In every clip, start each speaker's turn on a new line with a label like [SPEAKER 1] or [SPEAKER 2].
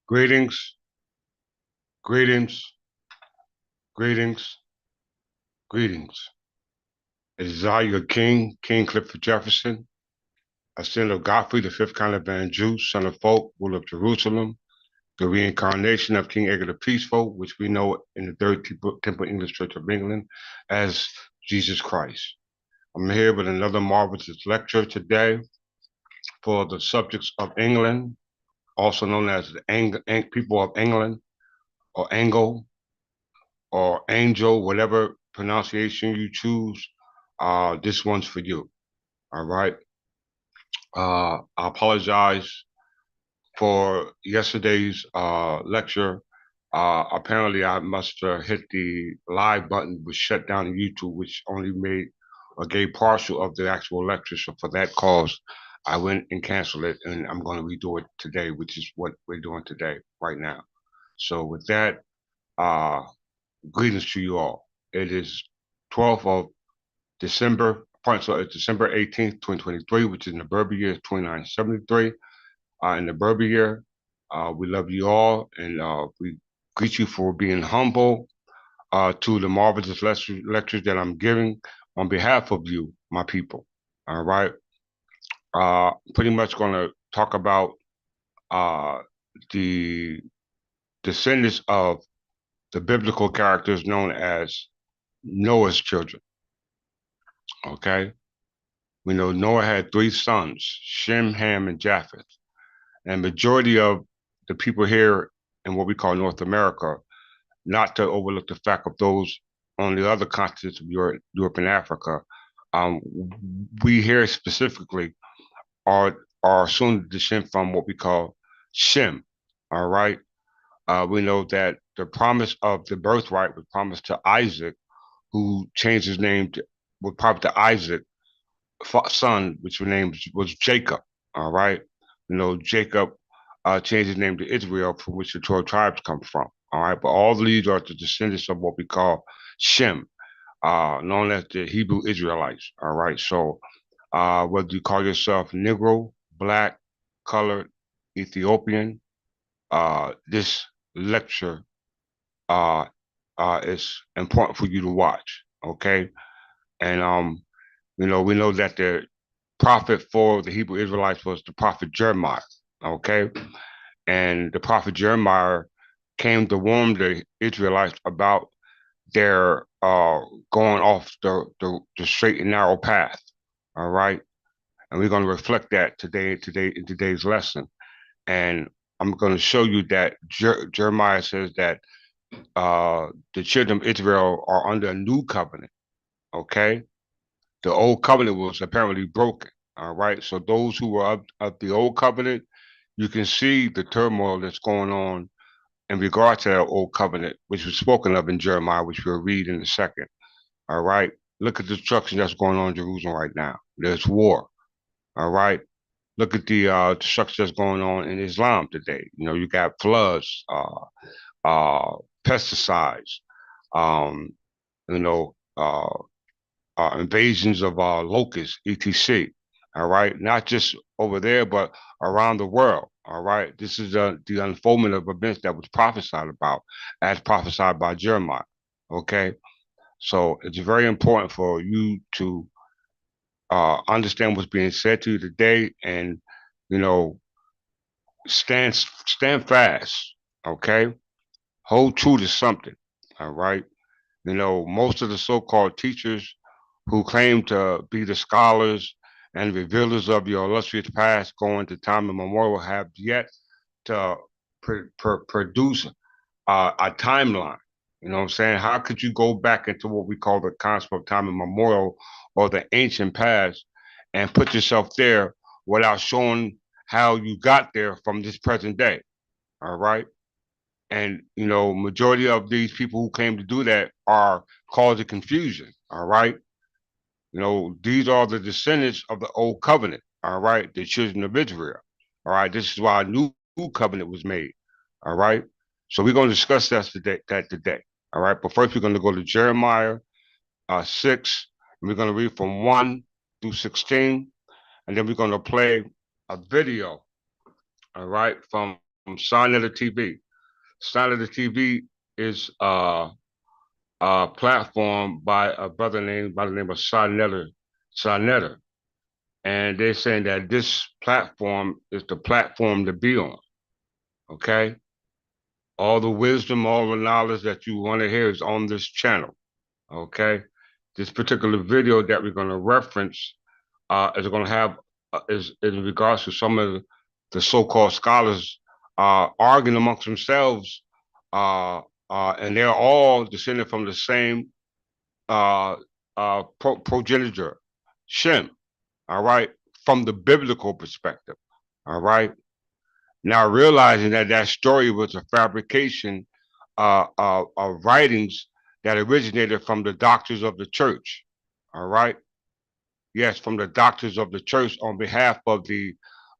[SPEAKER 1] Greetings, greetings, greetings, greetings. It is I, your king, King Clifford Jefferson, a son of Godfrey, the fifth Caliban Jew, son of folk, ruler of Jerusalem, the reincarnation of King Edgar the Peaceful, which we know in the Third Temple English Church of England as Jesus Christ. I'm here with another marvelous lecture today for the subjects of England, also known as the people of England, or Angle, or Angel, whatever pronunciation you choose. This one's for you. All right. I apologize for yesterday's lecture. Apparently, I must have hit the live button, was shut down in YouTube, which only made or gave partial of the actual lecture. So for that cause, I went and canceled it, and I'm going to redo it today, which is what we're doing today, right now. So with that, uh, greetings to you all. It is 12th of December, so it's December 18th, 2023, which is in the Berber year 2973. In the Berber year, we love you all, and we greet you for being humble to the marvelous lectures that I'm giving on behalf of you, my people. All right. Pretty much going to talk about uh, the descendants of the biblical characters known as Noah's children. Okay. We know Noah had three sons, Shem, Ham, and Japheth. And majority of the people here in what we call North America, not to overlook the fact of those on the other continents of Europe and Africa, um, we here specifically are soon to descend from what we call Shem. All right. We know that the promise of the birthright was promised to Isaac, who changed his name to was promised to Isaac, son, which name was Jacob. All right. You know, Jacob changed his name to Israel, from which the 12 tribes come from. All right. But all these are the descendants of what we call Shem, known as the Hebrew Israelites. All right. So whether you call yourself Negro, Black, Colored, Ethiopian, this lecture uh, is important for you to watch. Okay. And we know that the prophet for the Hebrew Israelites was the prophet Jeremiah. Okay. And the prophet Jeremiah came to warn the Israelites about their going off the straight and narrow path. All right. And we're going to reflect that today in today's lesson. And I'm going to show you that Jeremiah says that the children of Israel are under a new covenant. Okay. The old covenant was apparently broken. All right. So those who were of the old covenant, you can see the turmoil that's going on in regard to that old covenant, which was spoken of in Jeremiah, which we'll read in a second. All right. Look at the destruction that's going on in Jerusalem right now. There's war. All right. Look at the destruction that's going on in Islam today. You know, you got floods, pesticides, um, you know, invasions of locusts, etc. All right, not just over there, but around the world. All right, this is the unfoldment of events that was prophesied about, as prophesied by Jeremiah. Okay, so it's very important for you to understand what's being said to you today, and you know, stand fast. Okay, hold true to something. All right, you know, most of the so-called teachers who claim to be the scholars and revealers of your illustrious past going to time immemorial have yet to produce a timeline. You know what I'm saying? How could you go back into what we call the concept of time immemorial or the ancient past and put yourself there without showing how you got there from this present day? All right. And you know, majority of these people who claim to do that are causing confusion. All right. You know, these are the descendants of the old covenant, all right, the children of Israel. All right. This is why a new covenant was made. All right. So we're going to discuss that today. All right. But first we're going to go to Jeremiah 6, and we're going to read from 1 through 16, and then we're going to play a video, all right, from Signetter TV. Signetter TV is a platform by a brother named by the name of Signetter. And they're saying that this platform is the platform to be on. Okay. All the wisdom, all the knowledge that you want to hear is on this channel. Okay. This particular video that we're going to reference is going to have is in regards to some of the so-called scholars arguing amongst themselves, and they're all descended from the same progenitor, Shem. All right, from the biblical perspective. All right. Now realizing that that story was a fabrication of writings that originated from the doctors of the church. All right. Yes, from the doctors of the church on behalf of the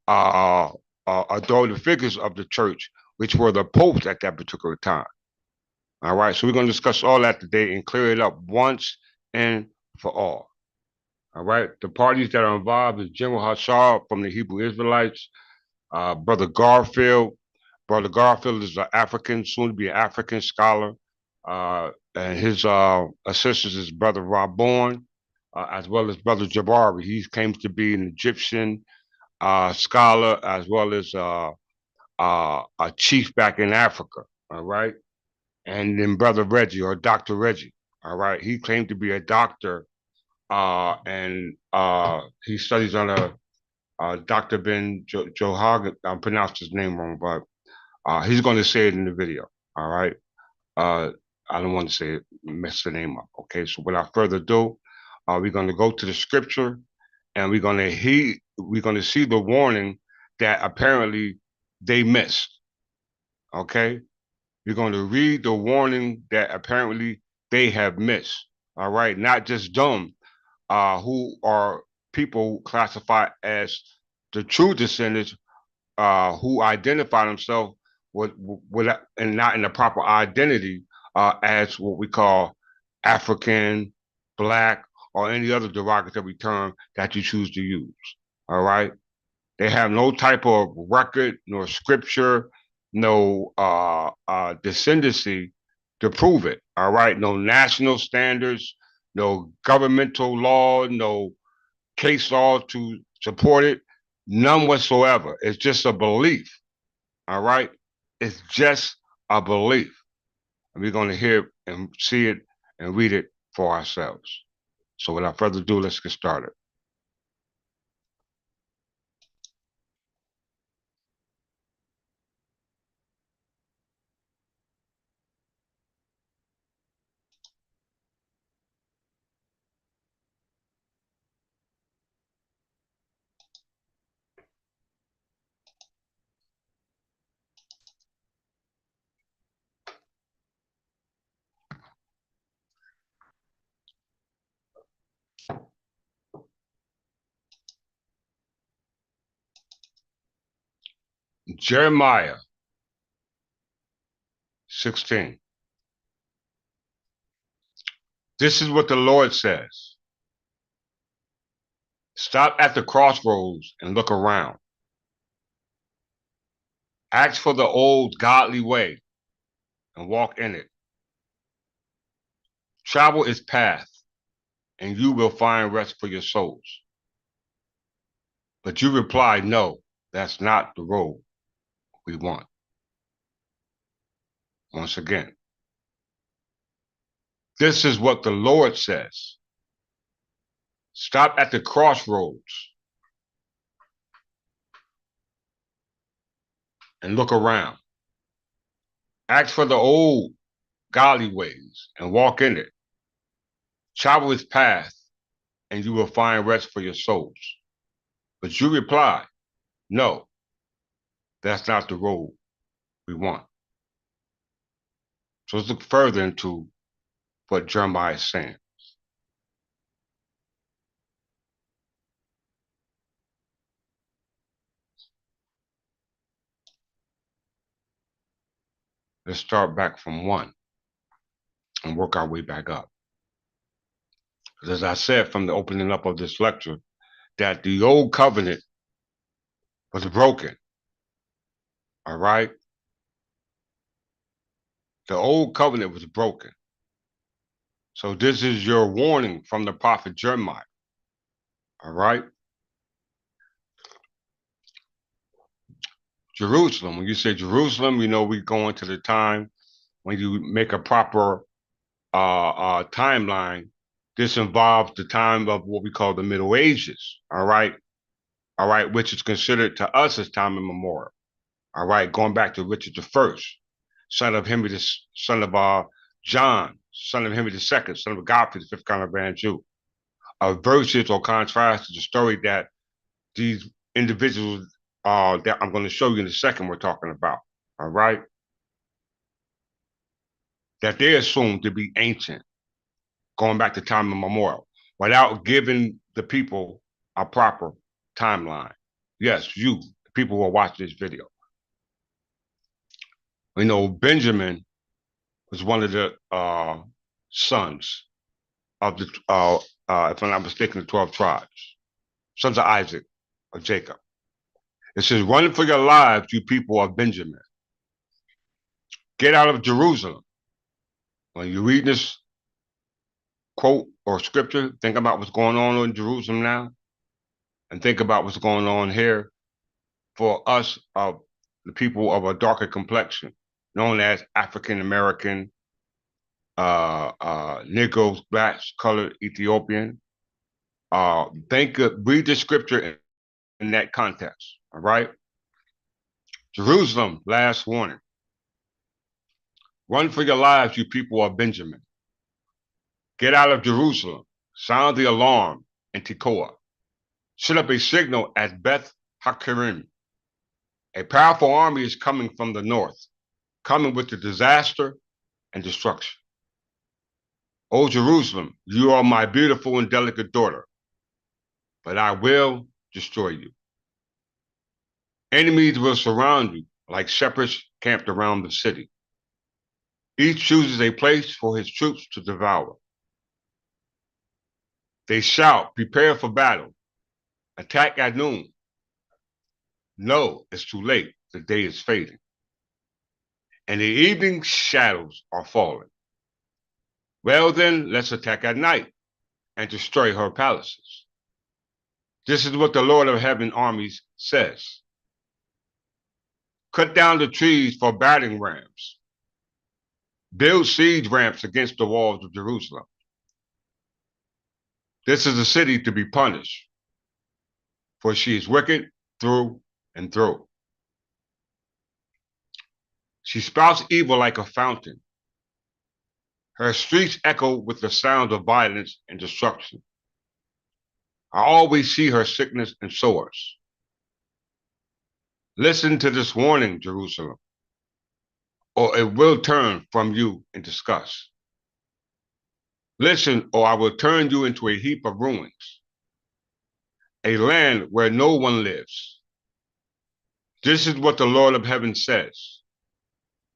[SPEAKER 1] uh, authoritative figures of the church, which were the popes at that particular time. All right. So we're going to discuss all that today and clear it up once and for all. All right. The parties that are involved is General Hashar from the Hebrew Israelites, Brother Garfield. Brother Garfield is an African, soon to be an African scholar. And his assistant is Brother Rabon, as well as Brother Jabari. He claims to be an Egyptian scholar, as well as a chief back in Africa. All right. And then Brother Reggie or Dr. Reggie. All right. He claimed to be a doctor, and he studies on a Dr. Ben Johag. I pronounced his name wrong, but he's going to say it in the video. All right. I don't want to say it, mess the name up. Okay. So without further ado, we're going to go to the scripture, and we're going to see the warning that apparently they missed. Okay. We're going to read the warning that apparently they have missed. All right. Not just them, who are people classified as the true descendants, who identify themselves with and not in the proper identity, as what we call African, Black, or any other derogatory term that you choose to use. All right. They have no type of record, nor scripture, no descendancy to prove it. All right. No national standards, no governmental law, no case law to support it. None whatsoever. It's just a belief. All right. It's just a belief. And we're going to hear and see it and read it for ourselves. So without further ado, let's get started. Jeremiah 16. This is what the Lord says. Stop at the crossroads and look around. Ask for the old godly way and walk in it. Travel its path, and you will find rest for your souls. But you reply, no, that's not the road we want. Once again, this is what the Lord says. Stop at the crossroads and look around. Ask for the old godly ways and walk in it. Travel its path, and you will find rest for your souls. But you reply, no, that's not the road we want. So let's look further into what Jeremiah is saying. Let's start back from 1 and work our way back up. As I said from the opening up of this lecture, that the old covenant was broken. All right. The old covenant was broken. So this is your warning from the prophet Jeremiah. All right. Jerusalem. When you say Jerusalem, you know we go into the time when you make a proper timeline. This involves the time of what we call the Middle Ages. All right. All right, which is considered to us as time immemorial. All right, going back to Richard I, son of Henry, the son of John, son of Henry II, son of Godfrey, the fifth kind of Grand Jew. Versus or contrast to the story that these individuals that I'm going to show you in a second we're talking about. All right, that they assumed to be ancient, going back to time immemorial, without giving the people a proper timeline. Yes, you, the people who are watching this video. We know Benjamin was one of the sons of the, if I'm not mistaken, the 12 tribes, sons of Isaac, of Jacob. It says, run for your lives, you people of Benjamin. Get out of Jerusalem. When you read this quote or scripture, think about what's going on in Jerusalem now, and think about what's going on here for us, the people of a darker complexion, known as African American, Negroes, blacks, colored, Ethiopian. Read the scripture in that context. All right. Jerusalem, last warning. Run for your lives, you people of Benjamin. Get out of Jerusalem. Sound the alarm in Tekoa. Set up a signal at Beth-hakkerem. A powerful army is coming from the north, coming with the disaster and destruction. O Jerusalem, you are my beautiful and delicate daughter, but I will destroy you. Enemies will surround you like shepherds camped around the city. Each chooses a place for his troops to devour. They shout, prepare for battle. Attack at noon. No, it's too late. The day is fading. And the evening shadows are falling. Well then, let's attack at night and destroy her palaces. This is what the Lord of Heaven Armies says. Cut down the trees for battering rams. Build siege ramps against the walls of Jerusalem. This is a city to be punished, for she is wicked through and through. She spouts evil like a fountain. Her streets echo with the sound of violence and destruction. I always see her sickness and sores. Listen to this warning, Jerusalem, or it will turn from you in disgust. Listen, or I will turn you into a heap of ruins, a land where no one lives. This is what the Lord of Heaven says.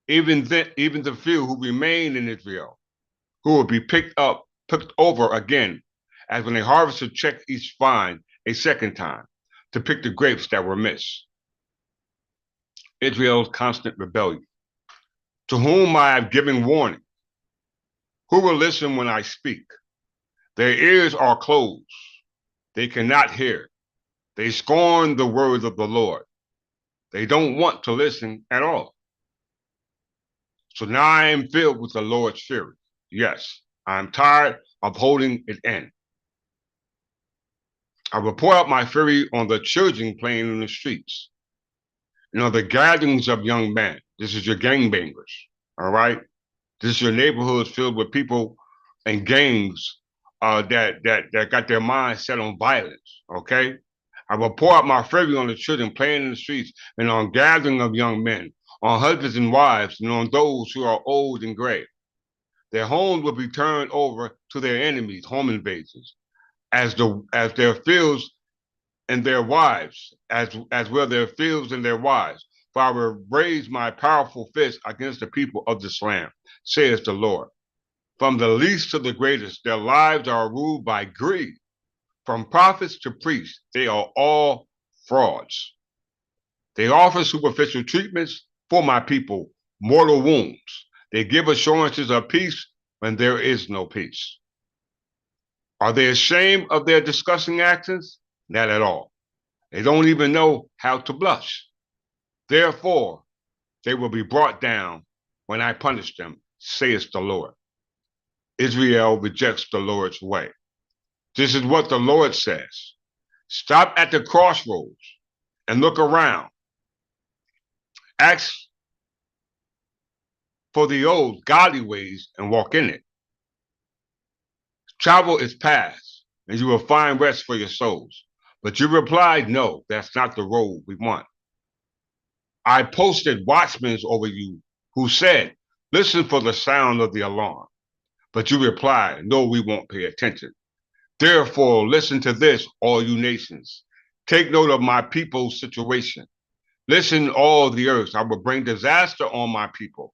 [SPEAKER 1] Even the few who remain in Israel, who will be picked over again, as when a harvester checks each vine a second time to pick the grapes that were missed. Israel's constant rebellion, to whom I have given warning. Who will listen when I speak? Their ears are closed. They cannot hear. They scorn the words of the Lord. They don't want to listen at all. So now I am filled with the Lord's fury. Yes, I am tired of holding it in. I will pour out my fury on the children playing in the streets. The gatherings of young men. This is your gangbangers, all right? This is your neighborhoods filled with people and gangs that got their minds set on violence, okay? I will pour out my fury on the children playing in the streets and on gathering of young men, on husbands and wives, and on those who are old and gray. Their homes will be turned over to their enemies, home invaders, as their fields and their wives, as well their fields and their wives. For I will raise my powerful fist against the people of this land, says the Lord. From the least to the greatest, their lives are ruled by greed. From prophets to priests, they are all frauds. They offer superficial treatments for my people, mortal wounds. They give assurances of peace when there is no peace. Are they ashamed of their disgusting actions? Not at all. They don't even know how to blush. Therefore, they will be brought down when I punish them, saith the Lord. Israel rejects the Lord's way. This is what the Lord says. Stop at the crossroads and look around. Ask for the old godly ways and walk in it. Travel is past, and you will find rest for your souls. But you replied, no, that's not the road we want. I posted watchmen over you who said, listen for the sound of the alarm. But you replied, no, we won't pay attention. Therefore, listen to this, all you nations. Take note of my people's situation. Listen, all the earth. I will bring disaster on my people.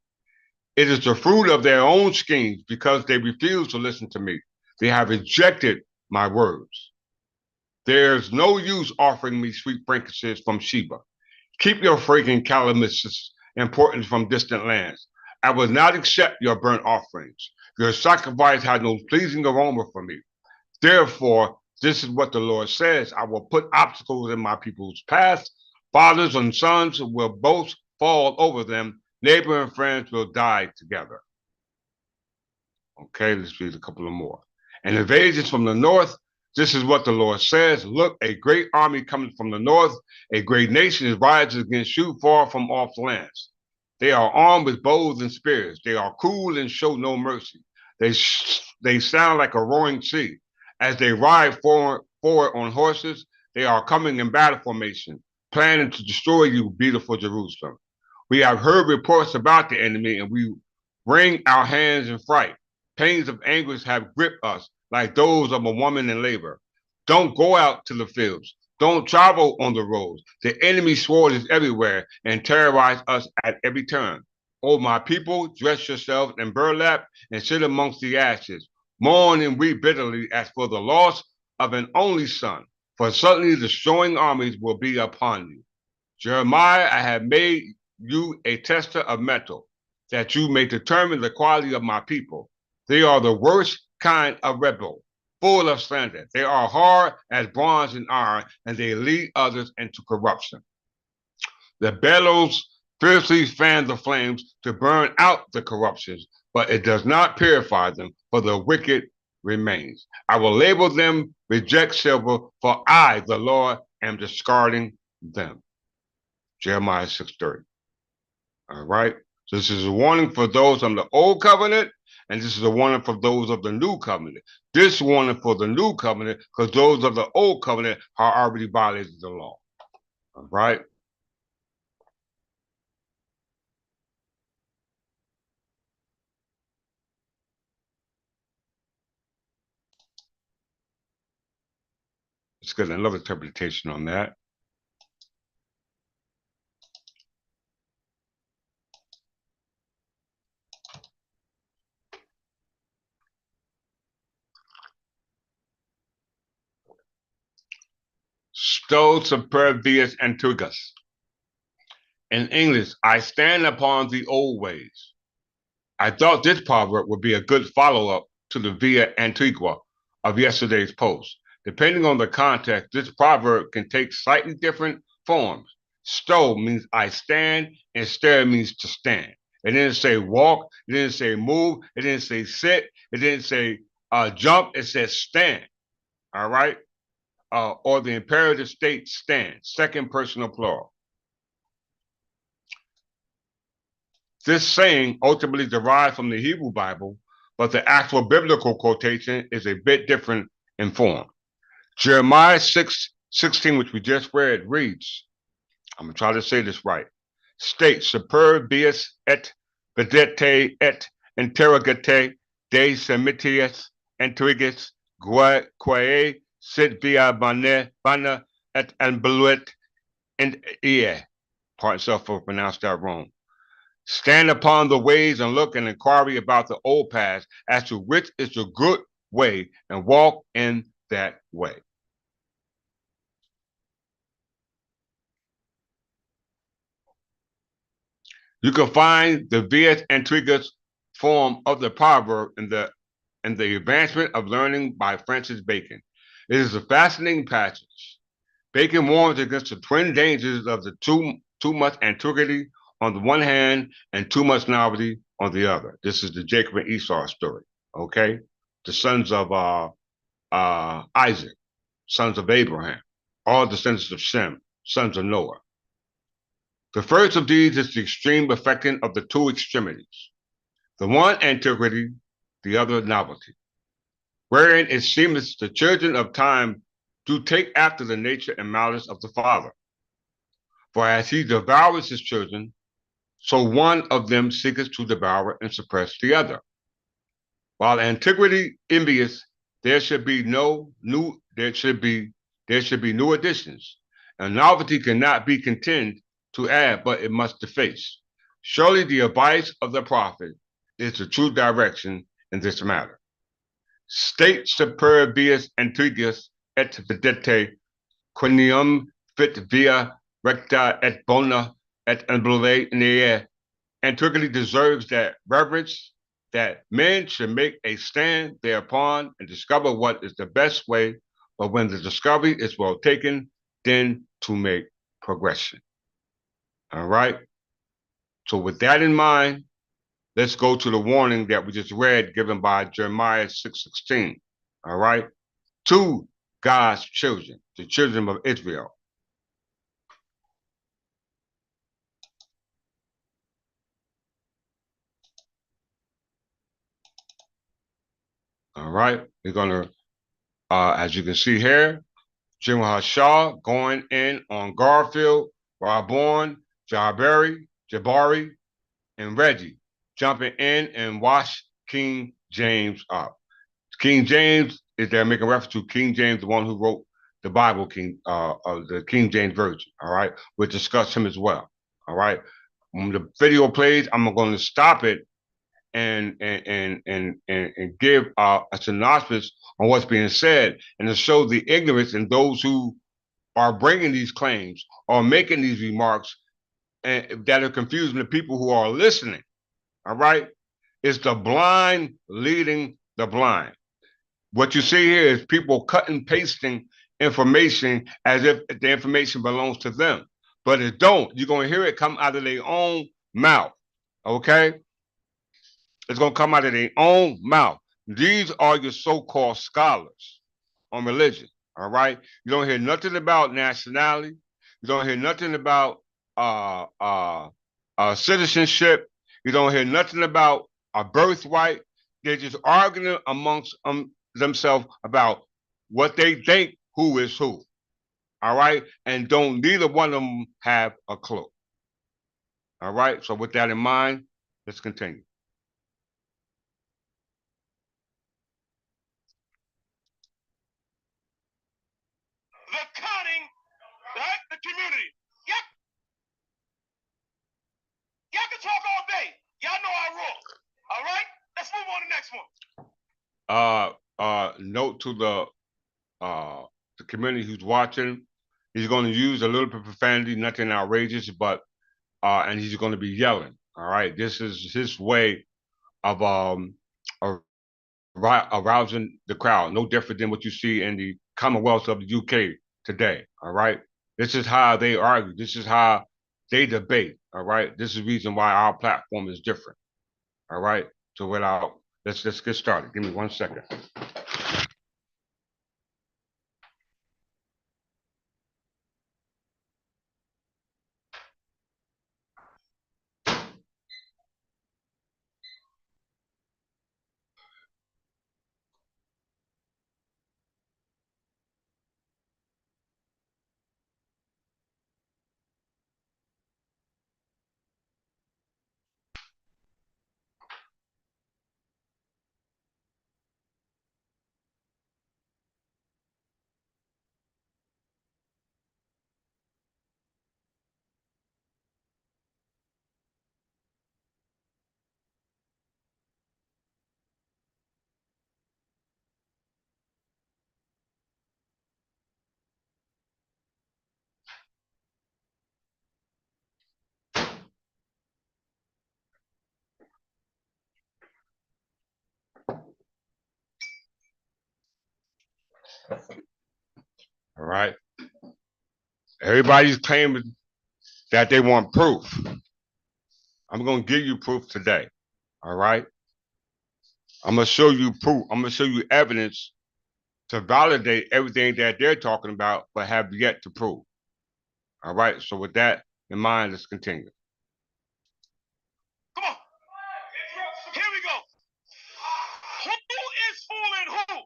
[SPEAKER 1] It is the fruit of their own schemes because they refuse to listen to me. They have rejected my words. There's no use offering me sweet frankincense from Sheba. Keep your fragrant calamices important from distant lands. I will not accept your burnt offerings. Your sacrifice had no pleasing aroma for me. Therefore, this is what the Lord says. I will put obstacles in my people's path. Fathers and sons will both fall over them. Neighbor and friends will die together. Okay, let's read a couple of more. And invasions from the north, this is what the Lord says. Look, a great army coming from the north, a great nation is rising against you far from off the lands. They are armed with bows and spears. They are cruel and show no mercy. They sound like a roaring sea. As they ride forward on horses, they are coming in battle formation, planning to destroy you, beautiful Jerusalem. We have heard reports about the enemy, and we wring our hands in fright. Pains of anguish have gripped us like those of a woman in labor. Don't go out to the fields. Don't travel on the roads. The enemy's sword is everywhere and terrorize us at every turn. O my people, dress yourselves in burlap and sit amongst the ashes. Mourn and weep bitterly as for the loss of an only son, for suddenly destroying armies will be upon you. Jeremiah, I have made you a tester of metal, that you may determine the quality of my people. They are the worst kind of rebel, full of slander. They are hard as bronze and iron, and they lead others into corruption. The bellows fiercely fan the flames to burn out the corruptions, but it does not purify them, for the wicked remains. I will label them reject silver, for I, the Lord, am discarding them. Jeremiah 6:30. All right. So this is a warning for those on the old covenant, and this is a warning for those of the new covenant. This warning for the new covenant, because those of the old covenant are already violated the law. All right. Let's get another interpretation on that. Sto superbius antigus. In English, I stand upon the old ways. I thought this proverb would be a good follow-up to the via antigua of yesterday's post. Depending on the context, this proverb can take slightly different forms. Sto means I stand, and stare means to stand. It didn't say walk, it didn't say move, it didn't say sit, it didn't say jump, it says stand. All right? Or the imperative state stand, second personal plural. This saying ultimately derived from the Hebrew Bible, but the actual biblical quotation is a bit different in form. Jeremiah 6:16, which we just read, reads, I'm going to try to say this right, states, superbius et vedete et interrogate de semitius intrigis quae sit via bana et ambulet and pardon self for pronounced that wrong. Stand upon the ways and look and inquire about the old paths as to which is the good way and walk in that way. You can find the vias intrigas form of the proverb in the Advancement of Learning by Francis Bacon. It is a fascinating passage. Bacon warns against the twin dangers of the too much antiquity on the one hand and too much novelty on the other. This is the Jacob and Esau story. Okay, the sons of Isaac, sons of Abraham, all descendants of Shem, sons of Noah. The first of these is the extreme affecting of the two extremities. The one antiquity, the other novelty, wherein it seems the children of time do take after the nature and malice of the father. For as he devours his children, so one of them seeketh to devour and suppress the other. While antiquity envious, there should be new additions, and novelty cannot be content to add, but it must deface. Surely the advice of the prophet is the true direction in this matter. State superbius antiquus et videte quinium fit via recta et bona et ambulare. Antiquity deserves that reverence, that men should make a stand thereupon and discover what is the best way, but when the discovery is well taken, then to make progression. All right. So with that in mind, let's go to the warning that we just read given by Jeremiah 6:16. All right. To God's children, the children of Israel. All right. We're going to, as you can see here, General Shaw going in on Garfield, Raborn, Jabari, and Reggie, jumping in and wash King James up. King James is there making reference to King James, the one who wrote the Bible, the King James Version. All right, we'll discuss him as well. All right, when the video plays, I'm going to stop it and give a synopsis on what's being said, and to show the ignorance in those who are bringing these claims or making these remarks that are confusing the people who are listening. All right, it's the blind leading the blind. What you see here is people cut and pasting information as if the information belongs to them, but it don't. You're going to hear it come out of their own mouth. Okay, it's going to come out of their own mouth. These are your so-called scholars on religion. All right, you don't hear nothing about nationality. You don't hear nothing about citizenship. You don't hear nothing about a birthright. They're just arguing amongst themselves about what they think who is who. All right, and don't neither one of them have a clue. All right, so with that in mind, let's continue.
[SPEAKER 2] The cunning, right? The community. Y'all can talk all day. Y'all know I roll. All right? Let's move on to the next
[SPEAKER 1] one. Note to the community who's watching, he's going to use a little bit of profanity, nothing outrageous, but and he's going to be yelling. All right, this is his way of arousing the crowd. No different than what you see in the Commonwealth of the UK today. All right, this is how they argue. This is how they debate. All right, this is the reason why our platform is different. All right, so let's get started. Give me 1 second. All right. Everybody's claiming that they want proof. I'm going to give you proof today. All right. I'm going to show you proof. I'm going to show you evidence to validate everything that they're talking about, but have yet to prove. All right. So with that in mind, let's continue.
[SPEAKER 2] Come on. Here we go. Who is fooling who?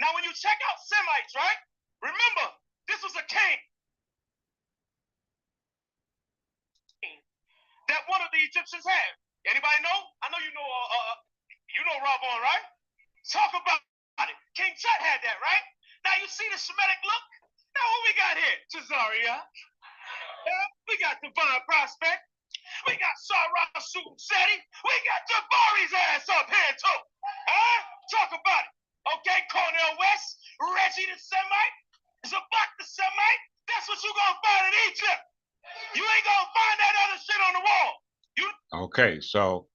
[SPEAKER 2] Now, when you check out Semites, right? Remember, this was a king that one of the Egyptians had. Anybody know? I know you know Rabon, right? Talk about it. King Tut had that, right? Now you see the Shemitic look? Now who we got here? Cesaria. We got Divine Prospect. We got Sarah Seti. We got Jabari's ass up here too. Huh? Talk about it. Okay, Cornel West, Reggie the Semite, Zabak the Semite. That's what you gonna find in Egypt. You ain't gonna find that other shit on the wall.
[SPEAKER 1] Okay, so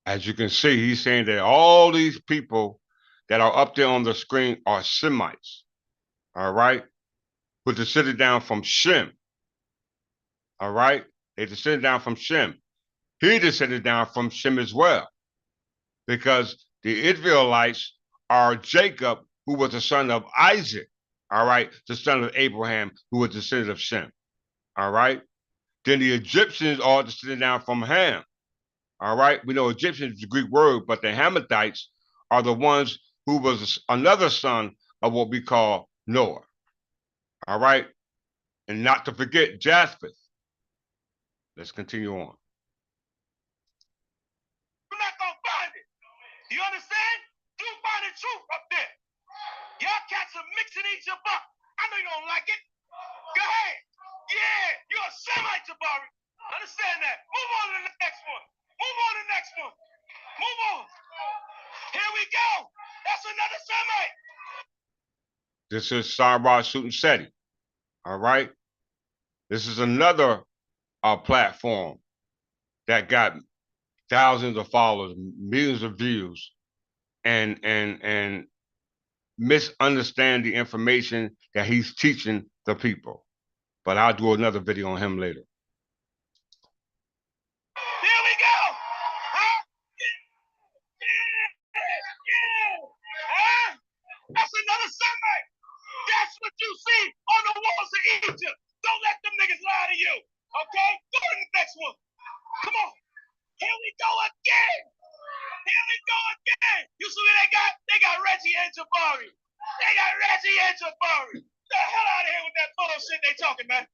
[SPEAKER 1] as you can see, he's saying that all these people that are up there on the screen are Semites. All right, who descended down from Shem. All right, they descended down from Shem. He descended down from Shem as well, because the Israelites are Jacob, who was the son of Isaac. All right, the son of Abraham, who was the descendant of Shem. All right, then the Egyptians are descended down from Ham. All right, we know Egyptian is the Greek word, but the Hamathites are the ones who was another son of what we call Noah. All right, and not to forget Japheth. Let's continue on.
[SPEAKER 2] You're not gonna find it. You understand? You find the truth up there. Y'all cats are mixing Egypt up. I know you don't like it. Go ahead. Yeah, you're a Semite, Jabari. Understand that. Move on to the next one. Move on to the next one. Move on. Here we go. That's another Semite.
[SPEAKER 1] This is Sarah Seti. All right. This is another platform that got thousands of followers, millions of views, and misunderstand the information that he's teaching the people. But I'll do another video on him later.
[SPEAKER 2] Here we go. Huh? Yeah. Huh? That's another Semite. That's what you see on the walls of Egypt. Don't let them niggas lie to you. Okay? Go to the next one. Come on. Here we go again. Here we go again. You see what they got? They got Reggie and Jabari. They got Reggie and Jabari. The hell out of here with that bullshit they talking, man.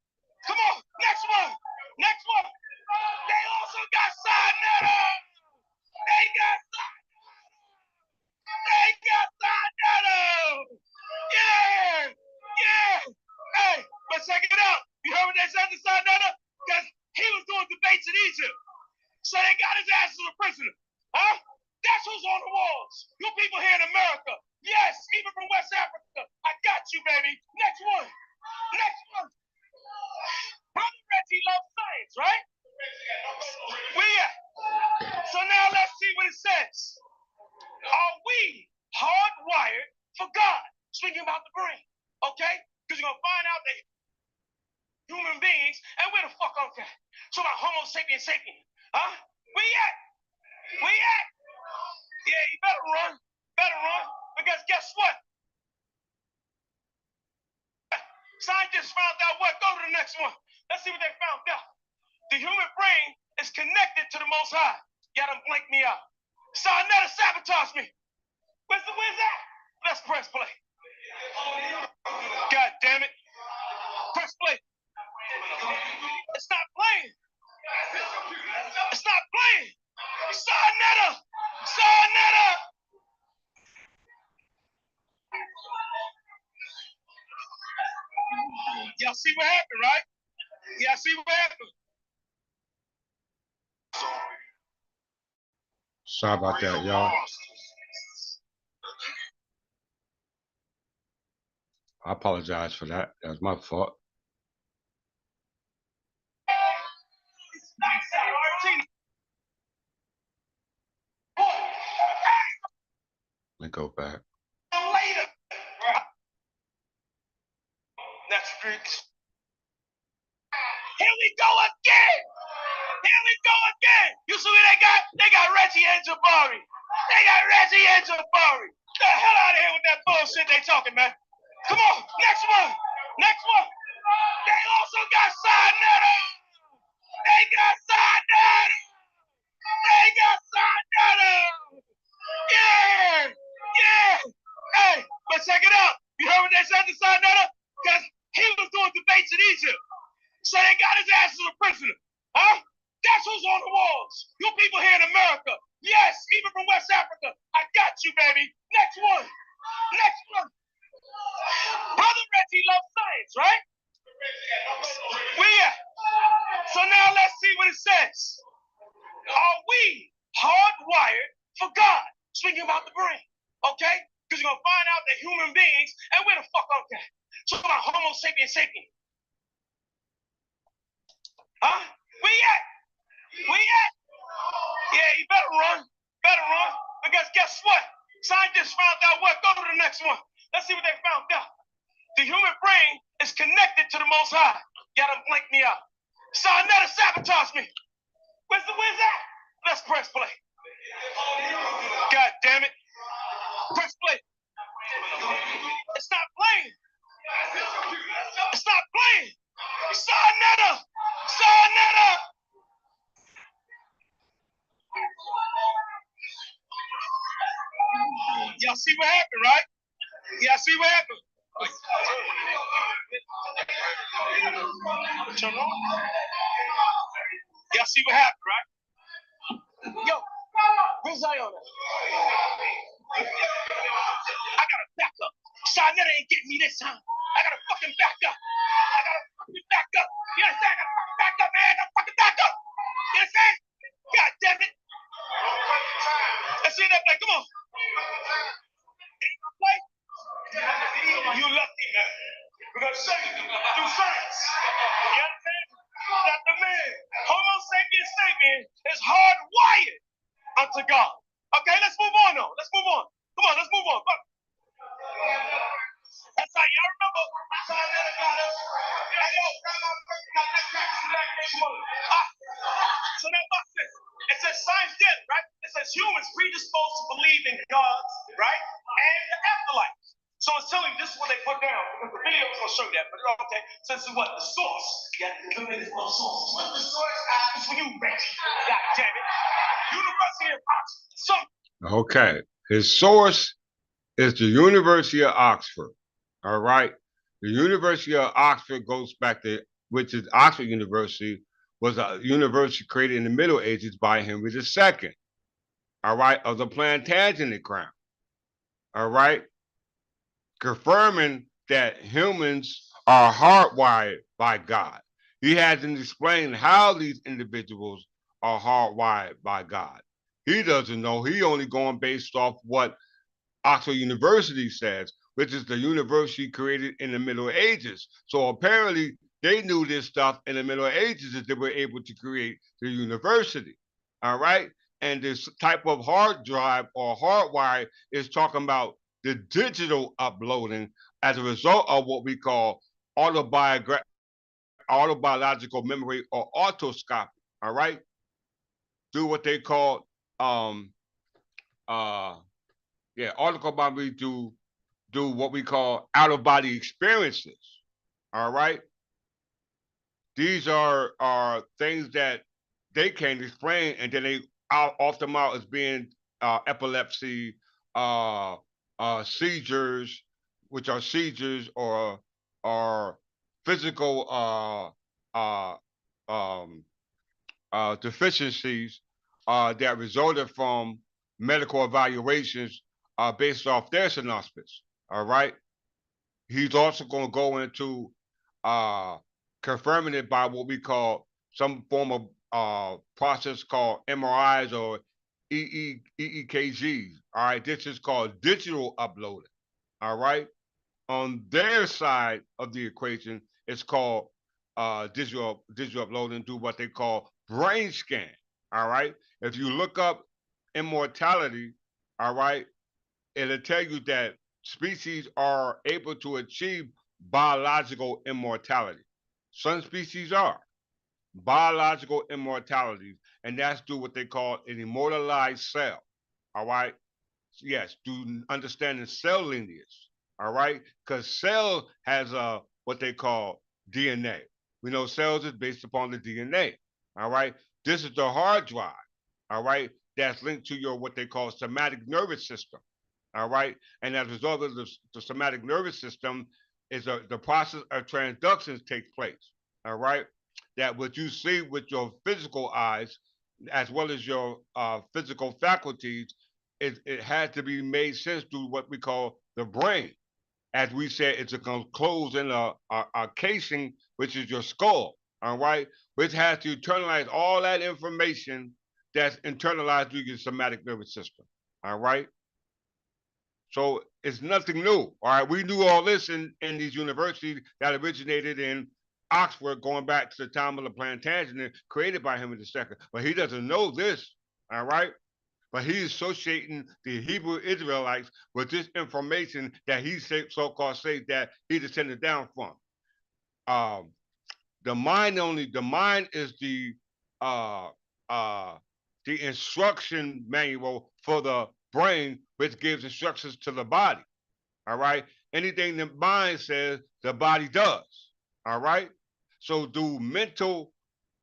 [SPEAKER 2] Come on. Next one. Next one. They also got Sinetta. They got Sinetta. Yeah. Yeah. Hey, but check it out. You heard what they said to Sinetta? Because he was doing debates in Egypt. So they got his ass as a prisoner. Huh? That's who's on the walls. You people here in America. Yes, even from West Africa. I got you, baby. Next one. Next one. Brother Reggie loves science, right? Where you at? So now let's see what it says. Are we hardwired for God? Speaking about the brain, okay? Because you're going to find out that human beings, and where the fuck are they? So about Homo sapien sapien. Huh? Where you at? Where you at? Yeah, you better run. Better run. Because guess what? Scientists found out what? Go to the next one. Let's see what they found out. The human brain is connected to the Most High. Y'all done blanked me out. Sinetta sabotaged me. Where's that? Let's press play. God damn it. Press play. It's not playing. It's not playing. Sinetta. Sinetta. Y'all see what happened, right? Y'all see what happened?
[SPEAKER 1] Sorry about that, y'all. I apologize for that. That was my fault. Let me go back.
[SPEAKER 2] Matrix. Here we go again. Here we go again. You see what they got? They got Reggie and Jabari. They got Reggie and Jabari. Get the hell out of here with that bullshit they talking, man. Come on, next one. Next one. They also got Sarnetta. They got Sarnetta. They got Sarnetta. Yeah. Yeah. Hey, but check it out. You heard what they said to Sarnetta? Because he was doing debates in Egypt. So they got his ass as a prisoner. Huh? That's who's on the walls. You people here in America. Yes, even from West Africa. I got you, baby. Next one. Next one. Brother Reggie loves science, right? Where you at? So now let's see what it says. Are we hardwired for God? Speaking about the brain, okay? Because you're going to find out that human beings, and where the fuck are they? So about Homo sapiens sapiens. Huh? Where you at? Where you at? Yeah, you better run. Better run. Because guess what? Scientists found out what? Go to the next one. Let's see what they found out. The human brain is connected to the Most High. You gotta blank me out. Sarnetta sabotaged me. Where's that? Let's press play. God damn it. Press play. It's not playing. It's not playing. Sarnetta. Sarnetta. Y'all see what happened, right? Y'all see what happened? Turn on. Y'all see what happened, right? Yo, where's Zion at? I gotta back up. Sarnetta ain't getting me this time. I gotta fucking back up. I gotta fucking back up. You understand? I gotta fucking back up, man. I gotta fucking back up. You understand? God damn it. Let's see that play. Come on. Ain't gonna play? You lucky, man. We're gonna show you through science. You understand? That the man, Homo sapiens sapiens, is hardwired unto God. Okay, let's move on though. Let's move on. Come on, let's move on. Come on. That's how y'all remember. So now watch this. It says science did, right? It says humans predisposed to believe in God, right? And the afterlife. So it's telling you this is what they put down. Because the video is going to show that. But okay, so this is what? The source. Yeah, there's no source. What's the source? It's for you, Reggie. God damn it. University of Oxford.
[SPEAKER 1] Okay. His source is the University of Oxford. All right. The University of Oxford goes back to, which is Oxford University, was a university created in the Middle Ages by Henry II. All right. Of the Plantagenet crown. All right. Confirming that humans are hardwired by God. He hasn't explained how these individuals are hardwired by God. He doesn't know. He only going based off what Oxford University says, which is the university created in the Middle Ages. So apparently they knew this stuff in the Middle Ages that they were able to create the university. All right. And this type of hard drive or hardwire is talking about the digital uploading as a result of what we call autobiological memory or autoscopy. All right. Do what they call autobiography to do what we call out-of-body experiences. All right. These are things that they can't explain, and then they off them out as being epilepsy, seizures, which are seizures or physical deficiencies that resulted from medical evaluations based off their synopsis. All right. He's also going to go into confirming it by what we call some form of process called MRIs or EEGs. All right. This is called digital uploading. All right. On their side of the equation, it's called digital uploading through what they call brain scan. All right. If you look up immortality, all right, it'll tell you that species are able to achieve biological immortality. Some species are biological immortality, and that's through what they call an immortalized cell. All right. Yes, do understanding cell lineage. All right, because cell has what they call DNA. We know cells is based upon the DNA. All right, this is the hard drive. All right, that's linked to your what they call somatic nervous system. All right, and as a result of the somatic nervous system, the process of transductions takes place. All right, that what you see with your physical eyes, as well as your physical faculties, it has to be made sense through what we call the brain. As we said, it's a closed in a casing, which is your skull, all right, which has to internalize all that information that's internalized through your somatic nervous system, all right. So it's nothing new. All right, we knew all this in these universities that originated in Oxford, going back to the time of the Plantagenet, created by Henry II. But he doesn't know this. All right, but he's associating the Hebrew Israelites with this information that he so-called says that he descended down from. Um, the mind is uh, uh, the instruction manual for the brain, which gives instructions to the body. All right. Anything the mind says, the body does. All right. So do mental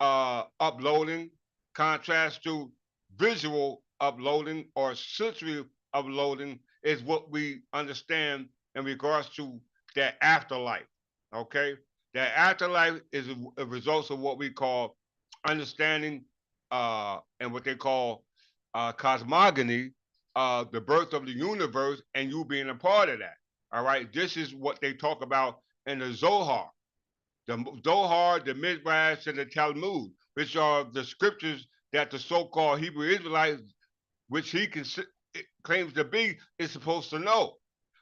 [SPEAKER 1] uploading contrast to visual uploading or sensory uploading is what we understand in regards to that afterlife. Okay. That afterlife is a result of what we call understanding and what they call cosmogony, the birth of the universe, and you being a part of that. All right, this is what they talk about in the Zohar, the Midrash, and the Talmud, which are the scriptures that the so-called Hebrew Israelites, which he claims to be, is supposed to know.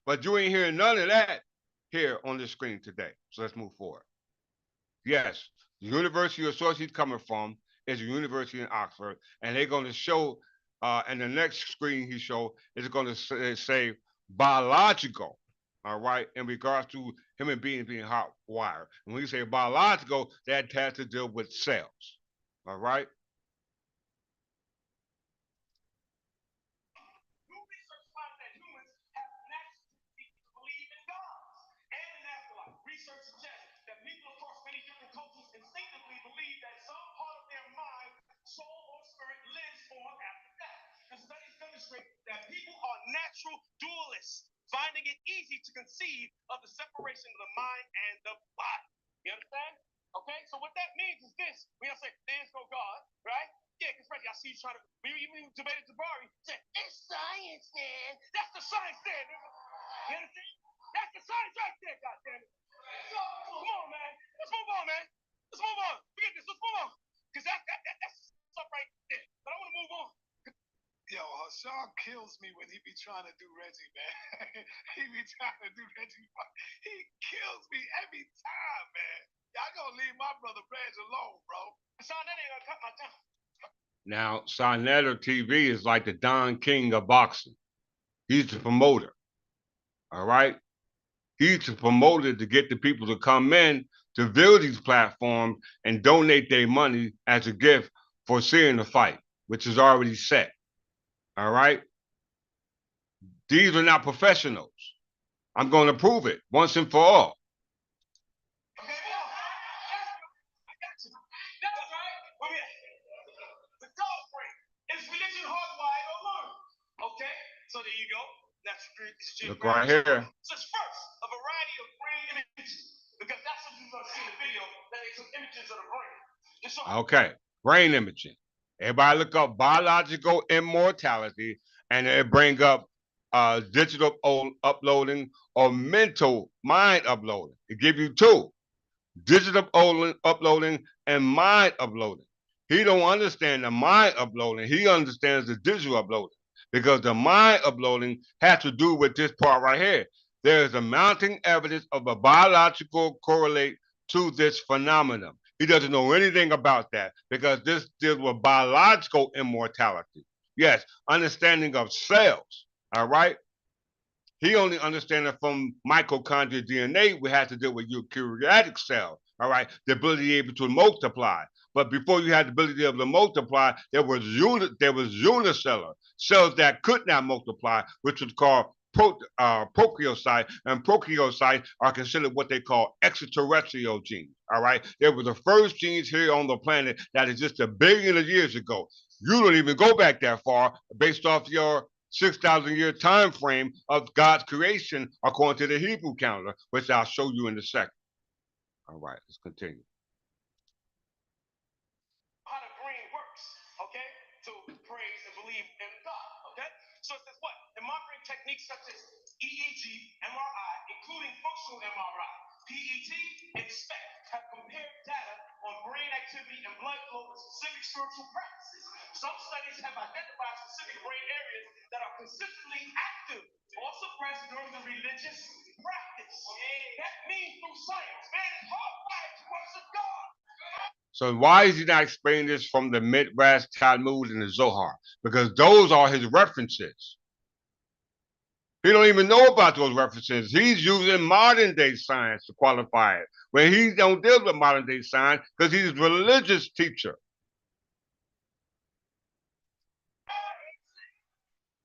[SPEAKER 1] But you ain't hearing none of that here on the screen today. So let's move forward. Yes, the university or source he's coming from is a university in Oxford, and they're going to show, and the next screen he showed is going to say biological, all right, in regards to human beings being hot wired. And when you say biological, that has to deal with cells, all right?
[SPEAKER 2] Research suggests that people across many different cultures instinctively believe that some part of their mind, soul, or spirit lives on after death. And studies demonstrate that people are natural dualists, finding it easy to conceive of the separation of the mind and the body. You understand? Okay, so what that means is this: we all say there's no God, right? Yeah, because Reggie, I see you trying to. We debated Jabari. Said it's science, man. That's the science there. You understand? That's the science right there. Goddamn it. So, come on, man. Let's move on, man. Let's move on. Forget this. Let's move on. Because that's stuff right there. But I want to move on. Yo, Hassan kills me when he be trying to do Reggie, man. He be trying to do Reggie. He kills me every time, man. Y'all gonna leave my brother Reg alone, bro. Hassan, that ain't gonna cut my tongue.
[SPEAKER 1] Now, Sarnetta TV is like the Don King of boxing. He's the promoter. All right. He's the promoter to get the people to come in to view these platforms and donate their money as a gift for seeing the fight, which is already set. All right. These are not professionals. I'm going to prove it once and for all.
[SPEAKER 2] So there you go. That's
[SPEAKER 1] look right here.
[SPEAKER 2] So it's first a variety of brain images, because that's what you're going to see in the video. That is some images of the brain.
[SPEAKER 1] Okay, brain imaging. Everybody look up biological immortality, and it bring up digital uploading or mental mind uploading. It give you two: digital uploading and mind uploading. He don't understand the mind uploading. He understands the digital uploading, because the mind uploading has to do with this part right here. There is a mounting evidence of a biological correlate to this phenomenon. He doesn't know anything about that, because this deals with biological immortality. Yes, understanding of cells. All right. He only understands it from mitochondrial DNA. We have to deal with eukaryotic cell. All right, the ability to be able to multiply. But before you had the ability to be able to multiply, there was unicellular cells that could not multiply, which was called prokaryocytes, and prokaryocytes are considered what they call extraterrestrial genes. All right, they were the first genes here on the planet that existed billions of years ago. You don't even go back that far based off your 6,000 year time frame of God's creation according to the Hebrew calendar, which I'll show you in a second. All right, let's continue.
[SPEAKER 2] How the brain works, okay? To praise and believe in God, okay? So it says what? In monitoring techniques such as EEG, MRI, including functional MRI, PET, and SPECT, have compared data on brain activity and blood flow with specific spiritual practices. Some studies have identified specific brain areas that are consistently active or suppressed during the religious practice. That means through science, man, it's hardwired to worship God.
[SPEAKER 1] So why is he not explaining this from the Midrash, Talmud, and the Zohar? Because those are his references. He don't even know about those references. He's using modern day science to qualify it, when he don't deal with modern day science because he's a religious teacher.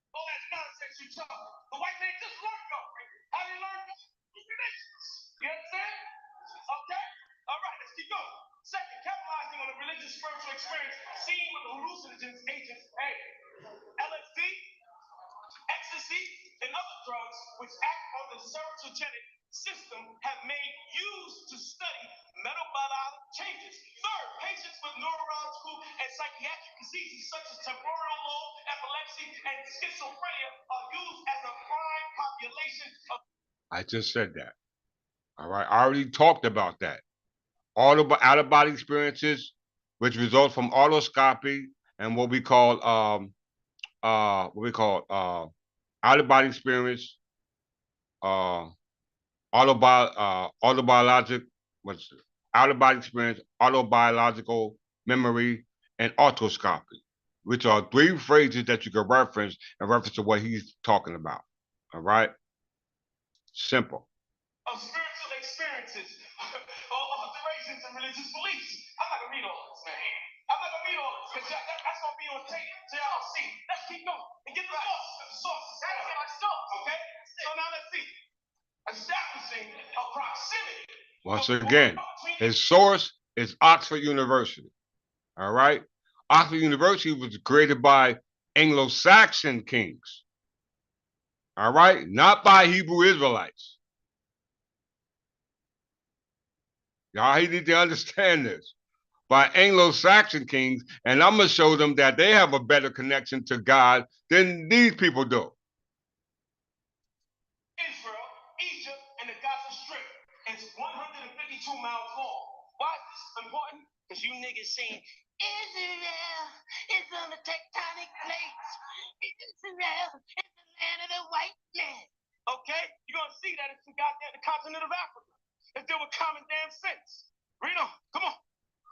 [SPEAKER 2] All that nonsense you talk. The white man just learned already. How did he learn? You understand? Okay? All right, let's keep going. Second, capitalizing on a religious spiritual experience seen with hallucinogens agents A, LSD, ecstasy, and other drugs which act on the serotogenic system have made use to study metabolic changes. Third, patients with neurological and psychiatric diseases such as temporal lobe, epilepsy, and schizophrenia are used as a prime population of.
[SPEAKER 1] I just said that. All right, I already talked about that. Out-of-body experiences, which result from autoscopy and what we call out-of-body experience, autobiologic, what's it? Out-of-body experience, autobiological memory, and autoscopy, which are three phrases that you can reference in reference to what he's talking about. All right, simple.
[SPEAKER 2] Of spiritual experiences or alterations in religious beliefs. I'm not gonna read all this, man. I'm not gonna read all this because that's gonna be on tape, so y'all see. Let's keep going and get the sources. That's our source, okay? So now let's see. Establishing a proximity.
[SPEAKER 1] Once again, his source is Oxford University. All right, Oxford University was created by Anglo-Saxon kings. All right, not by Hebrew Israelites. Y'all need to understand this. By Anglo-Saxon kings, and I'm going to show them that they have a better connection to God than these people do.
[SPEAKER 2] Israel, Egypt, and the Gaza Strip is 152 miles long. Why is this important? Because you niggas saying, Israel is on the tectonic plates. Israel is the land of the white man. Okay? You're going to see that it's the goddamn continent of Africa. Let's deal with common damn sense. Read on. Come on.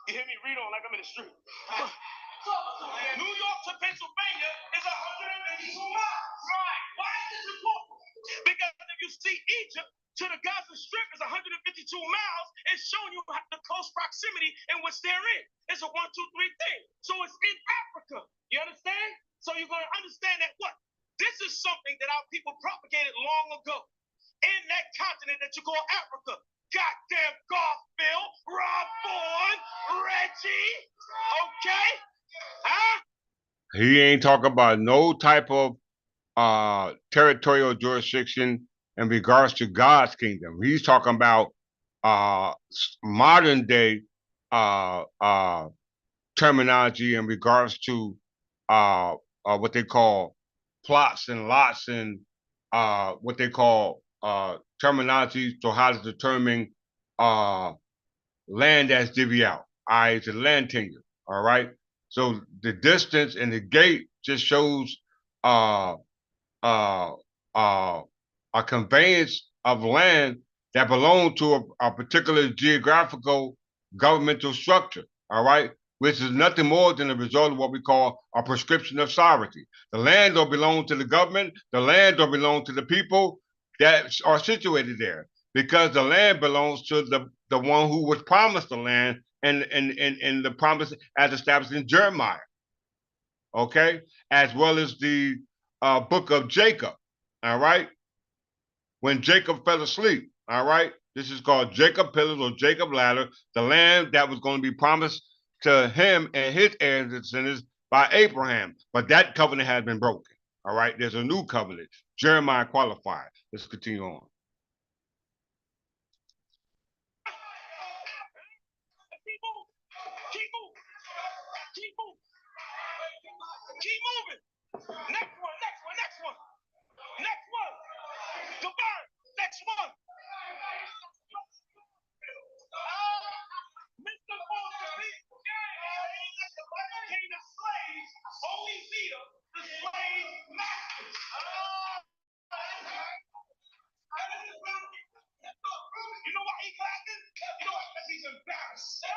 [SPEAKER 2] You hear me? Read on like I'm in the street. New York to Pennsylvania is 152 miles. Right. Why is this important? Because if you see Egypt to the Gaza Strip is 152 miles, it's showing you the close proximity in which they're in. It's a 1, 2, 3 thing. So it's in Africa. You understand? So you're going to understand that what? This is something that our people propagated long ago in that continent that you call Africa. Goddamn Garfield, Rob Bourne, Reggie, okay? Huh?
[SPEAKER 1] He ain't talking about no type of territorial jurisdiction in regards to God's kingdom. He's talking about modern day terminology in regards to what they call plots and lots and what they call terminology to how to determine land that's divvy out. It's a land tenure. All right. So the distance and the gate just shows a conveyance of land that belong to a particular geographical governmental structure. All right. Which is nothing more than a result of what we call a prescription of sovereignty. The land don't belong to the government. The land don't belong to the people. that are situated there, because the land belongs to the one who was promised the land, and the promise as established in Jeremiah, okay, as well as the book of Jacob, all right, when Jacob fell asleep, all right, this is called Jacob Pillars or Jacob Ladder, the land that was going to be promised to him and his heirs and descendants by Abraham, but that covenant has been broken. All right, there's a new covenant. Jeremiah qualified. Let's continue on.
[SPEAKER 2] Keep moving. Next one. Devour. Next one. Mr. King of slaves, only leader, the slave masters. You know why he clapping? You know what? Because he's embarrassed. Shut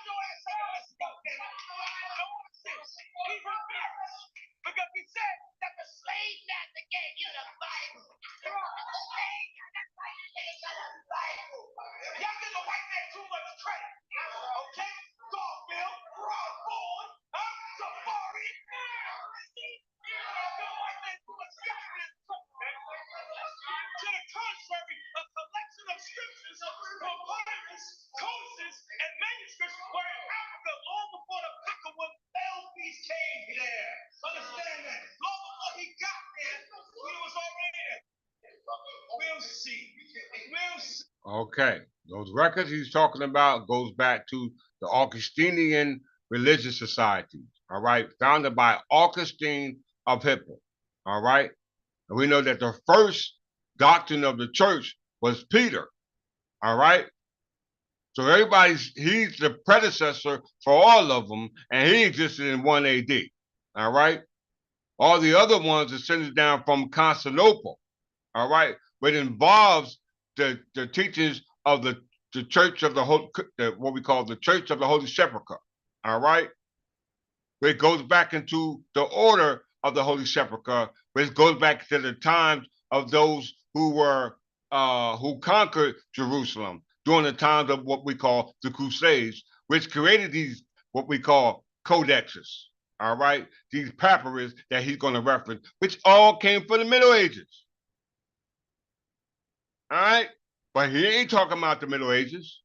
[SPEAKER 2] your ass up. Let's go. No more sense. He's embarrassed because he said that the slave master gave you the Bible. Y'all give the white man too much credit. Okay? Garfield, Rob Boyd, Safari. The white man too much credit. To the contrary, a collection of scriptures, papyrus, codices, and manuscripts were in Africa long before the Tekoa LPs came there. Understand that? Long before he got there, we was already there. We'll see.
[SPEAKER 1] Okay, those records he's talking about goes back to the Augustinian religious societies, all right, founded by Augustine of Hippo, all right? And we know that the first doctrine of the church was Peter, all right? So he's the predecessor for all of them, and he existed in 1 AD, all right? All the other ones are sent down from Constantinople, all right? But it involves the teachings of the Church of what we call the Church of the Holy Sepulchre, all right? It goes back into the order of the Holy Sepulchre, which goes back to the times of those who conquered Jerusalem during the times of what we call the Crusades, which created these what we call codexes, all right? These papyrus that he's going to reference, which all came from the Middle Ages. All right? But he ain't talking about the Middle Ages.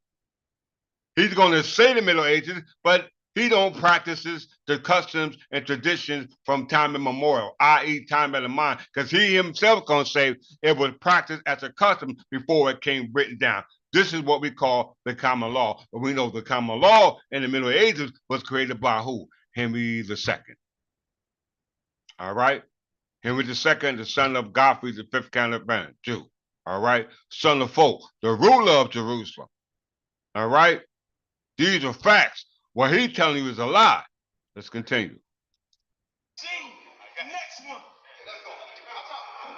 [SPEAKER 1] He's going to say the Middle Ages, but he don't practices the customs and traditions from time immemorial, i.e. time of the mind, because he himself going to say it was practiced as a custom before it came written down. This is what we call the common law. But we know the common law in the Middle Ages was created by who? Henry II. All right? Henry II, the son of Godfrey, the fifth count of Brennan, Jew. All right? Son of Folk, the ruler of Jerusalem. All right? These are facts. What he's telling you is a lie. Let's continue.
[SPEAKER 2] Next one.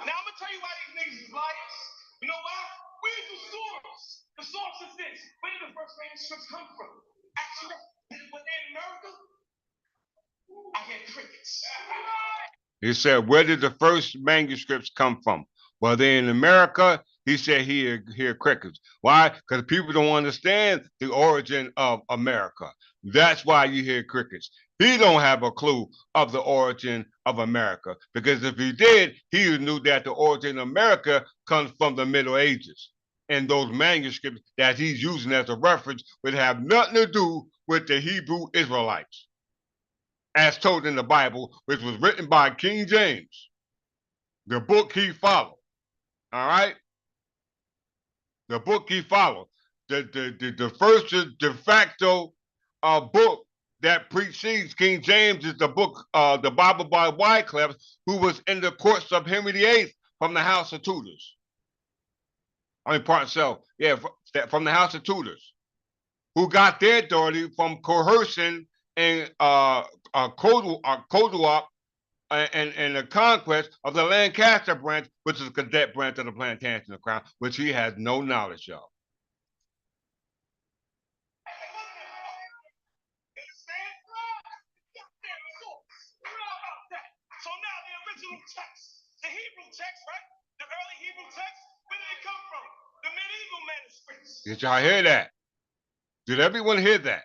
[SPEAKER 2] Now I'm gonna tell you why these niggas is liars. You know why? Where's the source? The source is this. Where did the first manuscripts come from? Actually, when they're in America, I hear crickets.
[SPEAKER 1] He said, where did the first manuscripts come from? Well, they're in America. He said he hear crickets. Why? Because people don't understand the origin of America. That's why you hear crickets. He don't have a clue of the origin of America, because if he did, he knew that the origin of America comes from the Middle Ages. And those manuscripts that he's using as a reference would have nothing to do with the Hebrew Israelites, as told in the Bible, which was written by King James, the book he followed. All right? The book he followed. The first de facto book that precedes King James is the book, the Bible by Wycliffe, who was in the courts of Henry VIII from the House of Tudors. I mean, pardon self, yeah, from the House of Tudors, who got their authority from coercion and Coduop and the conquest of the Lancaster branch, which is a cadet branch of the Plantagenet crown, which he has no knowledge of.
[SPEAKER 2] So now the original text, the Hebrew
[SPEAKER 1] Did y'all hear that? Did everyone hear that?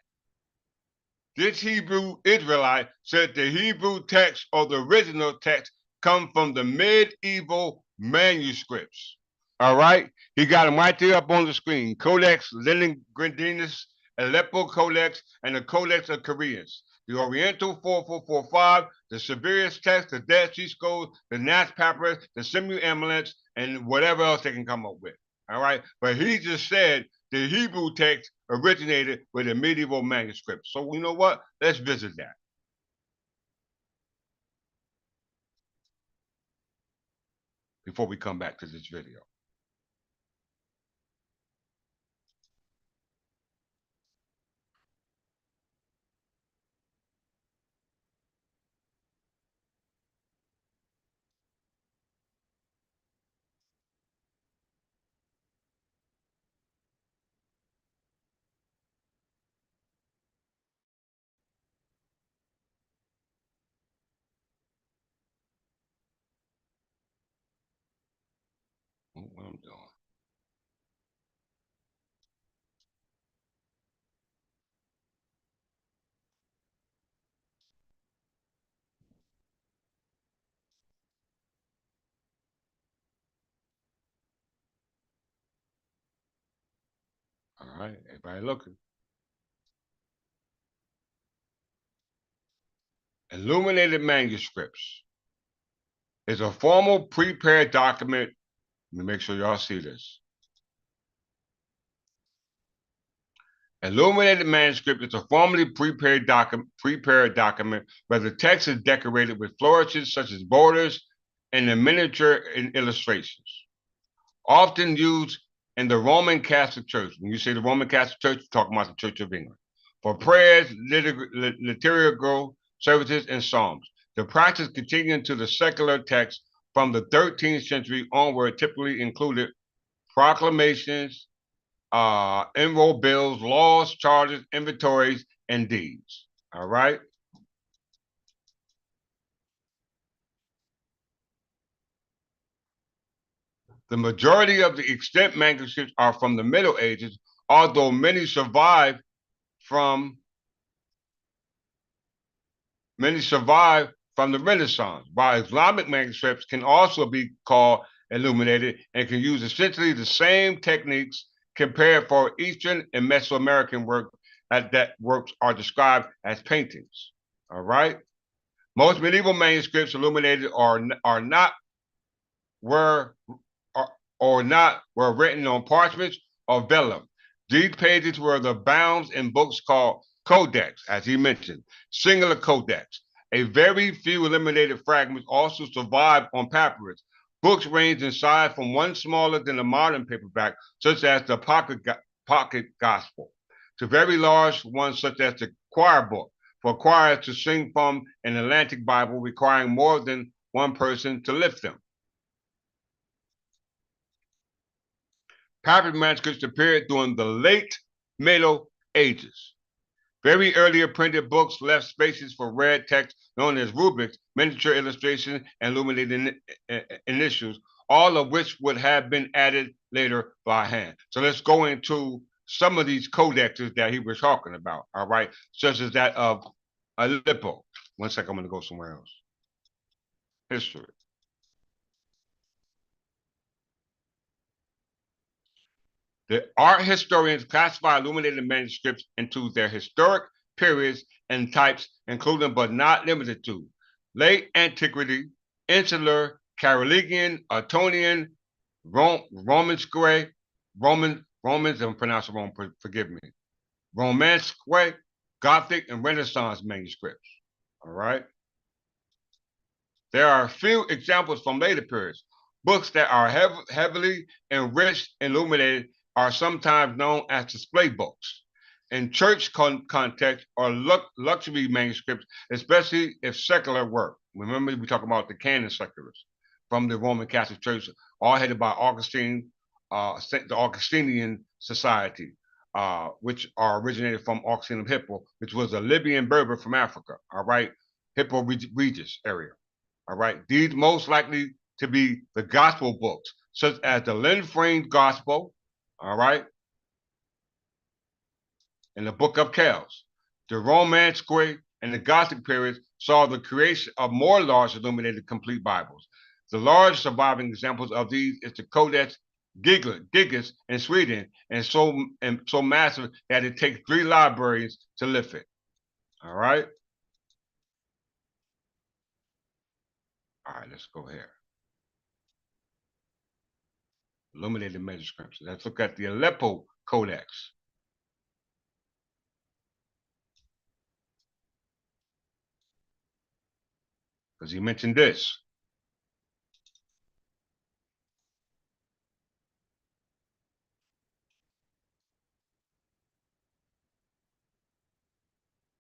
[SPEAKER 1] This Hebrew Israelite said the Hebrew text or the original text come from the medieval manuscripts. All right? He got them right there up on the screen. Codex Leningradius, Aleppo Codex, and the Codex of Koreans. The Oriental 4445, the Siberius text, the Dead Sea Scrolls, the Nash Papyrus, the Simu Amulets, and whatever else they can come up with. All right? But he just said the Hebrew text originated with a medieval manuscript. So you know what? Let's visit that. Before we come back to this video. What I'm doing. All right, everybody looking. Illuminated manuscripts is a formal prepared document. Let me make sure y'all see this. Illuminated manuscript is a formally prepared document where the text is decorated with flourishes such as borders and the miniature and illustrations. Often used in the Roman Catholic Church. When you say the Roman Catholic Church, you're talking about the Church of England. For prayers, liturgical services, and psalms. The practice continued to the secular text from the 13th century onward, typically included proclamations, enroll bills, laws, charges, inventories, and deeds. All right. The majority of the extant manuscripts are from the Middle Ages, although many survive from the Renaissance, while Islamic manuscripts can also be called illuminated and can use essentially the same techniques compared for Eastern and Mesoamerican work that works are described as paintings. All right. Most medieval manuscripts illuminated are not were written on parchments or vellum. These pages were the bounds in books called codex, as he mentioned, singular codex. A very few eliminated fragments also survive on papyrus. Books range in size from one smaller than a modern paperback, such as the pocket gospel, to very large ones such as the choir book, for choirs to sing from an Atlantic Bible requiring more than one person to lift them. Papyrus manuscripts appeared during the late Middle Ages. Very earlier printed books left spaces for red text known as rubrics, miniature illustrations, and illuminated initials, all of which would have been added later by hand. So let's go into some of these codexes that he was talking about, all right, such as that of Aleppo. One second, I'm going to go somewhere else. History. The art historians classify illuminated manuscripts into their historic periods and types, including but not limited to late antiquity, insular, Carolingian, Ottonian, Romanesque, Romans, I'm pronouncing wrong, forgive me, Romanesque, Gothic, and Renaissance manuscripts. All right. There are a few examples from later periods. Books that are heavily enriched and illuminated are sometimes known as display books. In church context or luxury manuscripts, especially if secular work. Remember, we talk about the canon seculars from the Roman Catholic Church, all headed by Augustine, the Augustinian Society, which are originated from Augustine of Hippo, which was a Libyan Berber from Africa. All right, Hippo Regis area. All right, these most likely to be the gospel books, such as the Lynn Frame Gospel, all right, and the Book of Kells. The Romance Square and the Gothic periods saw the creation of more large illuminated complete Bibles. The large surviving examples of these is the Codex Gigas in Sweden, and so massive that it takes 3 libraries to lift it. All right. All right, let's go here. Illuminated manuscripts. Let's look at the Aleppo Codex. Because he mentioned this.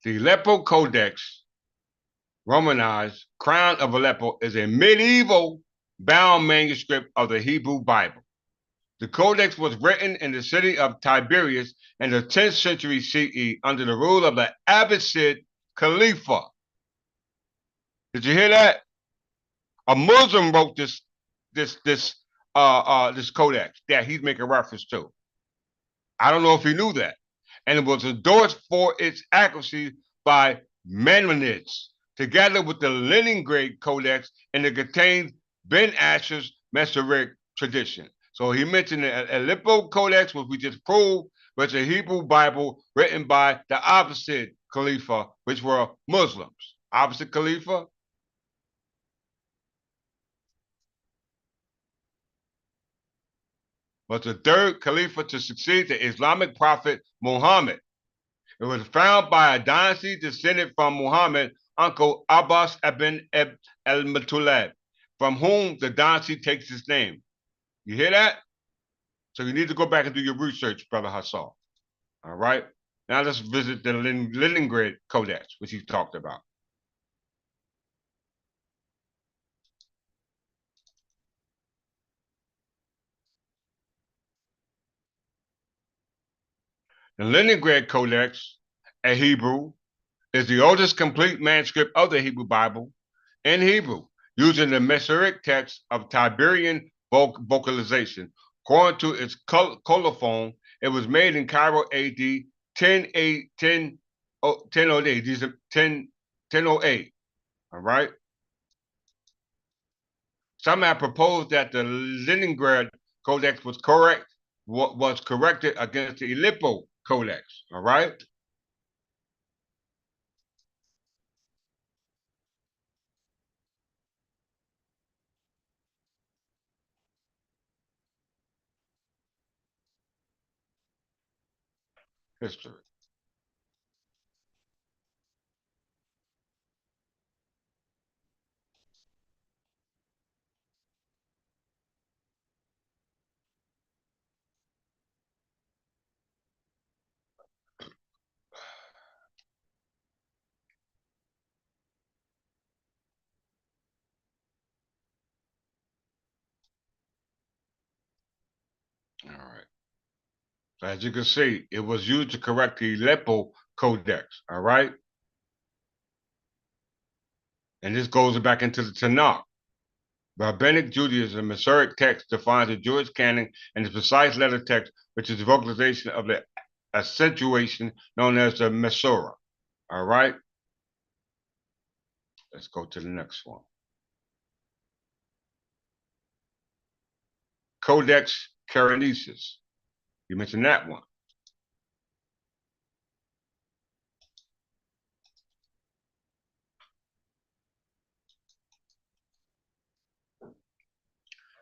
[SPEAKER 1] The Aleppo Codex, Romanized Crown of Aleppo, is a medieval bound manuscript of the Hebrew Bible. The Codex was written in the city of Tiberias in the 10th century CE under the rule of the Abbasid Khalifa. Did you hear that? A Muslim wrote this codex that he's making reference to. I don't know if he knew that. And it was endorsed for its accuracy by Maimonides, together with the Leningrad Codex, and it contains Ben Asher's Masoretic tradition. So he mentioned the Aleppo Codex, which we just proved, was a Hebrew Bible written by the Abbasid Khalifa, which were Muslims. Abbasid Khalifa was the 3rd Khalifa to succeed the Islamic prophet Muhammad. It was founded by a dynasty descended from Muhammad's uncle Abbas ibn al-Muttalib, from whom the dynasty takes its name. You hear that? So you need to go back and do your research, Brother Hassan. All right? Now let's visit the Leningrad Codex, which he talked about. The Leningrad Codex, a Hebrew, is the oldest complete manuscript of the Hebrew Bible in Hebrew, using the Masoretic text of Tiberian vocalization. According to its colophon, it was made in Cairo AD 1008. These are 1008. All right. Some have proposed that the Leningrad Codex was corrected against the Aleppo Codex. All right. History. All right. So as you can see, it was used to correct the Aleppo Codex. All right. And this goes back into the Tanakh. Rabbinic Judaism, Masoretic text defines the Jewish canon and the precise letter text, which is the vocalization of the accentuation known as the Masorah. All right. Let's go to the next one. Codex Carenesis. You mentioned that one.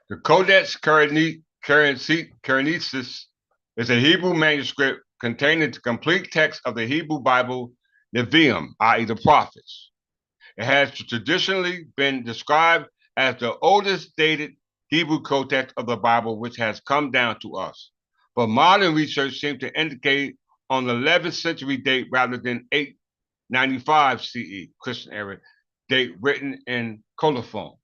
[SPEAKER 1] The Codex Carenesis is a Hebrew manuscript containing the complete text of the Hebrew Bible, Nevi'im, i.e. the prophets. It has traditionally been described as the oldest dated Hebrew codex of the Bible, which has come down to us. But modern research seems to indicate on the 11th century date rather than 895 CE, Christian era, date written in colophon.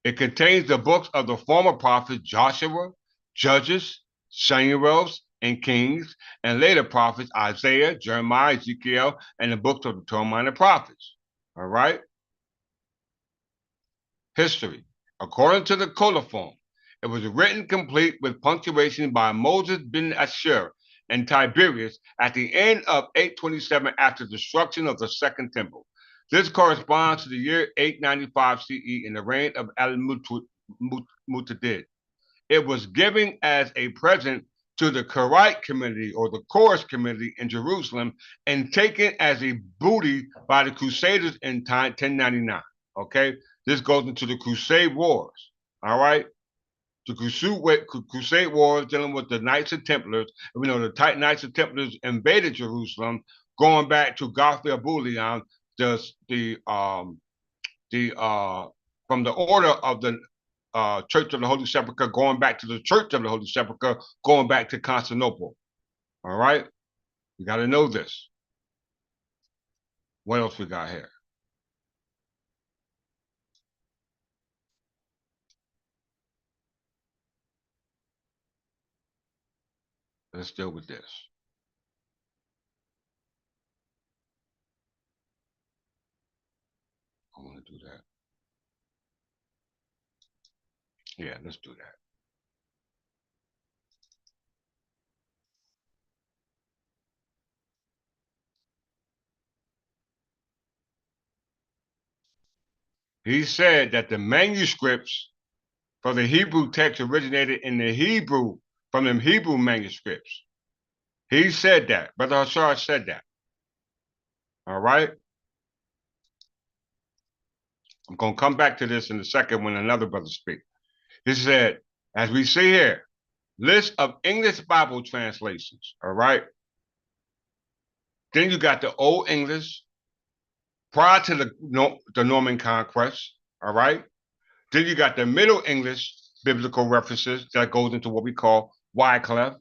[SPEAKER 1] It contains the books of the former prophets Joshua, Judges, Samuels, and Kings, and later prophets Isaiah, Jeremiah, Ezekiel, and the books of the 12 minor prophets. All right? History. According to the colophon, It was written complete with punctuation by Moses ben Asher and Tiberius at the end of 827 after the destruction of the Second Temple. This corresponds to the year 895 CE in the reign of Al-Mutadid. It was given as a present to the Karaite community or the Chorus community in Jerusalem and taken as a booty by the Crusaders in 1099. Okay, this goes into the Crusade Wars. All right, the Crusade Wars dealing with the Knights of Templars. We know the Knights of Templars invaded Jerusalem, going back to Garfield Bullion, the from the order of the Church of the Holy Sepulchre, going back to the Church of the Holy Sepulchre, going back to Constantinople. All right, you got to know this. What else we got here? Let's deal with this. I want to do that. Yeah, let's do that. He said that the manuscripts for the Hebrew text originated in the Hebrew, from the Hebrew manuscripts. He said that. Brother Hashar said that. All right? I'm going to come back to this in a second when another brother speaks. He said, as we see here, list of English Bible translations. All right? Then you got the Old English prior to the Norman Conquest. All right? Then you got the Middle English biblical references that goes into what we call Wycliffe.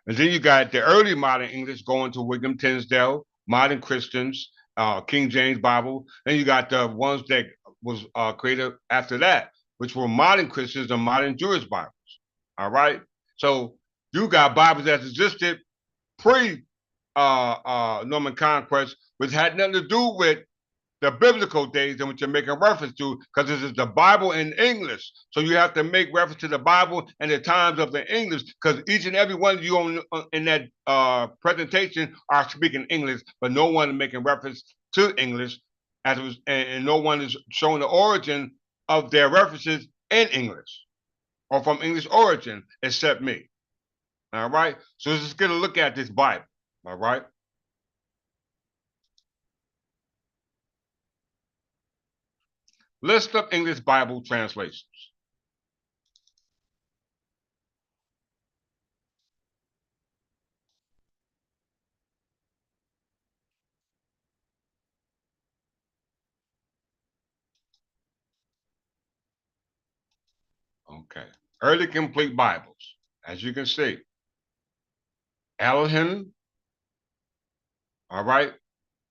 [SPEAKER 1] And then you got the early modern English going to William Tyndale, modern Christians, King James Bible. Then you got the ones that was created after that, which were modern Christians and modern Jewish Bibles. All right. So you got Bibles that existed pre Norman Conquest, which had nothing to do with the biblical days in which you're making reference to, because this is the Bible in English. So you have to make reference to the Bible and the times of the English, because each and every one of you in that presentation are speaking English, but no one is making reference to English, and no one is showing the origin of their references in English or from English origin, except me. All right? So let's just get a look at this Bible. All right? List of English Bible translations. Okay. Early complete Bibles. As you can see, Elohim, all right?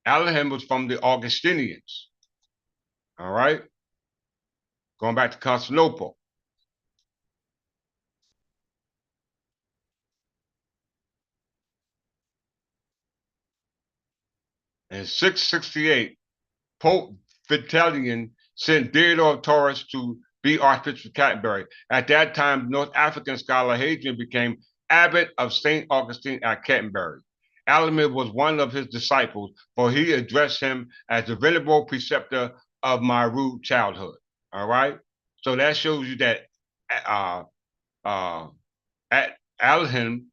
[SPEAKER 1] Elohim was from the Augustinians, all right? Going back to Constantinople. In 668, Pope Vitalian sent Theodore of Taurus to be Archbishop of Canterbury. At that time, North African scholar Hadrian became abbot of St. Augustine at Canterbury. Alamir was one of his disciples, for he addressed him as the venerable preceptor of my rude childhood. All right? So that shows you that Alhim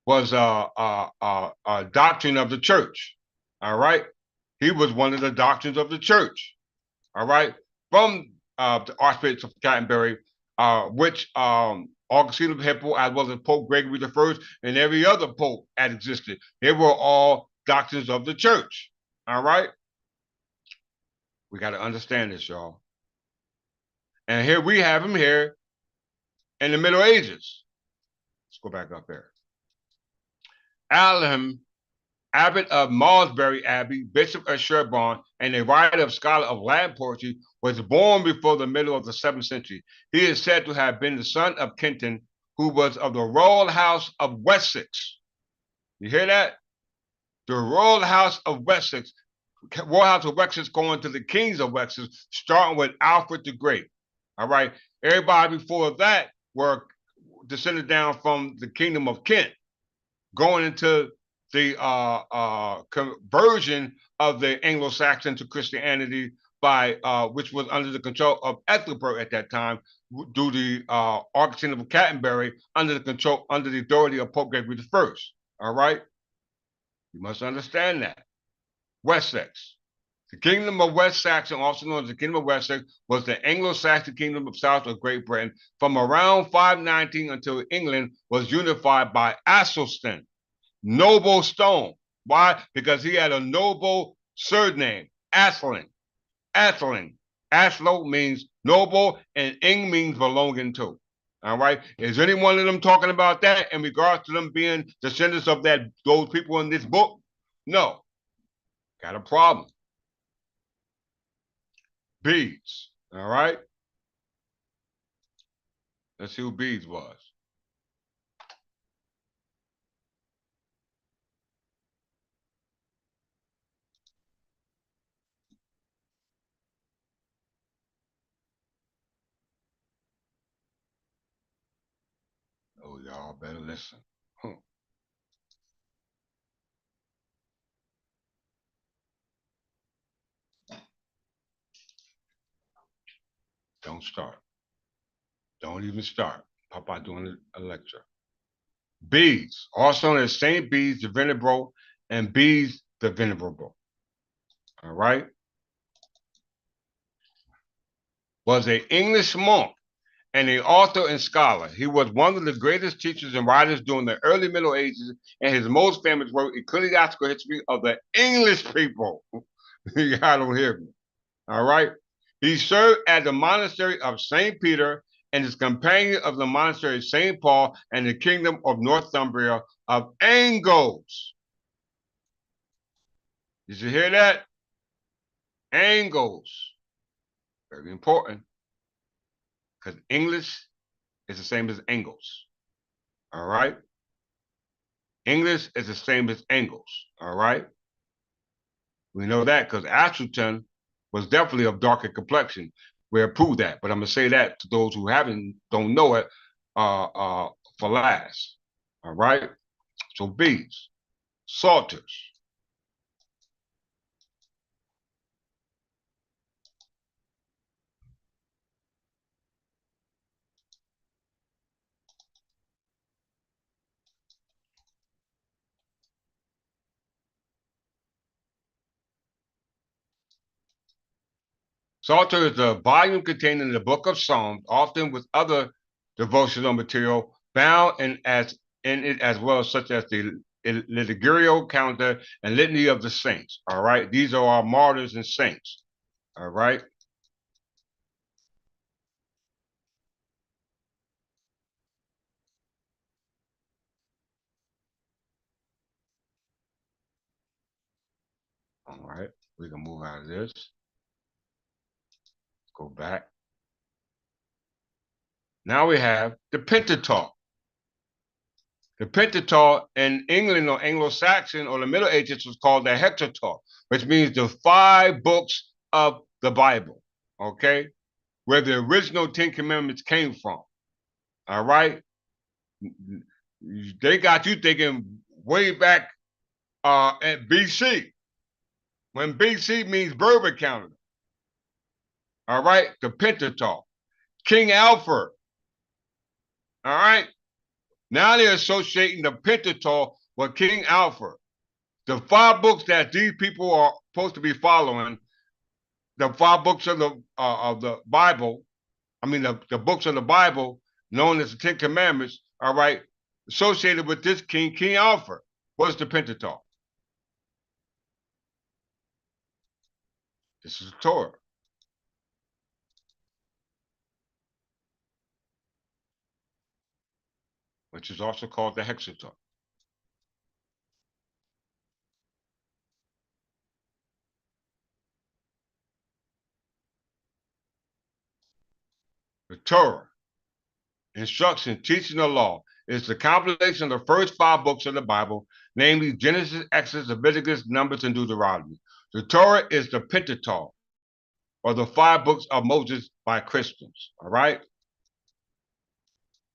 [SPEAKER 1] was a doctrine of the church. All right? He was one of the doctrines of the church. All right? From the Archbishop of Canterbury, which Augustine of Hippo, as well as Pope Gregory I, and every other pope that existed, they were all doctrines of the church. All right? We got to understand this, y'all. And here we have him here in the Middle Ages. Let's go back up there. Alham, abbot of Malmesbury Abbey, bishop of Sherborne, and a writer of scholar of Latin poetry, was born before the middle of the 7th century. He is said to have been the son of Kenton, who was of the royal house of Wessex. You hear that? The royal house of Wessex. Royal house of Wessex going to the kings of Wessex, starting with Alfred the Great. All right. Everybody before that were descended down from the kingdom of Kent, going into the conversion of the Anglo-Saxon to Christianity by which was under the control of Ethelbert at that time, due to Archbishop of Canterbury under the authority of Pope Gregory I. All right, you must understand that. Wessex. The kingdom of West Saxon, also known as the kingdom of Wessex, was the Anglo-Saxon kingdom of south of Great Britain from around 519 until England was unified by Athelstan, noble stone. Why? Because he had a noble surname, Atheling. Atheling. Athlo means noble, and Ing means belonging to. All right. Is any one of them talking about that in regards to them being descendants of those people in this book? No. Got a problem. Bedes. All right. Let's see who Bedes was. Oh, y'all better listen. Don't start. Don't even start. Papa doing a lecture. Bede, also known as Saint Bede the Venerable and Bede the Venerable. All right. Was an English monk and an author and scholar. He was one of the greatest teachers and writers during the early Middle Ages, and his most famous work, Ecclesiastical History of the English People. Y'all don't hear me. All right. He served at the monastery of St. Peter and is companion of the monastery of St. Paul and the kingdom of Northumbria of Angles. Did you hear that? Angles. Very important. Because English is the same as Angles. All right? English is the same as Angles. All right? We know that because Astleton was definitely of darker complexion. We'll prove that, but I'm gonna say that to those who don't know it for last. All right. So B's, Salters. Psalter is a volume containing the book of Psalms, often with other devotional material bound in it as well, such as the liturgical calendar and litany of the saints. All right, these are our martyrs and saints. All right. All right, we can move out of this. Go back. Now we have the Pentateuch. The Pentateuch in England or Anglo-Saxon or the Middle Ages was called the Heptateuch, which means the 5 books of the Bible, okay? Where the original 10 Commandments came from, all right? They got you thinking way back at BC, when BC means Berber calendar, all right? The Pentateuch. King Alfred, all right? Now they're associating the Pentateuch with King Alfred. The 5 books that these people are supposed to be following, the 5 books of the Bible, I mean the books of the Bible, known as the 10 Commandments, all right, associated with this king, King Alfred. What's the Pentateuch? This is the Torah. Which is also called the Hexateuch. The Torah, instruction, teaching the law, is the compilation of the first 5 books of the Bible, namely Genesis, Exodus, Leviticus, Numbers, and Deuteronomy. The Torah is the Pentateuch, or the 5 books of Moses by Christians, all right?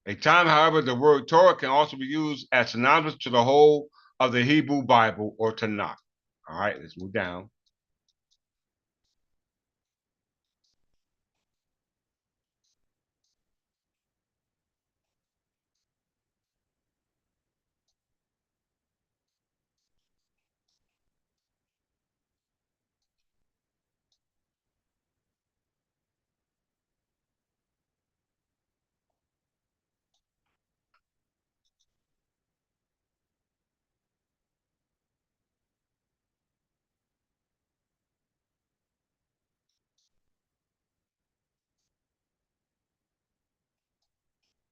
[SPEAKER 1] A time, however, the word Torah can also be used as synonymous to the whole of the Hebrew Bible or Tanakh. All right, let's move down.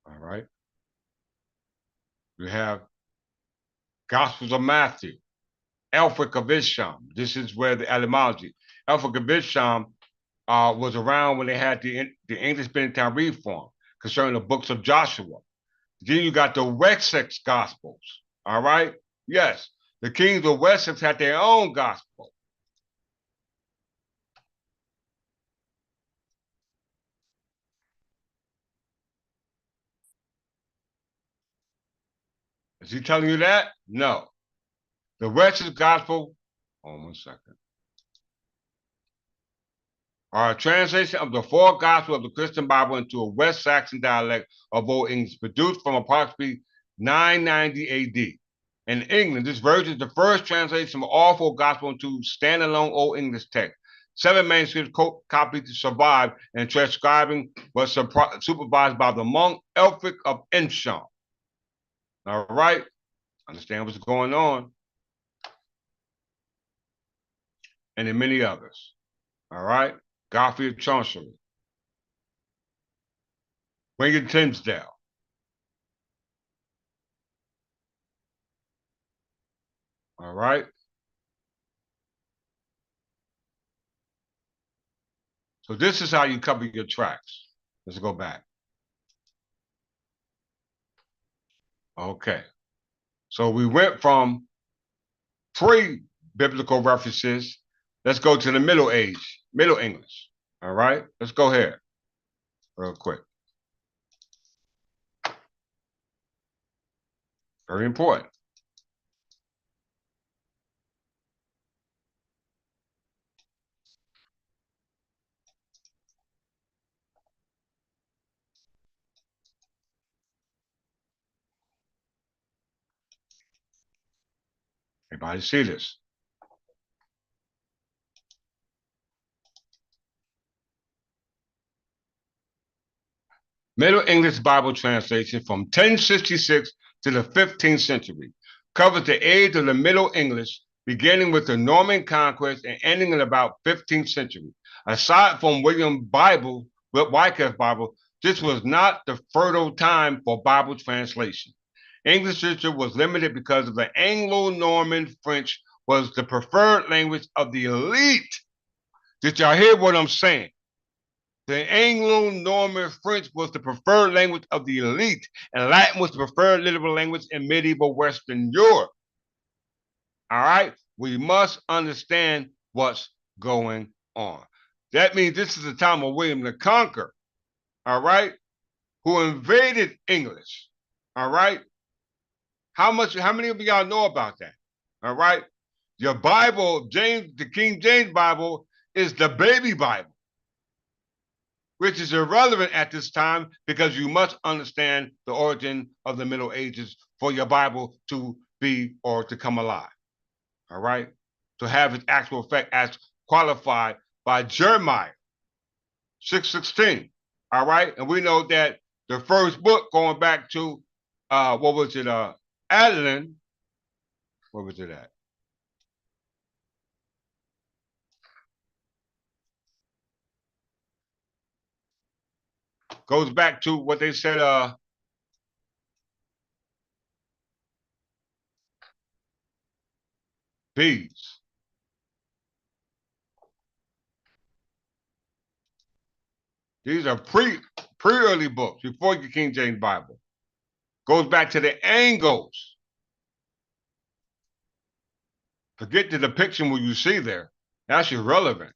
[SPEAKER 1] All right. We have Gospels of Matthew, Elphick of Isham. This is where the etymology. Elphick of Isham was around when they had the English Benedictine Reform concerning the books of Joshua. Then you got the Wessex Gospels. All right. Yes, the kings of Wessex had their own gospel. Is he telling you that? No. The Wessex Gospel, hold on 1 second, are a translation of the four Gospels of the Christian Bible into a West Saxon dialect of Old English, produced from approximately 990 AD. In England, this version is the first translation of all four Gospels into standalone Old English text. 7 manuscripts copied to survive, and transcribing was supervised by the monk Elphick of Isham. All right, understand what's going on, and in many others. All right, Godfrey of Chancery, William Tinsdale. All right. So this is how you cover your tracks. Let's go back. Okay. So we went from pre-biblical references. Let's go to the Middle Age, Middle English. All right. Let's go here real quick. Very important. Everybody see this? Middle English Bible translation from 1066 to the 15th century covers the age of the Middle English, beginning with the Norman conquest and ending in about 15th century. Aside from William Wycliffe Bible, this was not the fertile time for Bible translation. English literature was limited because of the Anglo-Norman French was the preferred language of the elite. Did y'all hear what I'm saying? The Anglo-Norman French was the preferred language of the elite, and Latin was the preferred literal language in medieval Western Europe. All right? We must understand what's going on. That means this is the time of William the Conqueror, all right, who invaded English, all right? How many of y'all know about that? All right? Your Bible, the King James Bible, is the baby Bible, which is irrelevant at this time because you must understand the origin of the Middle Ages for your Bible to be or to come alive. All right? To have its actual effect as qualified by Jeremiah 6:16. All right? And we know that the first book going back to what was it? Adeline. What was it at? Goes back to what they said, bees. These are pre-early books before the King James Bible. Goes back to the Angles. Forget the depiction what you see there. That's irrelevant.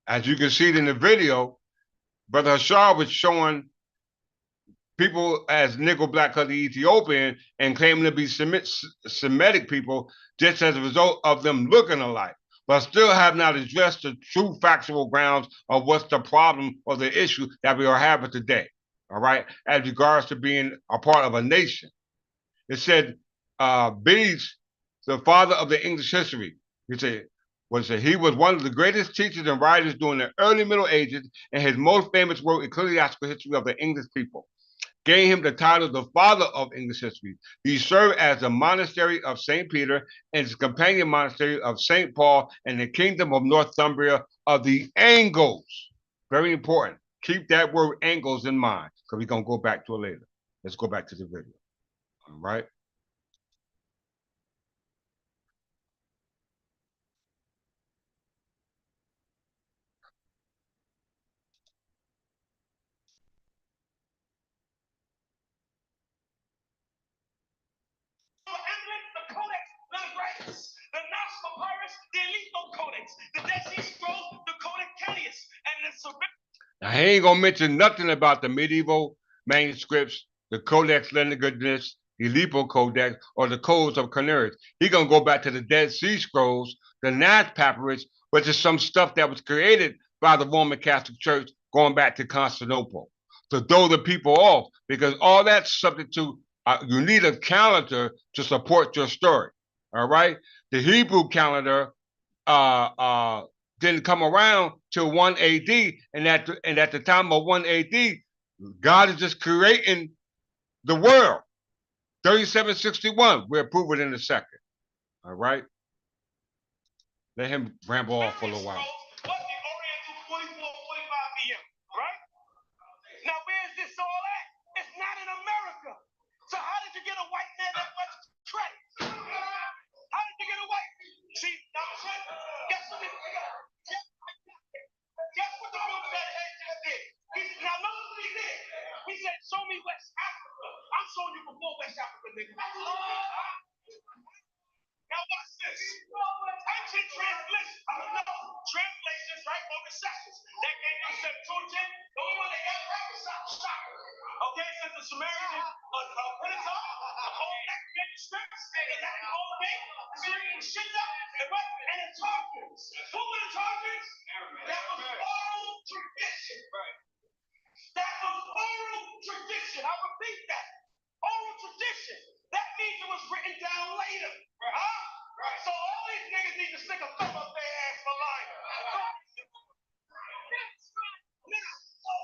[SPEAKER 1] As you can see in the video, Brother Hashar was showing people as Negro, Black, Colored, Ethiopian, and claiming to be Semitic people just as a result of them looking alike, but still have not addressed the true factual grounds of what's the problem or the issue that we are having today. All right, as regards to being a part of a nation. It said, Bees, the father of the English history, he said, he was one of the greatest teachers and writers during the early Middle Ages, and his most famous work, Ecclesiastical History of the English People, gave him the title the father of English history. He served as the monastery of St. Peter and his companion monastery of St. Paul in the kingdom of Northumbria of the Angles. Very important. Keep that word Angles in mind, because we're going to go back to it later. Let's go back to the video. All right.
[SPEAKER 2] The Codex Leningradius, the Knox Papyrus, the Elito Codex, the Dead Sea Scrolls, the Codex Caneus, and the
[SPEAKER 1] Now, he ain't gonna mention nothing about the medieval manuscripts, the Codex Leningradius, the Aleppo Codex, or the Codes of Cornelius. He's gonna go back to the Dead Sea Scrolls, the Nash Papyrus, which is some stuff that was created by the Roman Catholic Church going back to Constantinople. To throw the people off, because all that's subject to, you need a calendar to support your story. All right? The Hebrew calendar didn't come around till 1 AD, and at the time of 1 AD, God is just creating the world. 3761. We'll prove it in a second. All right. Let him ramble off for a little while.
[SPEAKER 2] What the Oriental 44, 45 PM, right? Now, where's this all at? It's not in America. So how did you get a white man that much credit? How did you get a white? See, now, guess what? Guess what the book that just did? Now, look what he did. He said, show me West Africa. I'm showing you before West Africa, nigga. Now watch this. Ancient translations, right, or recessions. That gave them Septuagint. The only one they got right was Shaka. Okay, since the Sumerian Pentateuch, the whole manuscripts, and that whole thing, Syrian shit up, and the Targums. Who were the Targums? That was oral tradition. That was oral tradition. I repeat that. Oral tradition. That means it was written down later. Huh? Right. So all these niggas need to stick a thumb up their ass for lying.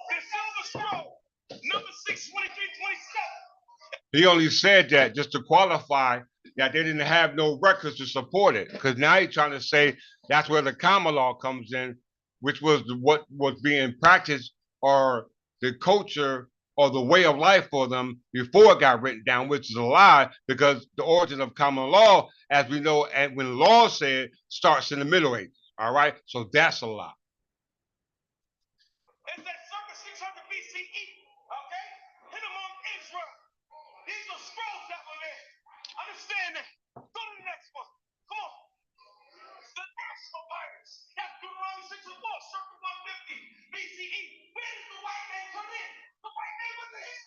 [SPEAKER 2] The Silver Scroll, number 62327.
[SPEAKER 1] He only said that just to qualify that they didn't have no records to support it. Because now he's trying to say that's where the common law comes in, which was what was being practiced or the culture or the way of life for them before it got written down, which is a lie, because the origin of common law, as we know, and when law said, starts in the Middle Ages. All right, so that's a lie.
[SPEAKER 2] It's that circa 600 BCE, okay? Hit among Israel. These are scrolls that were there. Understand that. Go to the next one. Come on. The National Papyrus. That's Deuteronomy 6 and 4, circa 150 BCE. Where did the white man come in? The white man was here.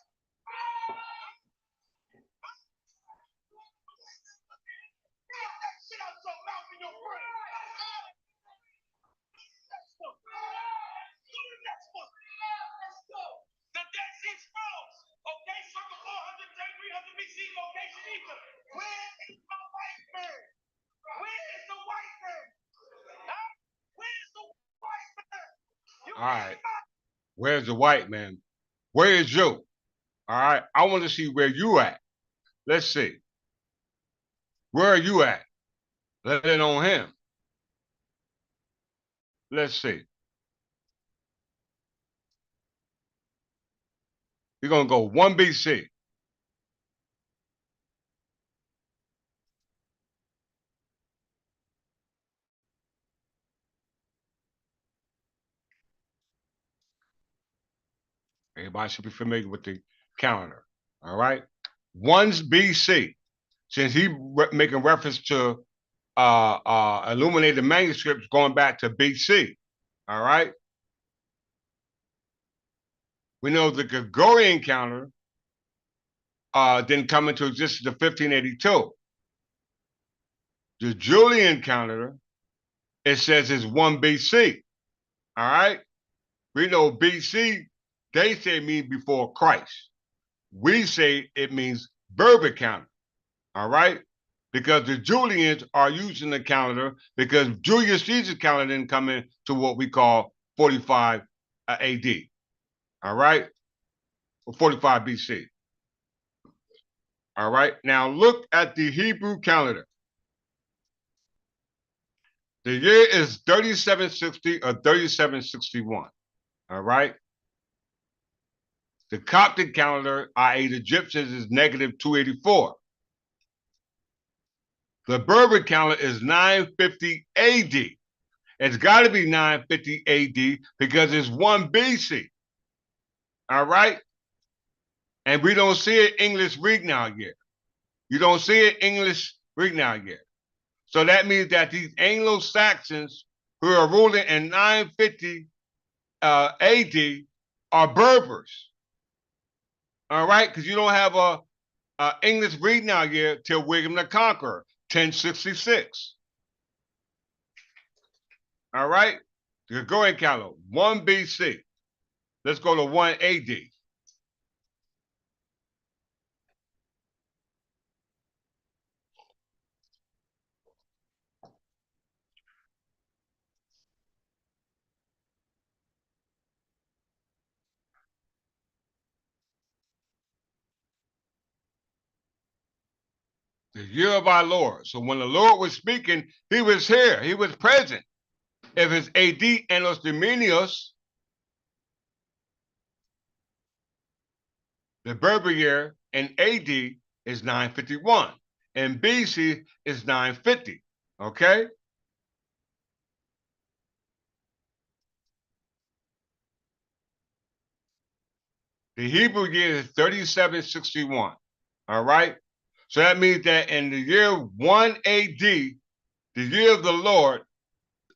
[SPEAKER 2] Get that shit out your mouth and your brain. Next one. Go to the next one. Let's go. The Dead Sea Scrolls. Okay, circa 400, 300 BC, location Egypt. Where is the white man? Where is the white man? Huh? Where's the white man?
[SPEAKER 1] All right. Where's the white man? Where is you? All right. I want to see where you at. Let's see. Where are you at? Let it on him. Let's see. We're going to go 1 BC. Everybody should be familiar with the calendar. All right. 1 BC. Since he making reference to illuminated manuscripts going back to BC. All right. We know the Gregorian calendar didn't come into existence until 1582. The Julian calendar, it says it's 1 BC. All right? We know BC, they say it means before Christ. We say it means Berber calendar. All right? Because the Julians are using the calendar because Julius Caesar's calendar didn't come into what we call 45 AD. All right? Or 45 BC. All right? Now look at the Hebrew calendar. The year is 3760 or 3761. All right? The Coptic calendar, i.e. the Egyptians, is negative 284. The Berber calendar is 950 AD. It's got to be 950 AD because it's 1 BC. All right? And we don't see it English reading out yet. You don't see it English reading out yet. So that means that these Anglo-Saxons who are ruling in 950 AD are Berbers. All right? Because you don't have a English reading out yet till William the Conqueror, 1066. All right? The Gregorian calendar, 1 BC. Let's go to 1 AD. The year of our Lord. So when the Lord was speaking, he was here. He was present. If it's AD Annos Dominius, the Berber year in AD is 951. And BC is 950. Okay? The Hebrew year is 3761. All right? So that means that in the year 1 AD, the year of the Lord,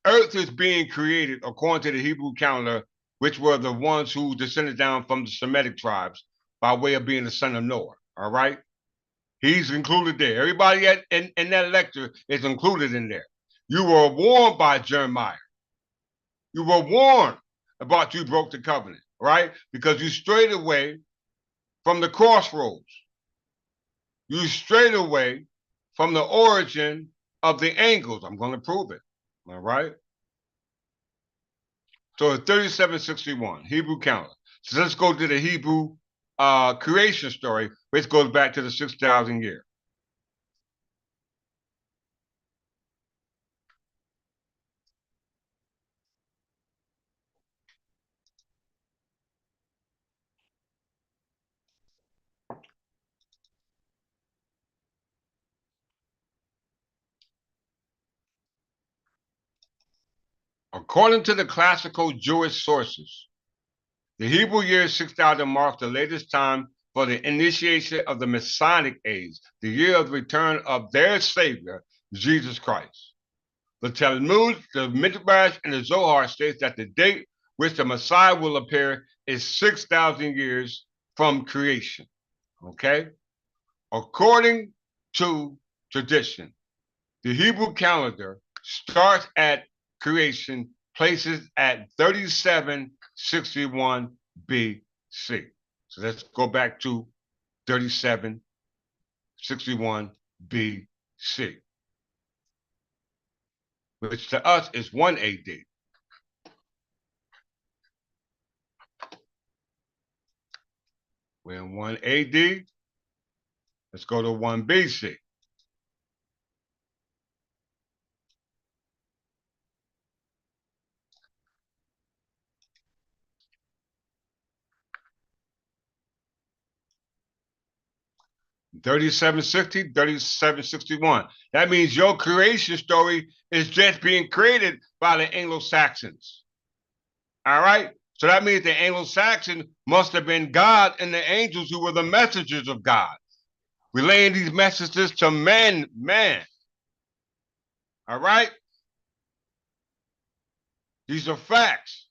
[SPEAKER 1] Earth is being created according to the Hebrew calendar, which were the ones who descended down from the Semitic tribes by way of being the son of Noah. All right? He's included there. Everybody in that lecture is included in there. You were warned by Jeremiah. You were warned about you broke the covenant, right? Because you strayed away from the crossroads. You strayed away from the origin of the angles. I'm going to prove it. All right. So it's 3761, Hebrew calendar. So let's go to the Hebrew creation story, which goes back to the 6,000 year. According to the classical Jewish sources, the Hebrew year 6000 marks the latest time for the initiation of the Messianic age, the year of the return of their Savior, Jesus Christ. The Talmud, the Midrash, and the Zohar states that the date which the Messiah will appear is 6,000 years from creation. Okay? According to tradition, the Hebrew calendar starts at creation, places at 3761 BC. So let's go back to 3761 BC, which to us is 1 AD. We're in 1 AD. Let's go to 1 BC. Thirty-seven 3761. That means your creation story is just being created by the Anglo-Saxons. All right? So that means the Anglo-Saxon must have been God and the angels who were the messengers of God, relaying these messages to man. All right? These are facts.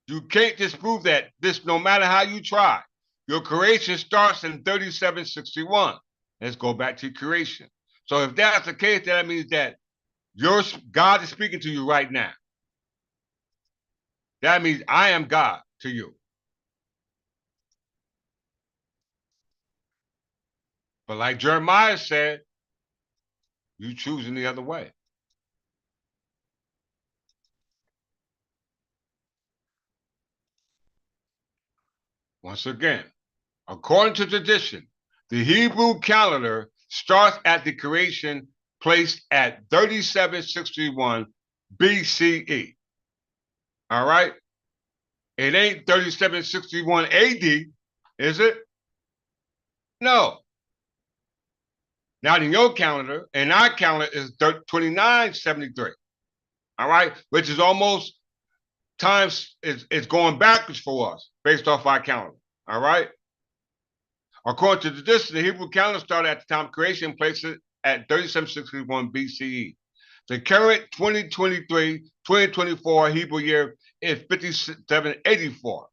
[SPEAKER 1] You can't disprove that, this no matter how you try. Your creation starts in 3761. Let's go back to creation. So if that's the case, that means that God is speaking to you right now. That means I am God to you. But like Jeremiah said, you choosing the other way. Once again, according to tradition, the Hebrew calendar starts at the creation placed at 3761 BCE. All right? It ain't 3761 AD, is it? No. Not in your calendar, and our calendar is 2973. All right? Which is almost times, it's going backwards for us based off our calendar. All right? According to tradition, the Hebrew calendar started at the time of creation, placed it at 3761 BCE. The current 2023-2024 Hebrew year is 5784.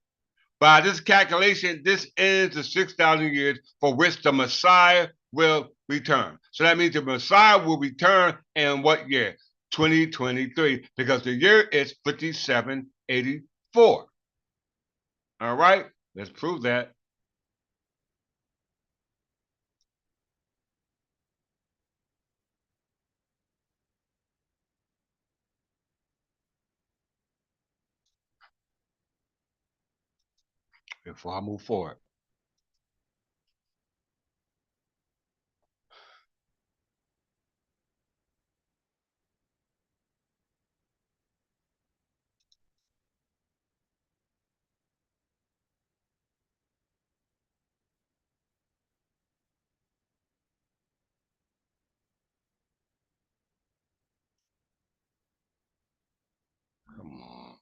[SPEAKER 1] By this calculation, this ends the 6,000 years for which the Messiah will return. So that means the Messiah will return in what year? 2023, because the year is 5784. All right, let's prove that. Before I move forward. 'Come on.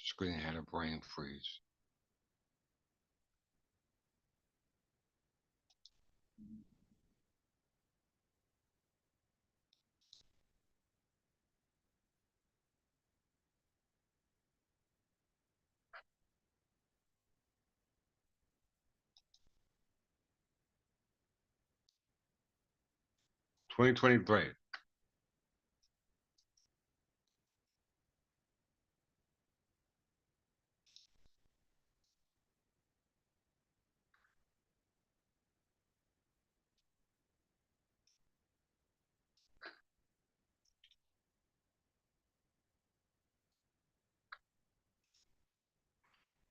[SPEAKER 1] Screen had a brain freeze. (2023).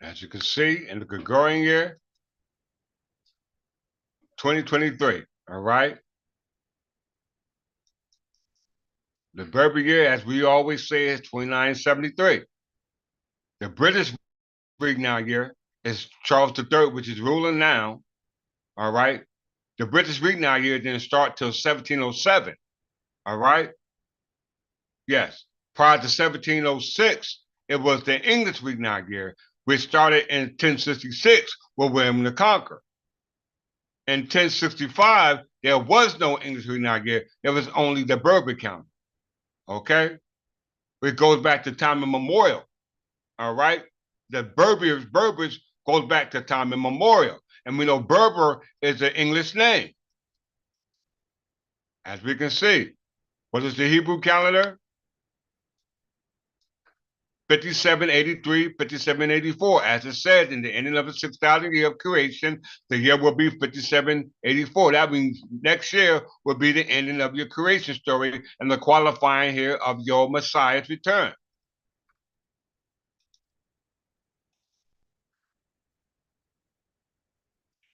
[SPEAKER 1] As you can see, in the Gregorian year, 2023. All right. The Berber year, as we always say, is 2973. The British Regnal year is Charles III, which is ruling now. All right. The British Regnal year didn't start till 1707. All right. Yes. Prior to 1706, it was the English Regnal year, which started in 1066 with William the Conqueror. In 1065, there was no English Regnal year. There was only the Berber calendar. Okay. It goes back to time immemorial. All right. The Berbers goes back to time immemorial. And we know Berber is an English name. As we can see, what is the Hebrew calendar? 5783, 5784. As it said, in the ending of the 6,000 year of creation, the year will be 5784. That means next year will be the ending of your creation story and the qualifying here of your Messiah's return.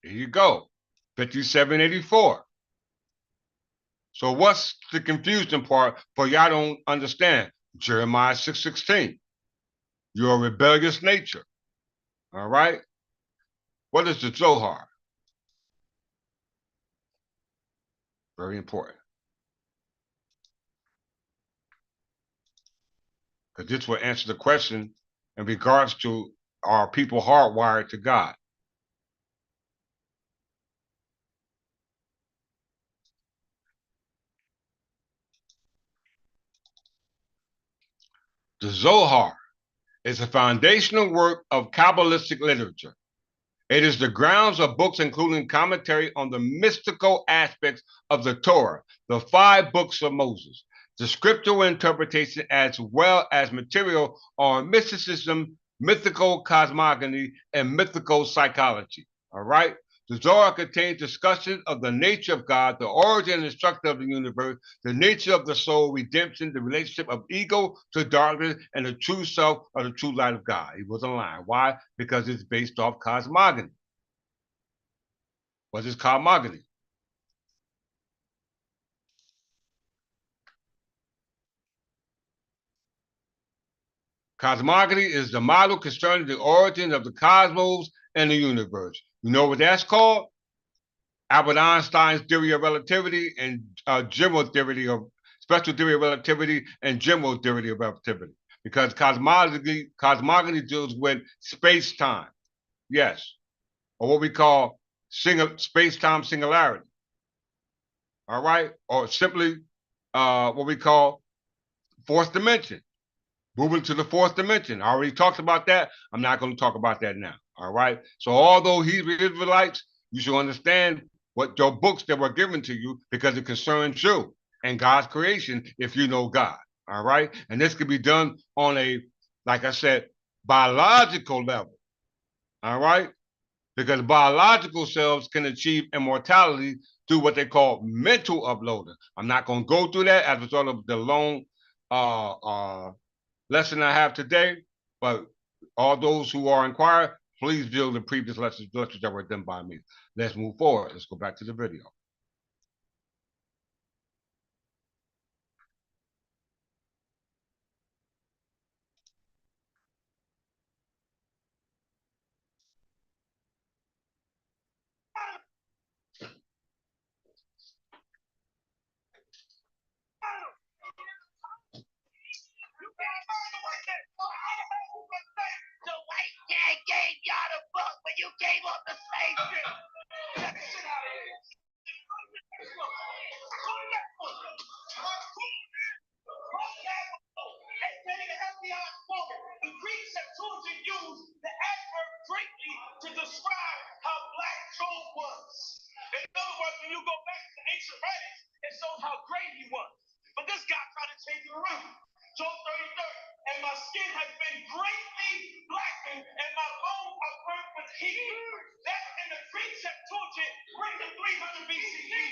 [SPEAKER 1] Here you go, 5784. So what's the confusing part for y'all don't understand? Jeremiah 6:16. Your rebellious nature. All right. What is the Zohar? Very important. Because this will answer the question in regards to, are people hardwired to God? The Zohar is a foundational work of Kabbalistic literature. It is the grounds of books including commentary on the mystical aspects of the Torah, the 5 books of Moses, the scriptural interpretation, as well as material on mysticism, mythical cosmogony, and mythical psychology. All right? The Zohar contains discussions of the nature of God, the origin and structure of the universe, the nature of the soul, redemption, the relationship of ego to darkness, and the true self or the true light of God. He wasn't lying. Why? Because it's based off cosmogony. What is cosmogony? Cosmogony is the model concerning the origin of the cosmos and the universe. You know what that's called? Albert Einstein's theory of relativity and general theory of special theory of relativity and general theory of relativity. Because cosmogony deals with space-time, yes, or what we call space-time singularity. All right, or simply what we call fourth dimension. Moving to the fourth dimension. I already talked about that. I'm not going to talk about that now. All right. So although Hebrew Israelites, you should understand what your books that were given to you because it concerns you and God's creation if you know God. All right. And this can be done on a, like I said, biological level. All right. Because biological cells can achieve immortality through what they call mental uploading. I'm not going to go through that as a result of the long lesson I have today, but all those who are inquire, please view the previous lectures that were done by me. Let's move forward. Let's go back to the video.
[SPEAKER 2] The white man gave y'all the book, but you gave up the slave ship. Get the shit out of here. The Greek Septuagint used the adverb greatly to describe how black Job was. In other words, when you go back to ancient writings, it shows how great he was. But this guy tried to change it around. Job 33, and my skin has been greatly blackened, and my bones are burnt with heat. That in the Greek Septuagint written in 300 BCE.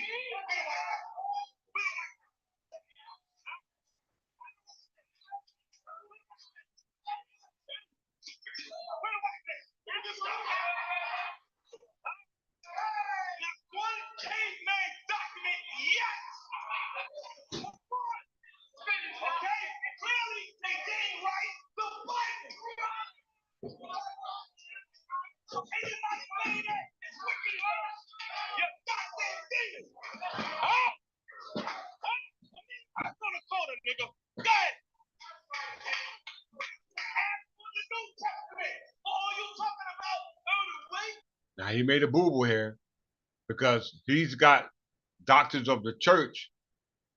[SPEAKER 2] One caveman document, yes. Okay? Clearly, they didn't write the Bible. Anybody believe that? It's wicked. You got that demon. Oh! I'm gonna call it, nigga. Go ahead. Ask for the New Testament. All you talking about,
[SPEAKER 1] Now he made a boo-boo here because he's got doctors of the church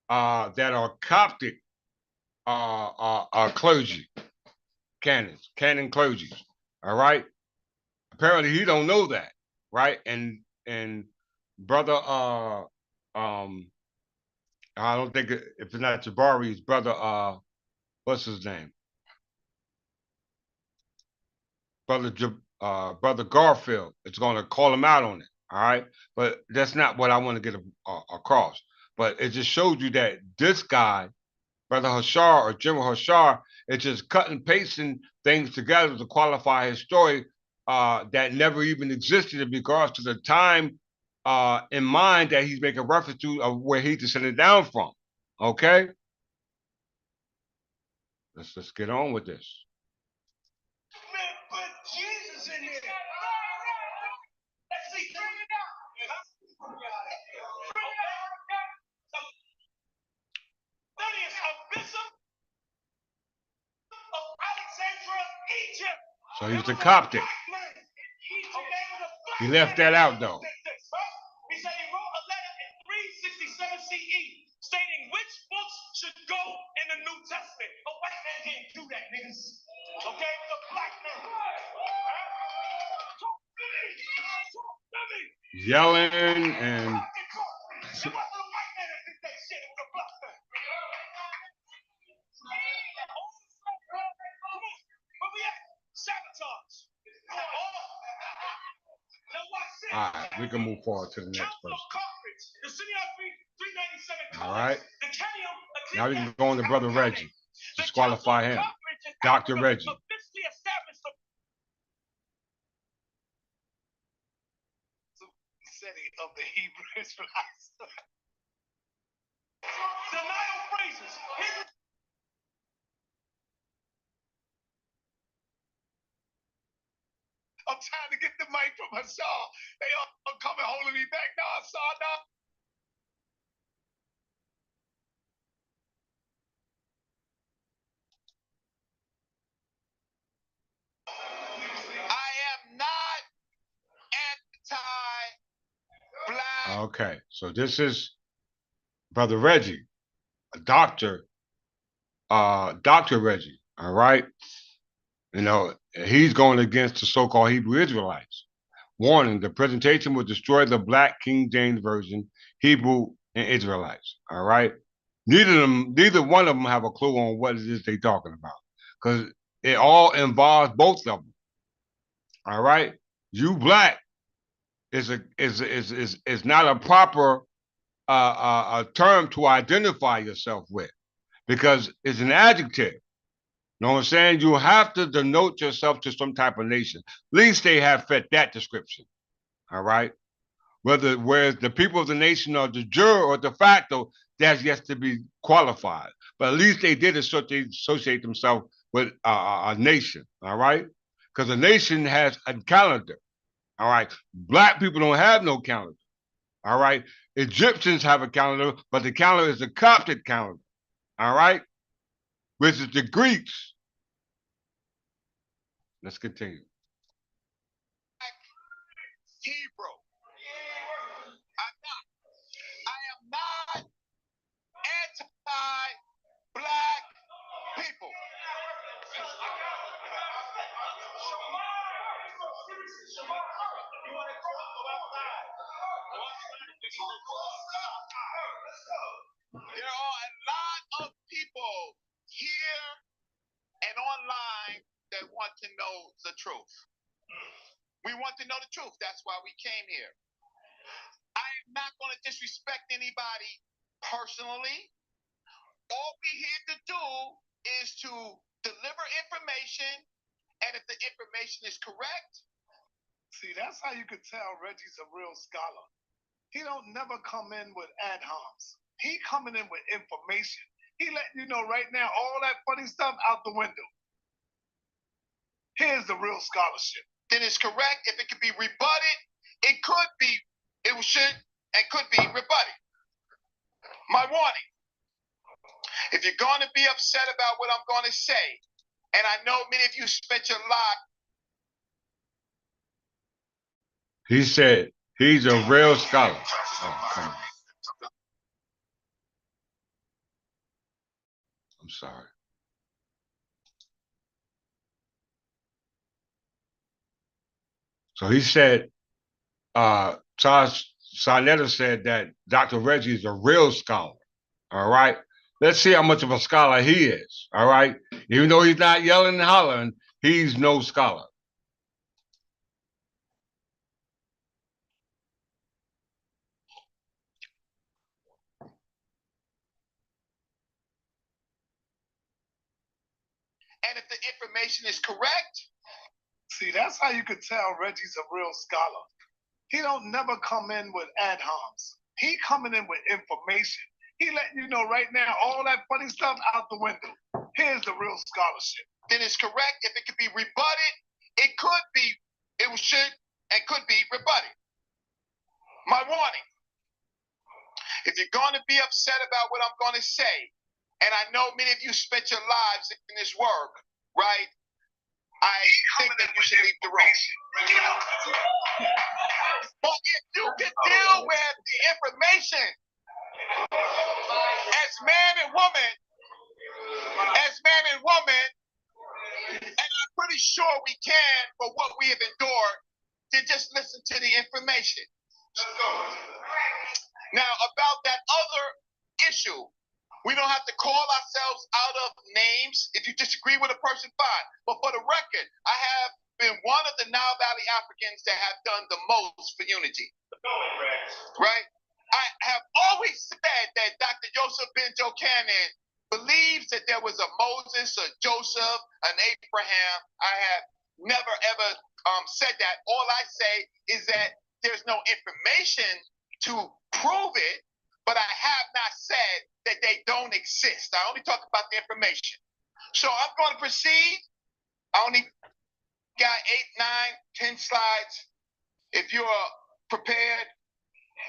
[SPEAKER 1] that are Coptic clergy, canon clergy. All right. Apparently he don't know that, right? And brother, I don't think if it's not Jabari, it's brother, what's his name? Brother Garfield is going to call him out on it. All right, but that's not what I want to get across. But it just shows you that this guy, Brother Hashar or General Hashar, is just cutting and pasting things together to qualify his story that never even existed in regards to the time in mind that he's making reference to of where he descended down from. Okay, let's get on with this.
[SPEAKER 2] man, put Jesus in there. Let's see. Bring it out. Thaddeus, a bishop of Alexandria, Egypt.
[SPEAKER 1] So he's the Coptic. He left that out though.
[SPEAKER 2] He said he wrote a letter in 367 CE stating which books should go in the New Testament. A white man didn't do that,
[SPEAKER 1] yelling and all right, we can move forward to the next person. All right. Now we can go on to Brother Reggie. Disqualify him. Dr. Reggie.
[SPEAKER 2] Of the Hebrew Israelites. Denial phrases. I'm trying to get the mic from Hassan. They all coming holding me back now, Hassan. Now. I am not anti-black.
[SPEAKER 1] Okay, so this is Brother Reggie, a doctor, Dr. Reggie, all right? You know, he's going against the so-called Hebrew Israelites. Warning, the presentation will destroy the Black King James Version, Hebrew, and Israelites, all right? Neither one of them have a clue on what it is they're talking about, because it all involves both of them, all right? You black is not a proper a term to identify yourself with, because it's an adjective. You know what I'm saying? You have to denote yourself to some type of nation. At least they have fit that description. All right. Whereas the people of the nation are de jure or de facto, that's yet to be qualified. But at least they did associate themselves with a nation. All right. Because a nation has a calendar. All right. Black people don't have no calendar. All right. Egyptians have a calendar, but the calendar is a Coptic calendar. All right. Which is the Greeks. Let's continue.
[SPEAKER 2] Hebrew. I am not anti-black people. There are a lot of people here and online that want to know the truth. We want to know the truth. That's why we came here. I am not going to disrespect anybody personally. All we're here to do is to deliver information, and if the information is correct. See, that's how you could tell Reggie's a real scholar. He don't never come in with ad homs. He coming in with information. He letting you know right now all that funny stuff out the window. Here's the real scholarship. Then it's correct. If it could be rebutted, it could be, it should, and could be rebutted. My warning. If you're going to be upset about what I'm going to say, and I know many of you spent your life.
[SPEAKER 1] He said he's a real scholar. Oh, come on. I'm sorry. So he said, Sarnetta said that Dr. Reggie is a real scholar. All right. Let's see how much of a scholar he is. All right. Even though he's not yelling and hollering, he's no scholar.
[SPEAKER 2] And if the information is correct. See, that's how you could tell Reggie's a real scholar. He don't never come in with ad homs. He coming in with information. He letting you know right now all that funny stuff out the window. Here's the real scholarship. Then it's correct. If it could be rebutted, it could be, it should, and could be rebutted. My warning. If you're going to be upset about what I'm going to say, and I know many of you spent your lives in this work, right? I think that you should leave the room. But if you can deal with the information as man and woman, and I'm pretty sure we can for what we have endured, to just listen to the information. Now, about that other issue, we don't have to call ourselves out of names. If you disagree with a person, fine. But for the record, I have been one of the Nile Valley Africans that have done the most for unity. Right? I have always said that Dr. Joseph Ben Jochanan believes that there was a Moses, a Joseph, an Abraham. I have never ever said that. All I say is that there's no information to prove it, but I have not said that they don't exist. I only talk about the information. So I'm going to proceed. I only got 8, 9, 10 slides. If you're prepared,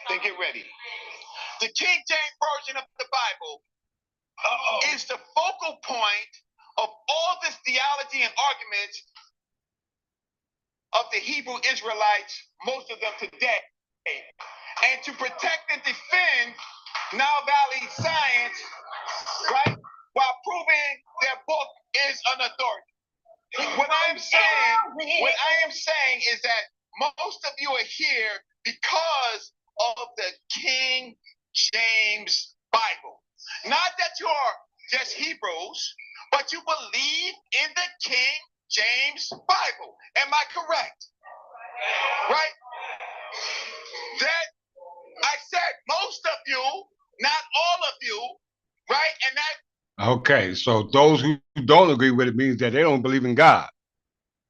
[SPEAKER 2] then get ready. The King James Version of the Bible is the focal point of all this theology and arguments of the Hebrew Israelites, most of them today. And to protect and defend Nile Valley science, right, while proving their book is an authority. What I am saying is that most of you are here because of the King James Bible. Not that you're just Hebrews, but you believe in the King James Bible. Am I correct? Right? That I said most of you, not all of you, right? And that.
[SPEAKER 1] Okay, so those who don't agree with it means that they don't believe in God,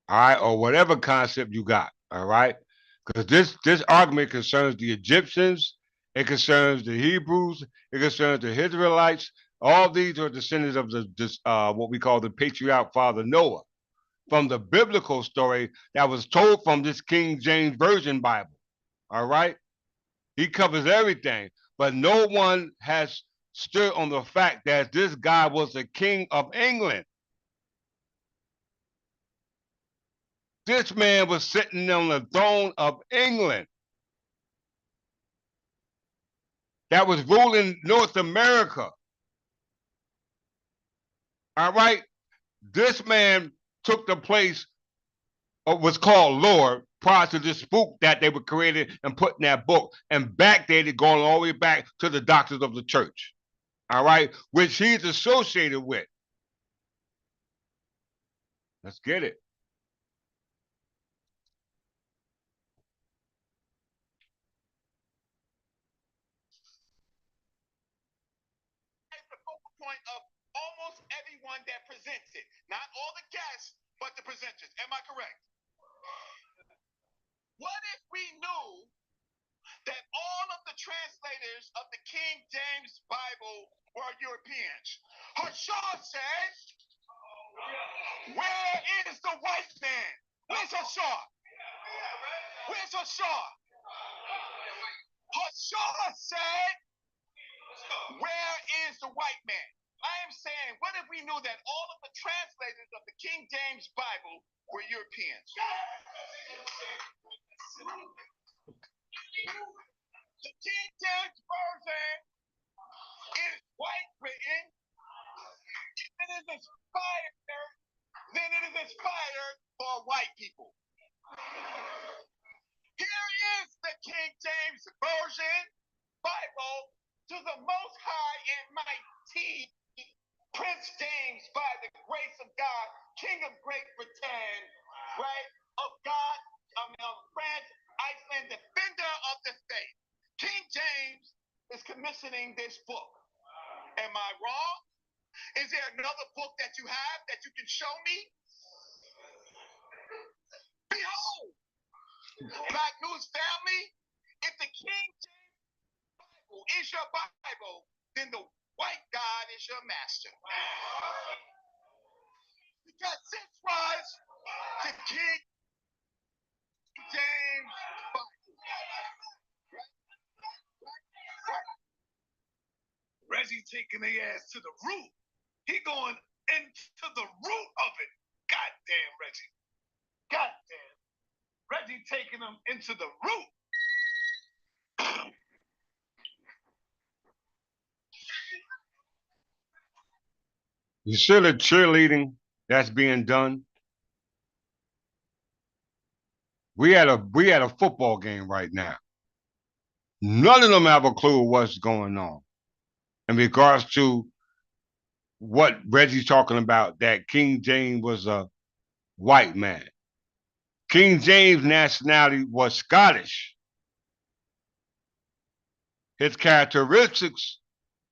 [SPEAKER 1] all right, or whatever concept you got, all right? Because this argument concerns the Egyptians, it concerns the Hebrews, it concerns the Israelites. All these are descendants of what we call the patriarch father Noah, from the biblical story that was told from this King James Version Bible, all right? He covers everything, but no one has stood on the fact that this guy was the king of England. This man was sitting on the throne of England that was ruling North America. All right? This man took the place of what's called Lord prior to this spook that they were created and put in that book and backdated going all the way back to the doctors of the church. All right? Which he's associated with. Let's get it.
[SPEAKER 2] The focal point of almost everyone that presents it. Not all the guests, but the presenters. Am I correct? What if we knew that all of the translators of the King James Bible were Europeans? Harshaw said, where is the white man? Where's Harshaw? Where's Harshaw? Harshaw said, where is the white man? I am saying, what if we knew that all of the translators of the King James Bible were Europeans? The King James Version is white written. If it is inspired, then it is inspired for white people. Here is the King James Version Bible to the Most High and Mighty Prince James, by the grace of God, King of Great Britain, right? Of God, of France, Iceland, defender of the faith. King James is commissioning this book. Am I wrong? Is there another book that you have that you can show me? Behold, Black News family, if the King James Bible is your Bible, then the white God is your master. Because this was the King James Bible. Reggie taking their ass to the root. He going into the root of it. Goddamn, Reggie. Goddamn. Reggie taking them into the root.
[SPEAKER 1] You see the cheerleading that's being done? We had a football game right now. None of them have a clue what's going on in regards to what Reggie's talking about, that King James was a white man. King James' nationality was Scottish. His characteristics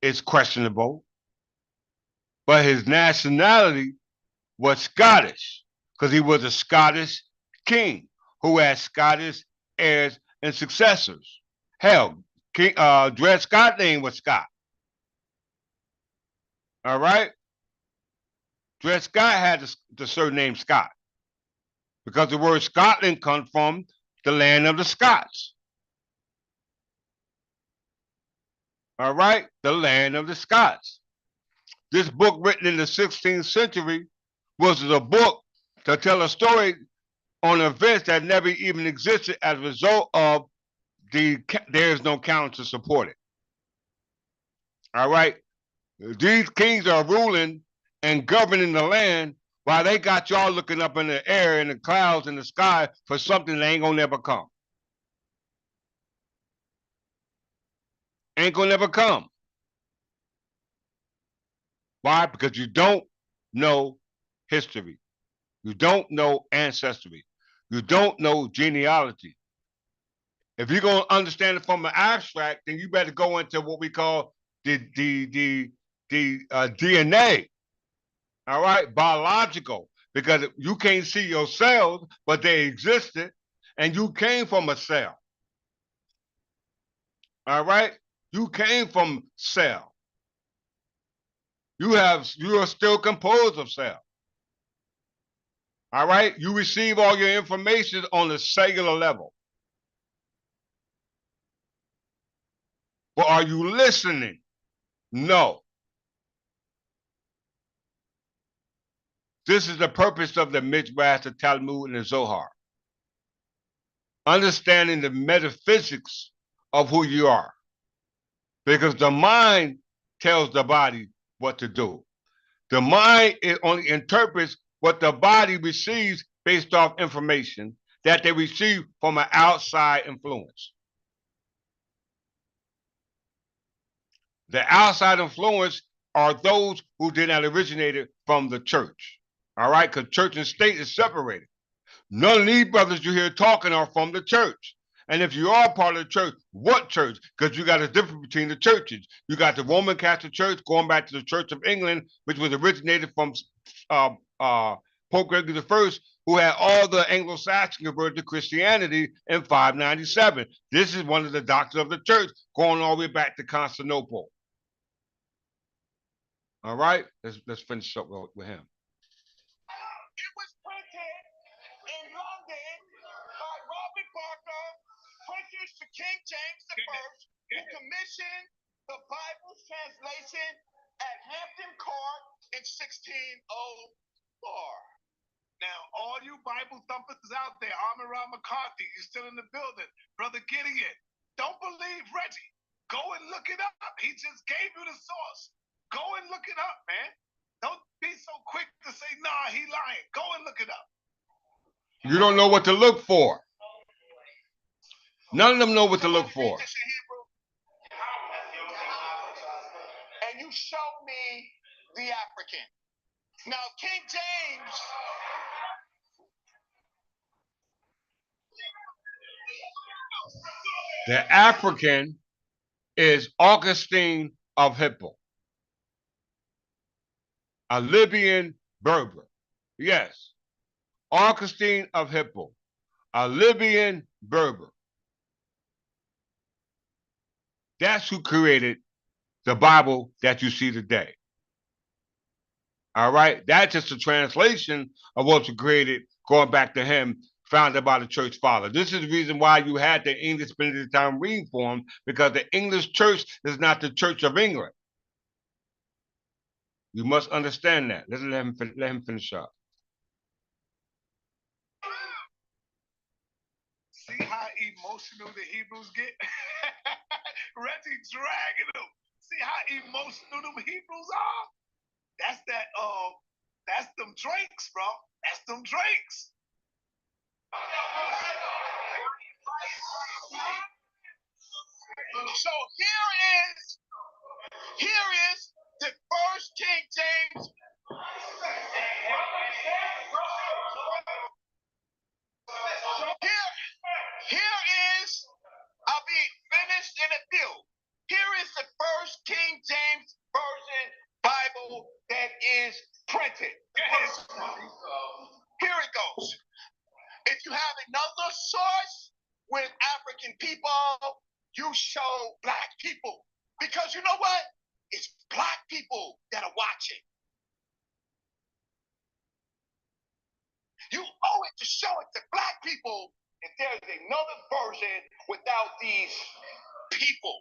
[SPEAKER 1] is questionable, but his nationality was Scottish because he was a Scottish king who had Scottish heirs and successors. Hell, Dred Scott's name was Scott. All right? Dred Scott had the surname Scott because the word Scotland comes from the land of the Scots. All right? The land of the Scots. This book, written in the 16th century, was a book to tell a story on events that never even existed as a result of there is no calendar to support it. All right? These kings are ruling and governing the land while they got y'all looking up in the air, in the clouds, in the sky for something that ain't gonna never come. Ain't gonna never come. Why? Because you don't know history. You don't know ancestry. You don't know genealogy. If you're gonna understand it from an abstract, then you better go into what we call the DNA. All right, biological, because you can't see your cells, but they existed, and you came from a cell. All right, you came from cell. You are still composed of cell. All right, you receive all your information on the cellular level. But are you listening? No. This is the purpose of the Midrash, the Talmud, and the Zohar. Understanding the metaphysics of who you are. Because the mind tells the body what to do. The mind only interprets what the body receives based off information that they receive from an outside influence. The outside influence are those who did not originate from the church. All right, because church and state is separated. None of these brothers you hear talking are from the church. And if you are part of the church, what church? Because you got a difference between the churches. You got the Roman Catholic Church going back to the Church of England, which was originated from Pope Gregory I, who had all the Anglo-Saxon converted to Christianity in 597. This is one of the doctors of the church, going all the way back to Constantinople. All right, let's finish up with him.
[SPEAKER 2] It was printed in London by Robert Barker, printers for King James I, who commissioned the Bible's translation at Hampton Court in 1604. Now, all you Bible thumpers out there, Amira McCarthy, is still in the building. Brother Gideon, don't believe Reggie. Go and look it up. He just gave you the source. Go and look it up, man. Don't be so quick to say, nah, he lying. Go and look it up.
[SPEAKER 1] You don't know what to look for. None of them know what to look for.
[SPEAKER 2] And you show me the African. Now, King James.
[SPEAKER 1] The African is Augustine of Hippo, a Libyan Berber. Yes, Augustine of Hippo, a Libyan Berber. That's who created the Bible that you see today. All right, that's just a translation of what was created, going back to him, founded by the church father. This is the reason why you had the English Benedictine reform, because the English church is not the Church of England. You must understand that. Let him finish up.
[SPEAKER 2] See how emotional the Hebrews get? Reggie dragging them. See how emotional them Hebrews are? That's them drinks, bro. That's them drinks. So here is the first King James. Here is, I'll be finished in a few. Here is the first King James Version Bible that is printed. Here it goes. If you have another source with African people, you show black people. Because you know what? It's black people that are watching. You owe it to show it to black people if there's another version without these people.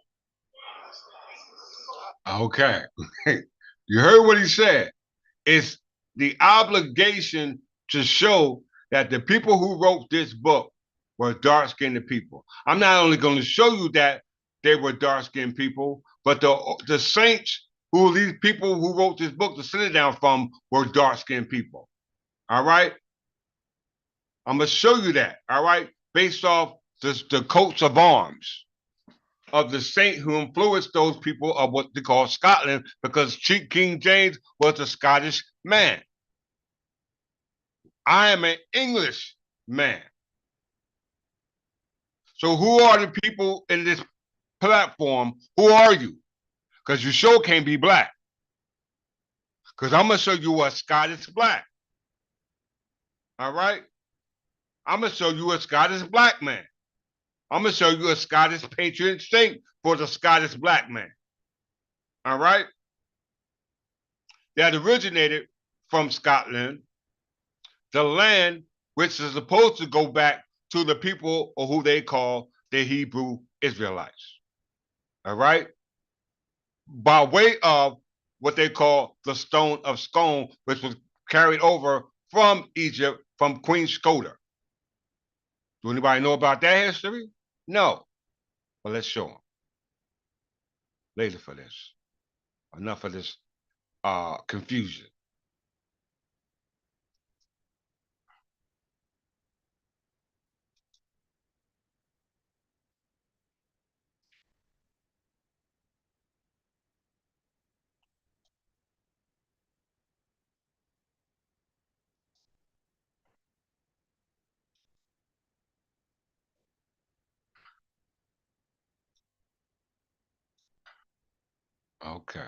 [SPEAKER 1] Okay. You heard what he said. It's the obligation to show that the people who wrote this book were dark-skinned people. I'm not only going to show you that they were dark-skinned people, but the saints who these people who wrote this book to sit it down from were dark-skinned people. All right? I'm going to show you that, all right, based off the coats of arms of the saint who influenced those people of what they call Scotland, because King James was a Scottish man. I am an English man. So who are the people in this platform? Who are you? Because you sure can't be black. Because I'm going to show you a Scottish black. All right? I'm going to show you a Scottish black man. I'm going to show you a Scottish patriot saint for the Scottish black man. All right? That originated from Scotland, the land which is supposed to go back to the people or who they call the Hebrew Israelites. All right? By way of what they call the Stone of Scone, which was carried over from Egypt from Queen Skoda. Do anybody know about that history? No. Well, let's show them. Later for this. Enough of this confusion. Okay.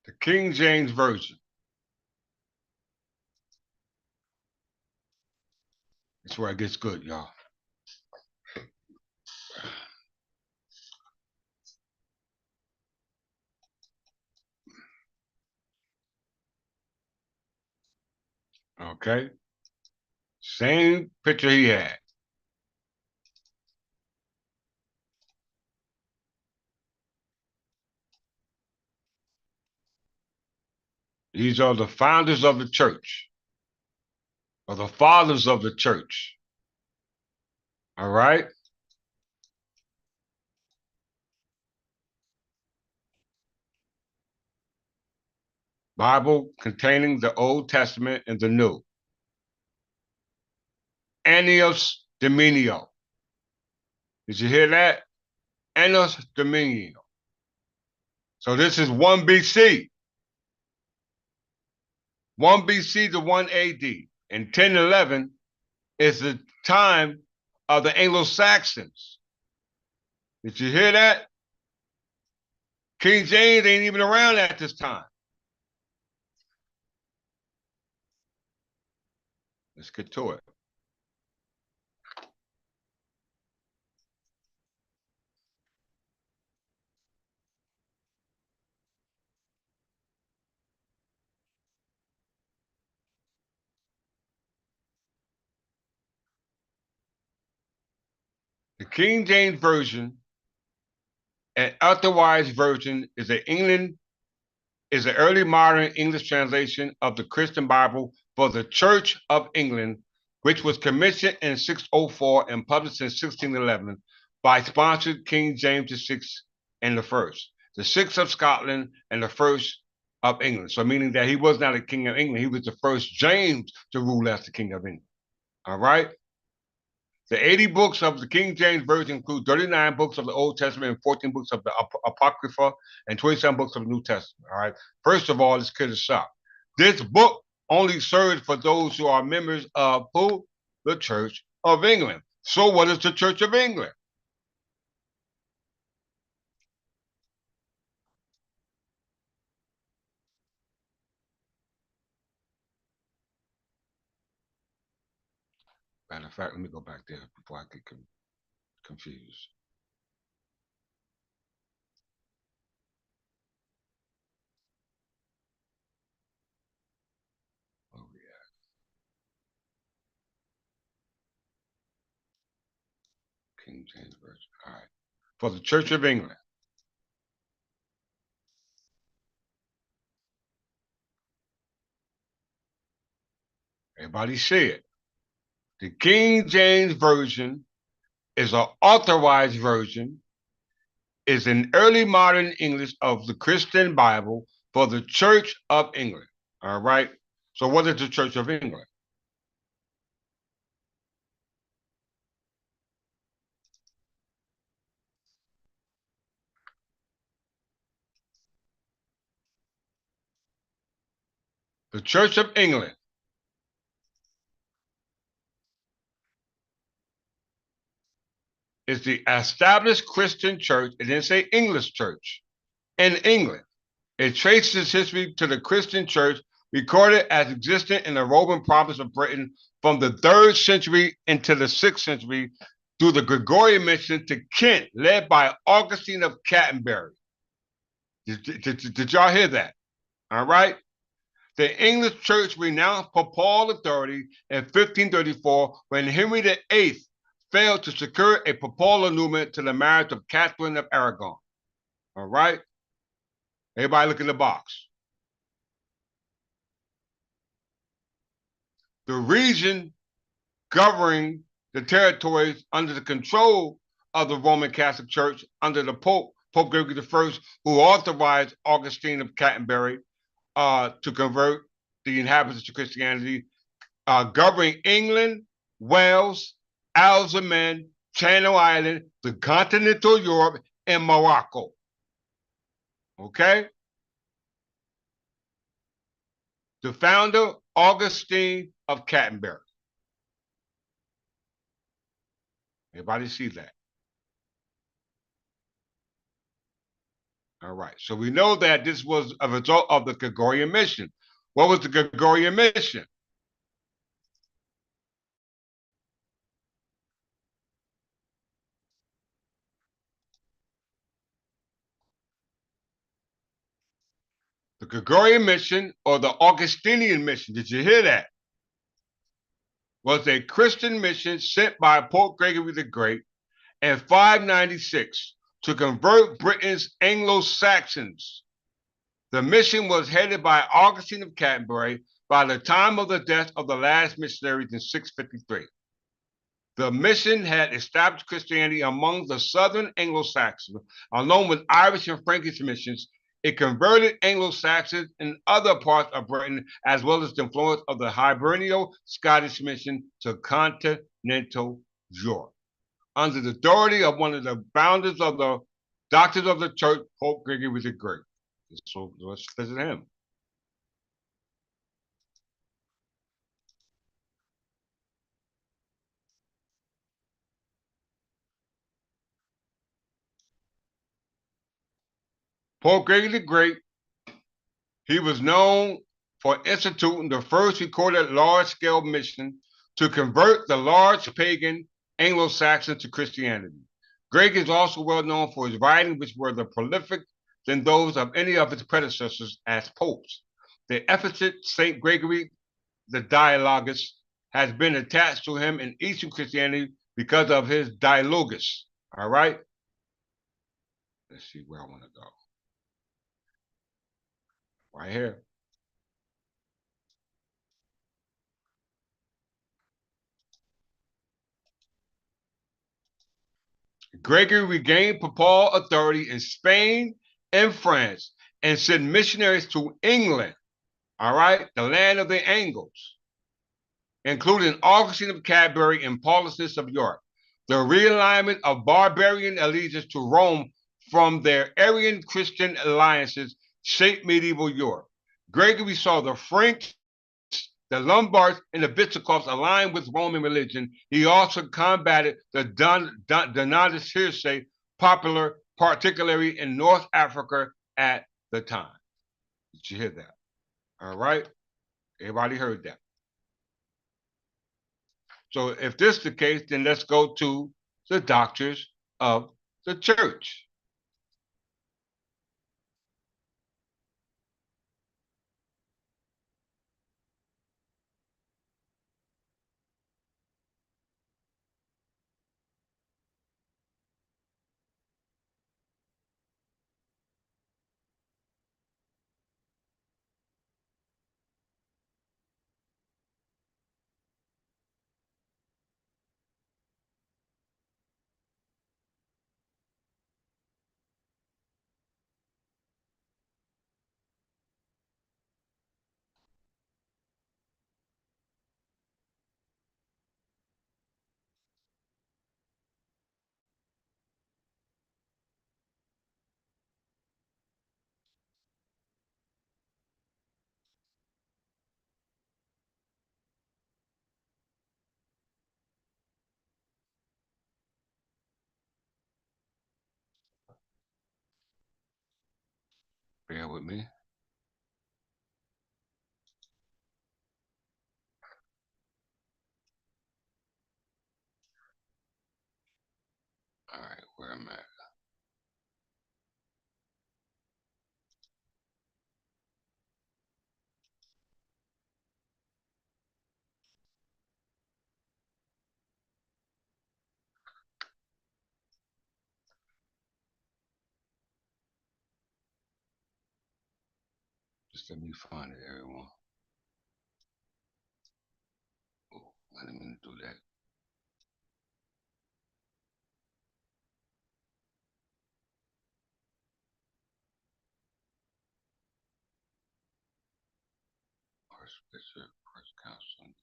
[SPEAKER 1] The King James Version. That's where it gets good, y'all. Okay. Same picture he had. These are the founders of the church, or the fathers of the church. All right? Bible containing the Old Testament and the New. Annius Dominio. Did you hear that? Annius Dominio. So this is 1 BC. 1 BC to 1 AD. And 1011 is the time of the Anglo-Saxons. Did you hear that? King James ain't even around at this time. Let's get to it. The King James Version and Authorized Version is an England is an early modern English translation of the Christian Bible for the Church of England, which was commissioned in 604 and published in 1611 by sponsored King James VI and the First, the sixth of Scotland and the first of England. So meaning that he was not a king of England, he was the first James to rule as the king of England. All right. The 80 books of the King James Version include 39 books of the Old Testament and 14 books of the Apocrypha and 27 books of the New Testament. All right. First of all, let's clear this up. This book only serves for those who are members of who? The Church of England. So what is the Church of England? Matter of fact, let me go back there before I get confused. Oh, yeah. King James Version. All right. For the Church of England. Everybody see it. The King James Version is an authorized version, is an early modern English of the Christian Bible for the Church of England. All right. So what is the Church of England? The Church of England is the established Christian church, it didn't say English church, in England. It traces its history to the Christian church recorded as existing in the Roman province of Britain from the 3rd century into the 6th century through the Gregorian mission to Kent, led by Augustine of Canterbury. Did y'all hear that? All right. The English church renounced papal authority in 1534 when Henry VIII failed to secure a papal annulment to the marriage of Catherine of Aragon. All right? Everybody look in the box. The region governing the territories under the control of the Roman Catholic Church under the Pope Gregory I, who authorized Augustine of Canterbury to convert the inhabitants to Christianity, governing England, Wales, Isles of Man, Channel Island, the continental Europe, and Morocco. Okay? The founder, Augustine of Canterbury. Everybody see that? All right. So we know that this was a result of the Gregorian mission. What was the Gregorian mission? The Gregorian mission or the Augustinian mission, did you hear that? Was a Christian mission sent by Pope Gregory the Great in 596 to convert Britain's Anglo-Saxons. The mission was headed by Augustine of Canterbury by the time of the death of the last missionaries in 653. The mission had established Christianity among the southern Anglo-Saxons, along with Irish and Frankish missions. It converted Anglo-Saxons in other parts of Britain, as well as the influence of the Hiberno-Scottish mission to continental Europe. Under the authority of one of the founders of the Doctors of the Church, Pope Gregory the Great. So let's visit him. Pope Gregory the Great, he was known for instituting the first recorded large-scale mission to convert the large pagan Anglo-Saxons to Christianity. Greg is also well known for his writings, which were the prolific than those of any of his predecessors as popes. The epithet Saint Gregory the Dialogus has been attached to him in Eastern Christianity because of his dialogus. All right? Let's see where I want to go. Right here. Gregory regained papal authority in Spain and France and sent missionaries to England, all right, the land of the Angles, including Augustine of Canterbury and Paulus of York. The realignment of barbarian allegiance to Rome from their Arian Christian alliances shaped medieval Europe. Gregory saw the French, the Lombards, and the Visigoths aligned with Roman religion. He also combated the Donatist heresy, popular particularly in North Africa at the time. Did you hear that? All right. Everybody heard that. So if this is the case, then let's go to the doctrines of the church. Bear with me. All right, where am I? Just let me find it, everyone. Oh, I didn't mean to do that. First bishop, first council.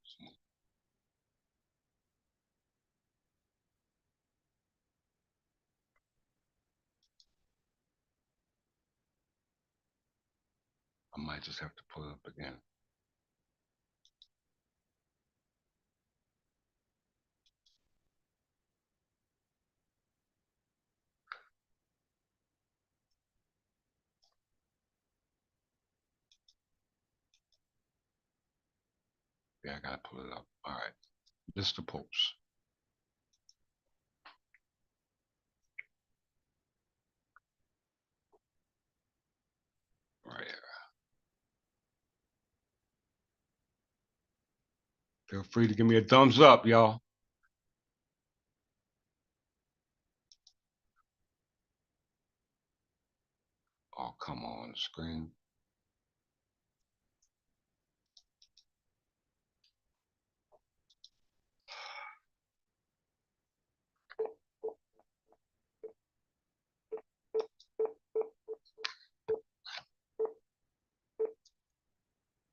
[SPEAKER 1] I might just have to pull it up again. Yeah, I gotta pull it up. All right. Mr. Popes. Right here. Feel free to give me a thumbs up, y'all. Oh, come on, screen.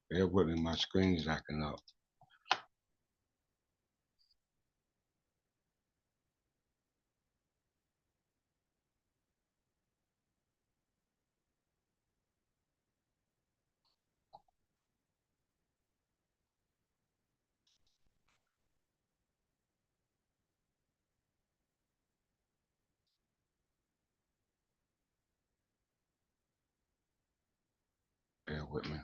[SPEAKER 1] Bear with me, my screen is acting up. Bear with me.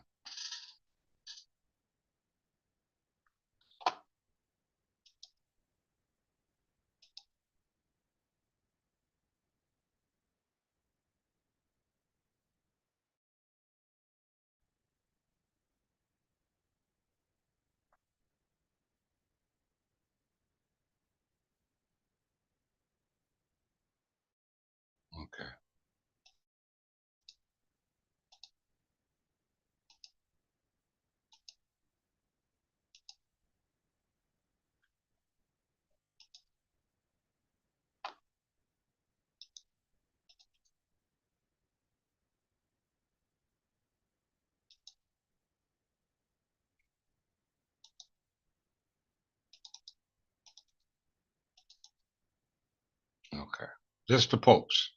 [SPEAKER 1] Okay. Okay. Just the popes.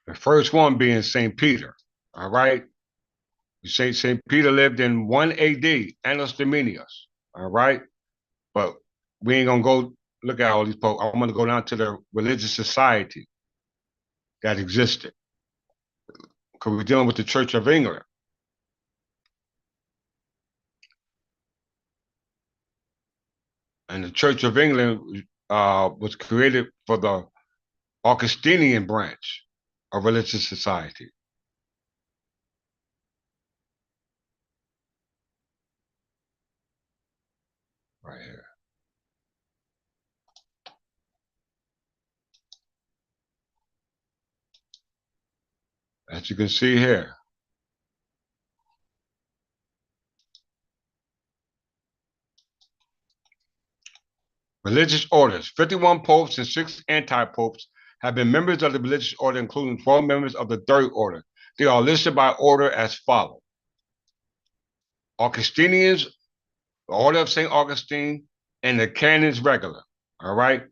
[SPEAKER 1] The first one being St. Peter. All right. St. Peter lived in 1 AD, Annus Dominius. All right. But we ain't going to go look at all these popes. I'm going to go down to the religious society that existed, because we're dealing with the Church of England. And the Church of England was created for the Augustinian branch of religious society. Right here. As you can see here. Religious orders. 51 popes and 6 anti-popes have been members of the religious order, including 12 members of the third order. They are listed by order as follows. Augustinians, the Order of St. Augustine, and the Canons Regular. All right?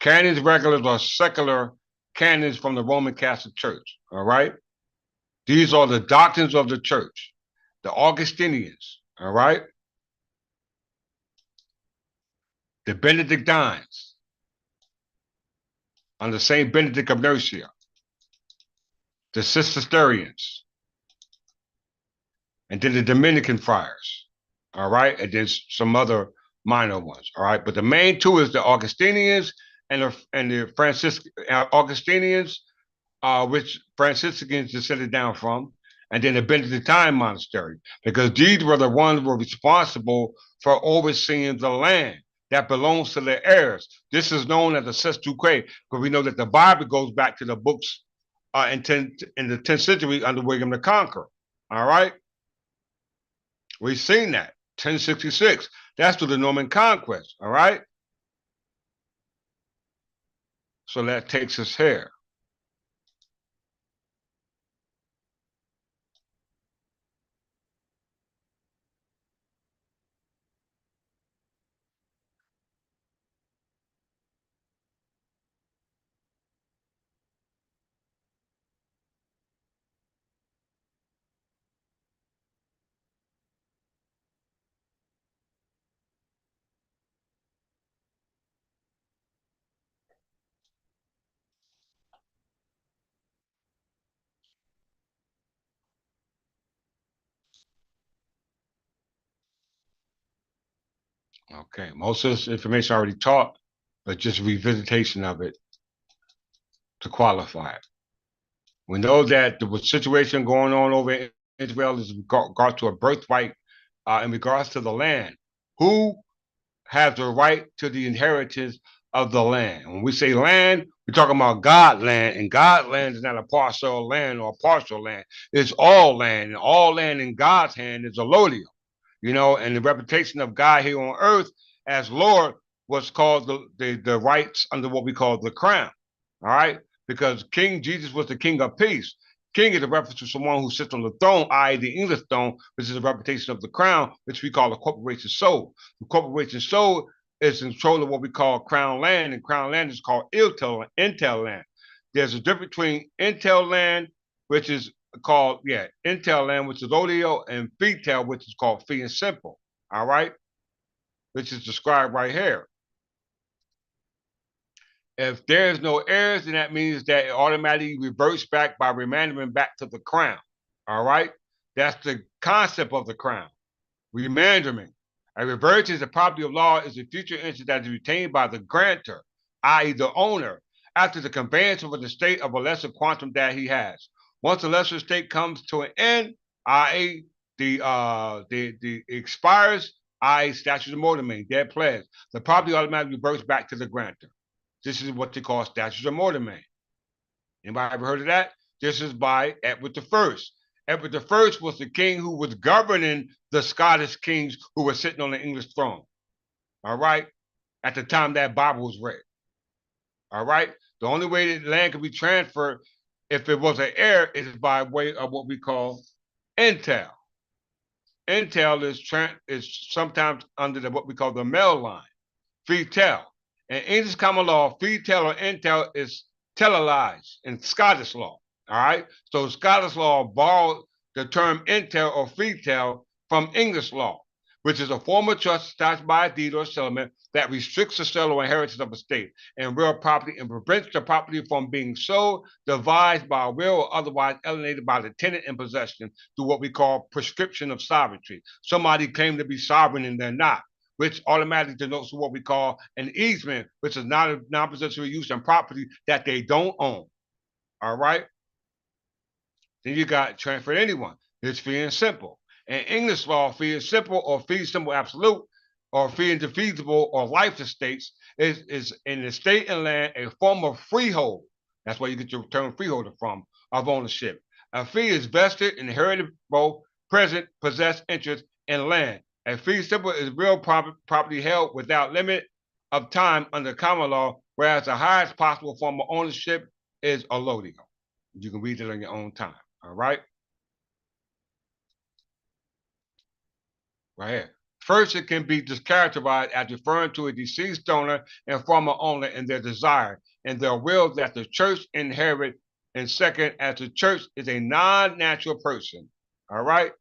[SPEAKER 1] Canons Regulars are secular canons from the Roman Catholic Church. All right? These are the doctrines of the church. The Augustinians. All right? The Benedictines, under Saint Benedict of Nursia, the Cistercians, and then the Dominican friars, all right, and then some other minor ones, all right. But the main two is the Augustinians and the Franciscan Augustinians, which Franciscans descended down from, and then the Benedictine monastery, because these were the ones who were responsible for overseeing the land that belongs to the heirs. This is known as the Tekoa, because we know that the Bible goes back to the books in the 10th century under William the Conqueror. All right, we've seen that 1066. That's through the Norman Conquest. All right, so that takes us here. Okay, most of this information I already taught, but just revisitation of it to qualify it. We know that the situation going on over in Israel is in regard to a birthright in regards to the land. Who has the right to the inheritance of the land? When we say land, we're talking about God land, and God land is not a parcel of land or a partial land. It's all land, and all land in God's hand is allodial. You know, and the reputation of God here on earth as Lord was called the rights under what we call the crown. All right, because King Jesus was the King of peace. King is a reference to someone who sits on the throne, i.e., the English throne, which is a reputation of the crown, which we call a corporation soul. The corporation soul is in control of what we call crown land, and crown land is called intel land. There's a difference between intel land, which is called, intel land, which is audio, and feetel, which is called fee and simple. All right, which is described right here. If there's no heirs, then that means that it automatically reverts back by remandering back to the crown. All right, that's the concept of the crown. Remanderment. A reversion is the property of law is a future interest that is retained by the grantor, i.e., the owner, after the conveyance of an estate of a lesser quantum that he has. Once the lesser estate comes to an end, i.e., the expires, i.e., statute of mortmain, dead pledge, the property automatically reverts back to the grantor. This is what they call statute of mortmain. Anybody ever heard of that? This is by Edward I. Edward I was the king who was governing the Scottish kings who were sitting on the English throne. All right? At the time that Bible was read. All right? The only way that land could be transferred if it was an heir is by way of what we call intel. entail is sometimes under what we call the male line, fee tail. In English common law, fee tail or entail is telealized in Scottish law. All right. So Scottish law borrowed the term entail or fee tail from English law, which is a form of trust established by a deed or settlement that restricts the sale or inheritance of a estate and real property and prevents the property from being sold, devised by will, or otherwise alienated by the tenant in possession through what we call prescription of sovereignty. Somebody claimed to be sovereign and they're not, which automatically denotes what we call an easement, which is not a non-possessory use on property that they don't own. All right. Then you got transfer to anyone. It's fee and simple. In English law, fee and simple or fee simple absolute or fee indefeasible or life estates is in estate and land a form of freehold. That's where you get your term freeholder from, of ownership. A fee is vested, inheritable, present, possessed interest in land. A fee simple is real property held without limit of time under common law, whereas the highest possible form of ownership is allodial. You can read it on your own time. All right. Right here. First, it can be characterized as referring to a deceased donor and former owner and their desire and their will that the church inherit. And second, as the church is a non-natural person. All right.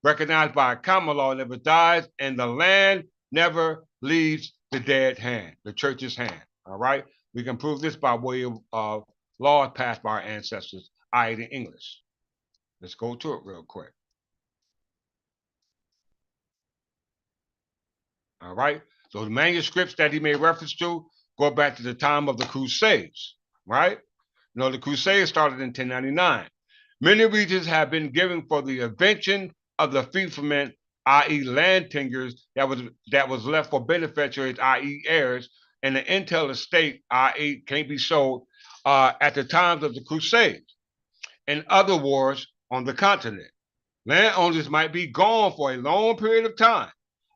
[SPEAKER 1] Recognized by common law, never dies, and the land never leaves the dead hand, the church's hand. All right. We can prove this by way of laws passed by our ancestors, i.e., the English. Let's go to it real quick. All right. So the manuscripts that he made reference to go back to the time of the Crusades, right? You know, the Crusades started in 1099. Many regions have been given for the invention of the fiefment, i.e., land tenures that was left for beneficiaries, i.e., heirs, and the entail estate, i.e., can't be sold at the times of the Crusades and other wars on the continent. Landowners might be gone for a long period of time.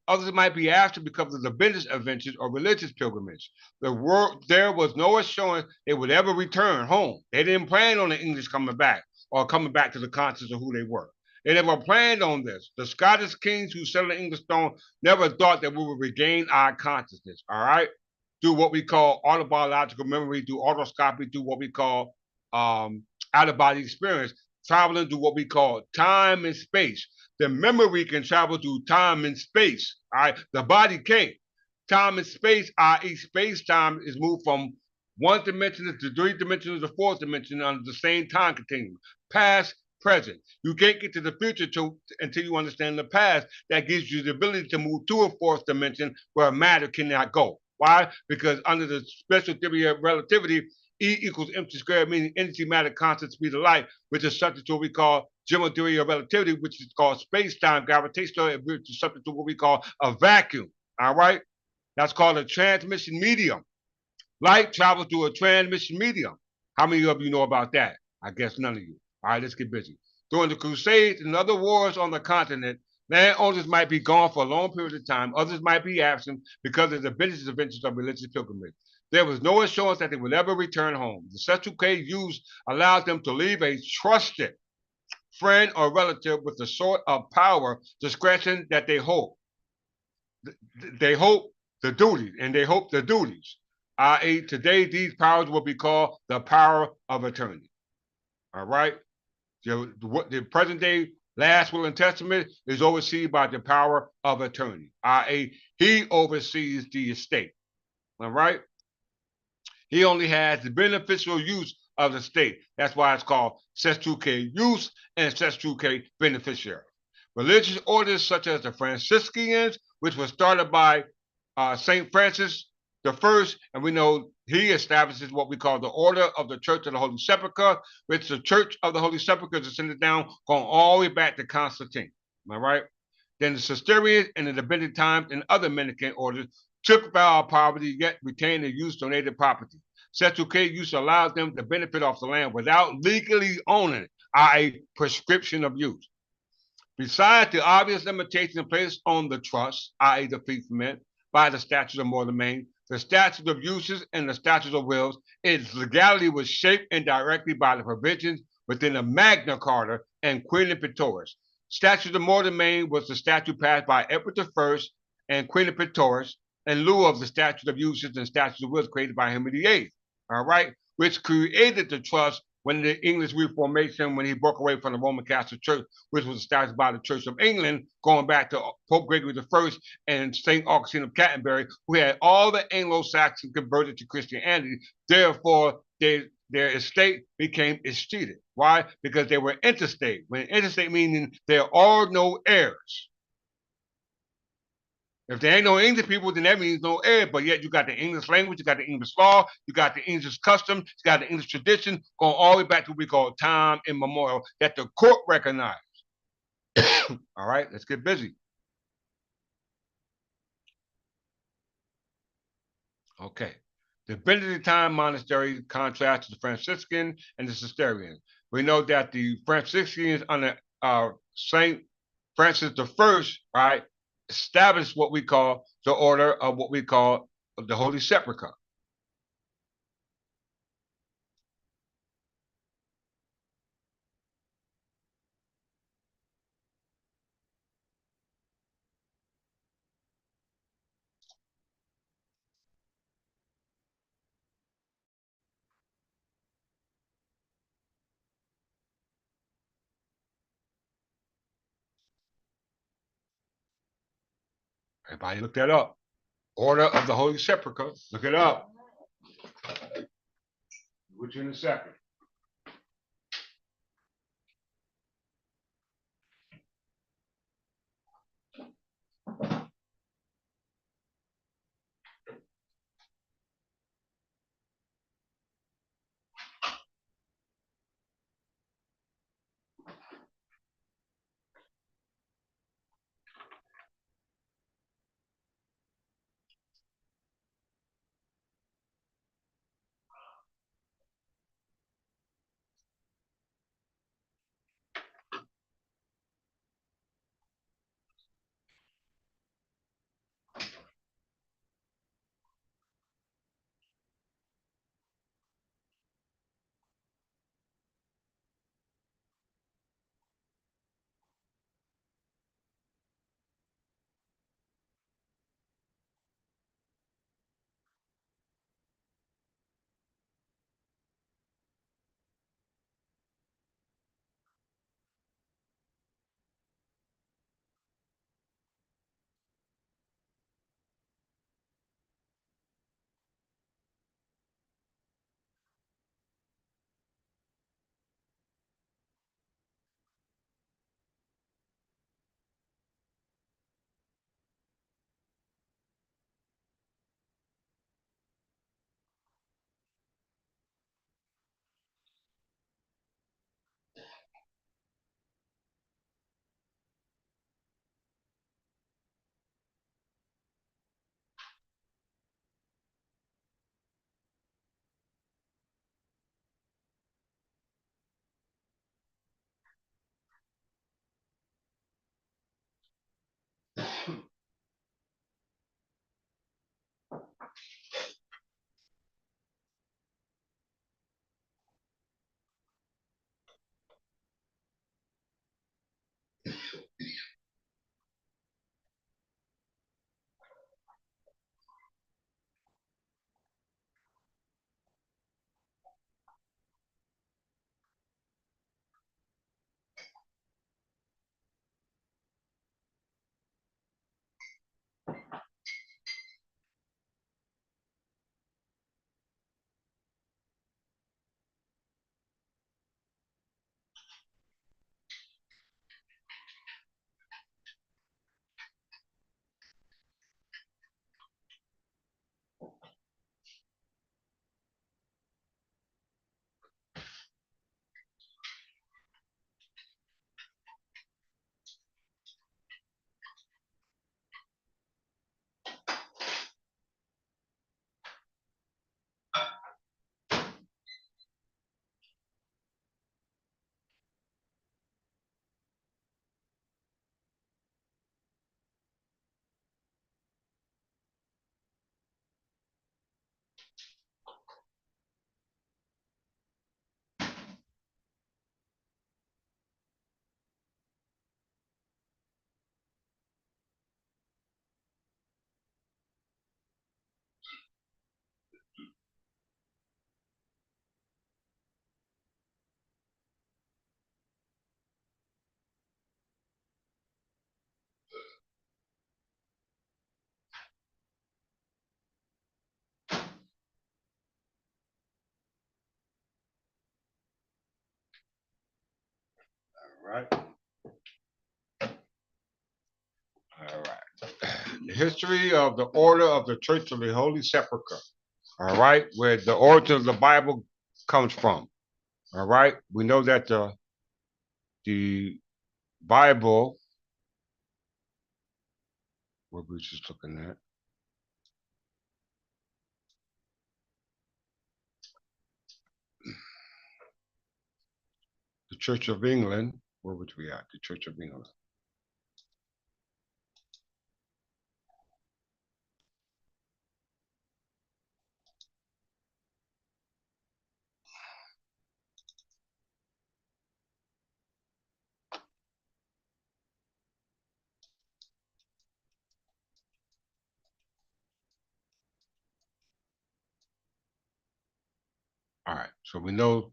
[SPEAKER 1] Others might be absent because of the business adventures or religious pilgrimage. There was no assurance they would ever return home. They didn't plan on the English coming back or coming back to the conscience of who they were. They never planned on this. The Scottish kings who settled the English throne never thought that we would regain our consciousness, all right? Through what we call autobiological memory, through autoscopy, through what we call out-of-body experience, traveling through what we call time and space. The memory can travel through time and space. All right, the body can't. Time and space, i.e., space-time is moved from one dimension to three dimensions to fourth dimension under the same time continuum. Past, present. You can't get to the future until you understand the past. That gives you the ability to move to a fourth dimension where matter cannot go. Why? Because under the special theory of relativity, E equals mc squared, meaning energy, matter, constant, speed of light, which is subject to what we call general theory of relativity, which is called space-time gravitational, which is subject to what we call a vacuum. All right? That's called a transmission medium. Light travels through a transmission medium. How many of you know about that? I guess none of you. All right, let's get busy. During the Crusades and other wars on the continent, landowners might be gone for a long period of time. Others might be absent because of the business adventures of religious pilgrimage. There was no assurance that they would ever return home. The Setuke used allowed them to leave a trusted friend or relative with the sort of power, discretion that they hope. They hope the duties, and they hope the duties. I.e., today these powers will be called the power of attorney. All right? The present day last will and testament is overseen by the power of attorney, i.e., he oversees the estate. All right? He only has the beneficial use of the state. That's why it's called Setuke use and Setuke beneficiary. Religious orders such as the Franciscans, which was started by St. Francis I, and we know he establishes what we call the Order of the Church of the Holy Sepulchre, which the Church of the Holy Sepulchre is descended down, going all the way back to Constantine. Am I right? Then the Cistercians and the Benedictines and other Mendicant orders took vow of poverty, yet retained the use donated property. Setuke use allows them to benefit off the land without legally owning it, i.e., prescription of use. Besides the obvious limitations placed on the trust, i.e., the fiefment, by the statutes of mortmain, the statutes of uses, and the statutes of wills, its legality was shaped indirectly by the provisions within the Magna Carta and Queen Imperatrix. Statute of Mortemain was the statute passed by Edward I and Queen of Pretoris in lieu of the Statute of Uses and Statute of Wills created by Henry VIII. All right, which created the trust when the English Reformation, when he broke away from the Roman Catholic Church, which was established by the Church of England, going back to Pope Gregory I and St. Augustine of Canterbury, who had all the Anglo-Saxons converted to Christianity. Therefore, their estate became escheated. Why? Because they were interstate. When interstate meaning there are no heirs. If there ain't no English people, then that means no heir. But yet you got the English language, you got the English law, you got the English custom, you got the English tradition, going all the way back to what we call time immemorial that the court recognized. All right, let's get busy. Okay. The Benedictine monastery contrasts the Franciscan and the Cistercian. We know that the Franciscans under Saint Francis I, right, established what we call the order of what we call the Holy Sepulchre. Everybody look that up. Order of the Holy Sepulchre. Look it up. With you in a second. right. All right. The history of the Order of the Church of the Holy Sepulchre. All right, where the origin of the Bible comes from. All right, we know that the Bible, what we just looking at, the Church of England. Where would we at? The Church of England. All right, so we know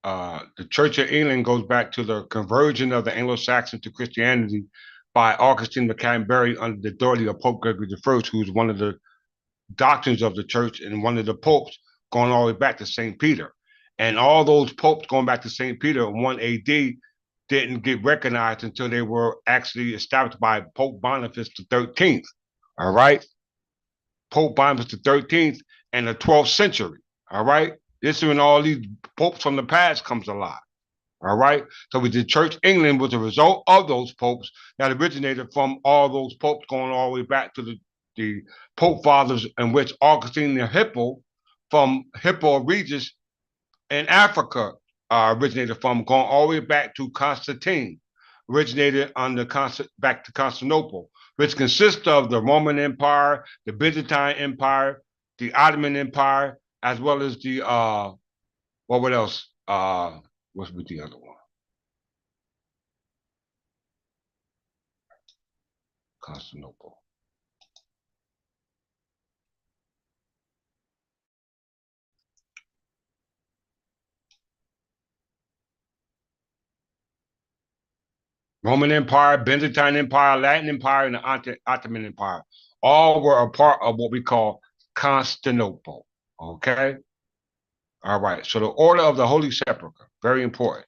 [SPEAKER 1] the Church of England goes back to the conversion of the Anglo-Saxons to Christianity by Augustine of Canterbury under the authority of Pope Gregory I, who was one of the doctrines of the church and one of the popes going all the way back to St. Peter. And all those popes going back to St. Peter in 1 AD didn't get recognized until they were actually established by Pope Boniface XIII. All right? Pope Boniface XIII in the 12th century. All right? This is when all these popes from the past comes alive. All right. So the Church England was a result of those popes that originated from all those popes going all the way back to the Pope Fathers, in which Augustine the Hippo from Hippo Regis in Africa originated from, going all the way back to Constantine, originated back to Constantinople, which consists of the Roman Empire, the Byzantine Empire, the Ottoman Empire, as well as the what else? What's with the other one? Constantinople. Roman Empire, Byzantine Empire, Latin Empire, and the Ottoman Empire. All were a part of what we call Constantinople. Okay? All right. So the Order of the Holy Sepulchre, very important.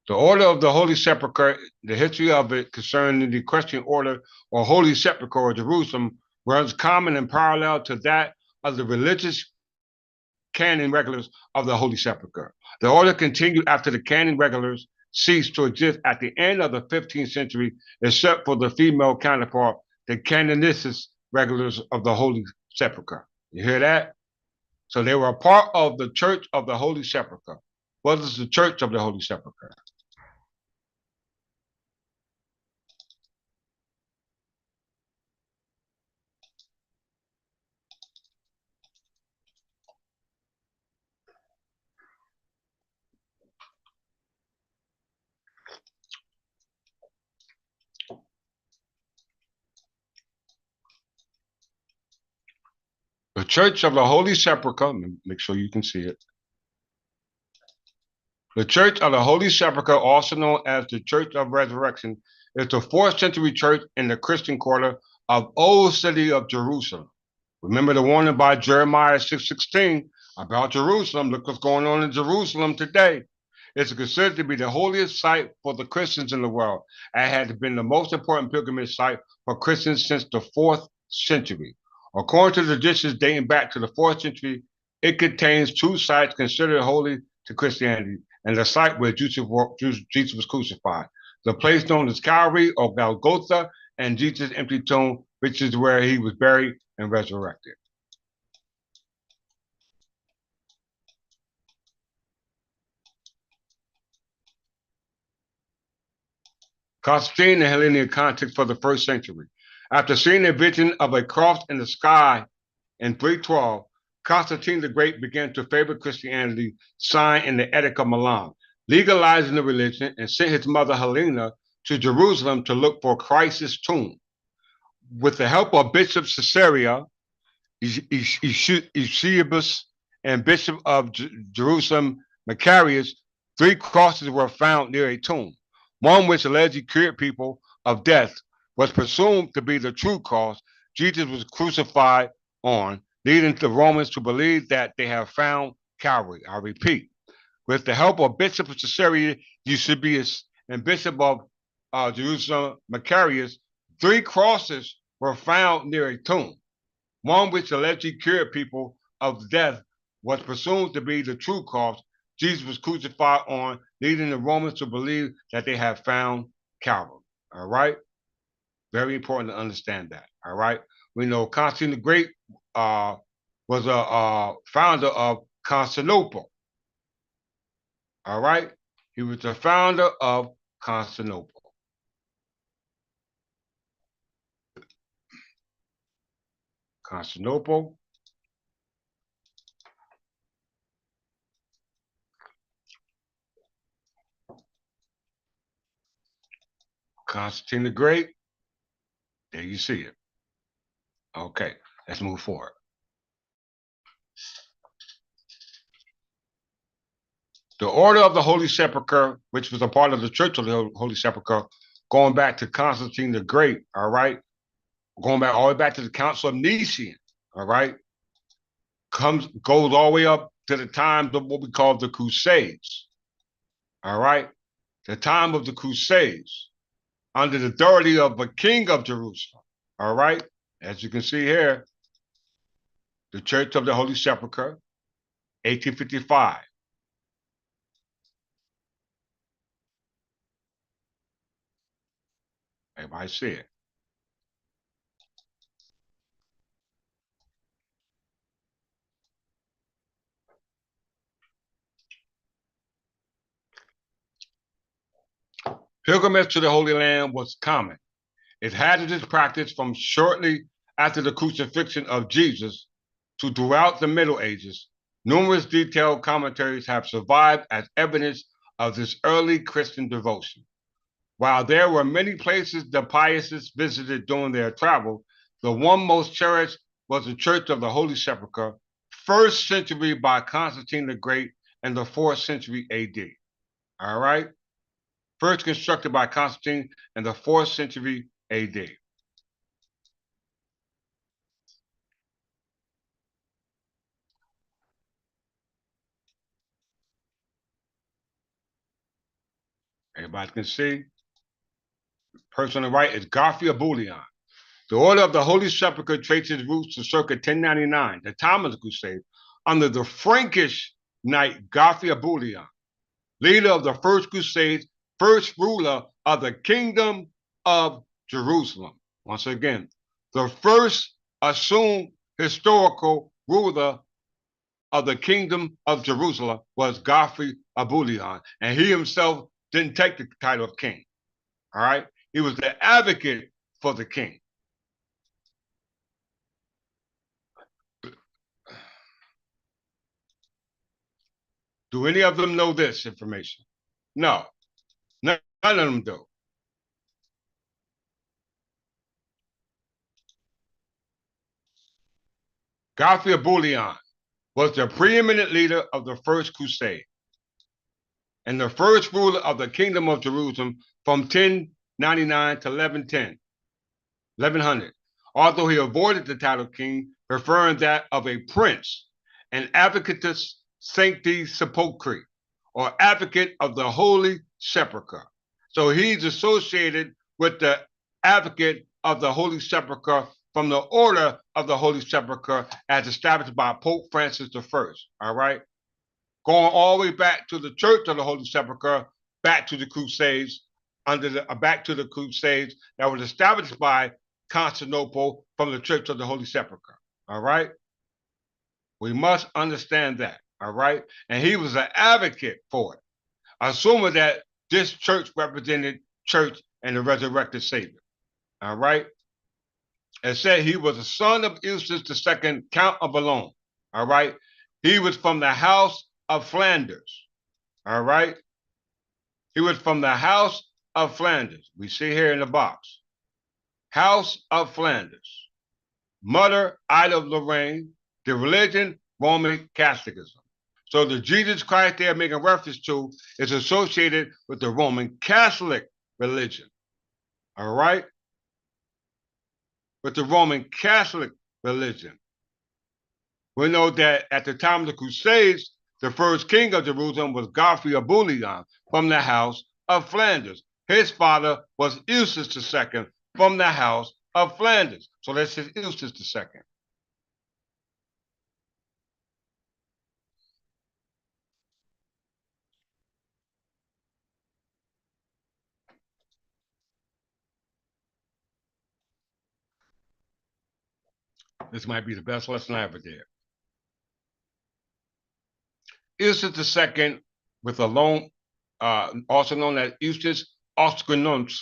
[SPEAKER 1] The Order of the Holy Sepulchre, the history of it concerning the Christian Order or Holy Sepulchre of Jerusalem runs common and parallel to that of the religious canon regulars of the Holy Sepulchre. The order continued after the canon regulars ceased to exist at the end of the 15th century, except for the female counterpart, the canonicis regulars of the Holy Sepulchre. You hear that? So they were a part of the Church of the Holy Sepulchre. What is the Church of the Holy Sepulchre? The Church of the Holy Sepulchre, make sure you can see it. The Church of the Holy Sepulchre, also known as the Church of Resurrection, is the 4th century church in the Christian quarter of Old City of Jerusalem. Remember the warning by Jeremiah 6:16 about Jerusalem. Look what's going on in Jerusalem today. It's considered to be the holiest site for the Christians in the world and had been the most important pilgrimage site for Christians since the 4th century. According to the traditions dating back to the 4th century, it contains 2 sites considered holy to Christianity and the site where Jesus was crucified. The place known as Calvary or Golgotha and Jesus' empty tomb, which is where he was buried and resurrected. Constantine and Hellenic context for the 1st century. After seeing a vision of a cross in the sky in 312, Constantine the Great began to favor Christianity, signed in the Edict of Milan, legalizing the religion, and sent his mother Helena to Jerusalem to look for Christ's tomb. With the help of Bishop Caesarea, Eusebius, and Bishop of Jerusalem, Macarius, 3 crosses were found near a tomb. One which allegedly cured people of death was presumed to be the true cross Jesus was crucified on, leading the Romans to believe that they have found cavalry. I repeat, with the help of Bishop of Caesarea Eusebius and Bishop of Jerusalem Macarius, 3 crosses were found near a tomb. One which allegedly cured people of death was presumed to be the true cross Jesus was crucified on, leading the Romans to believe that they had found Calvary. All right? Very important to understand that. All right? We know Constantine the Great was a founder of Constantinople. All right? He was the founder of Constantinople. Constantinople. Constantine the Great. There you see it. Okay, let's move forward. The Order of the Holy Sepulchre, which was a part of the Church of the Holy Sepulchre, going back to Constantine the Great, all right? Going back all the way back to the Council of Nicaea, all right? Goes all the way up to the times of what we call the Crusades, all right? The time of the Crusades, under the authority of the King of Jerusalem, all right? As you can see here, the Church of the Holy Sepulchre, 1855. Everybody see it. Pilgrimage to the Holy Land was common. It had its practice from shortly after the crucifixion of Jesus to throughout the Middle Ages. Numerous detailed commentaries have survived as evidence of this early Christian devotion. While there were many places the pious visited during their travel, the one most cherished was the Church of the Holy Sepulchre, 1st century by Constantine the Great in the 4th century AD. All right? First constructed by Constantine in the 4th century AD. Everybody can see. Person on the right is Garcia Bullion. The Order of the Holy Sepulchre traces its roots to circa 1099, the time of the Crusade, under the Frankish knight Garcia Bullion, leader of the First Crusade, first ruler of the Kingdom of Jerusalem. Once again, the first assumed historical ruler of the Kingdom of Jerusalem was Garcia Bullion, and he himself didn't take the title of king. All right? He was the advocate for the king. Do any of them know this information? No, none of them do. Garcia Bullion was the preeminent leader of the First Crusade and the first ruler of the Kingdom of Jerusalem from 1099 to 1100. Although he avoided the title of king, preferring that of a prince, an advocatus sancti sepulchri, or advocate of the Holy Sepulchre. So he's associated with the advocate of the Holy Sepulchre from the Order of the Holy Sepulchre as established by Pope Francis I. All right? Going all the way back to the Church of the Holy Sepulchre, back to the Crusades, back to the Crusades that was established by Constantinople from the Church of the Holy Sepulchre. All right? We must understand that. All right? And he was an advocate for it, assuming that this church represented church and the resurrected Savior. All right? It said he was a son of Eustace II, Count of Boulogne. All right? He was from the House of Flanders. All right? He was from the House of Flanders. We see here in the box. House of Flanders. Mother, Ida of Lorraine. The religion, Roman Catholicism. So the Jesus Christ they're making reference to is associated with the Roman Catholic religion. All right? With the Roman Catholic religion. We know that at the time of the Crusades, The first king of Jerusalem was Godfrey of Bouillon from the house of Flanders. His father was Eustace II from the house of Flanders. So that's his Eustace II. This might be the best lesson I ever did. Eustace II, with a loan, also known as Eustace Oscanunce,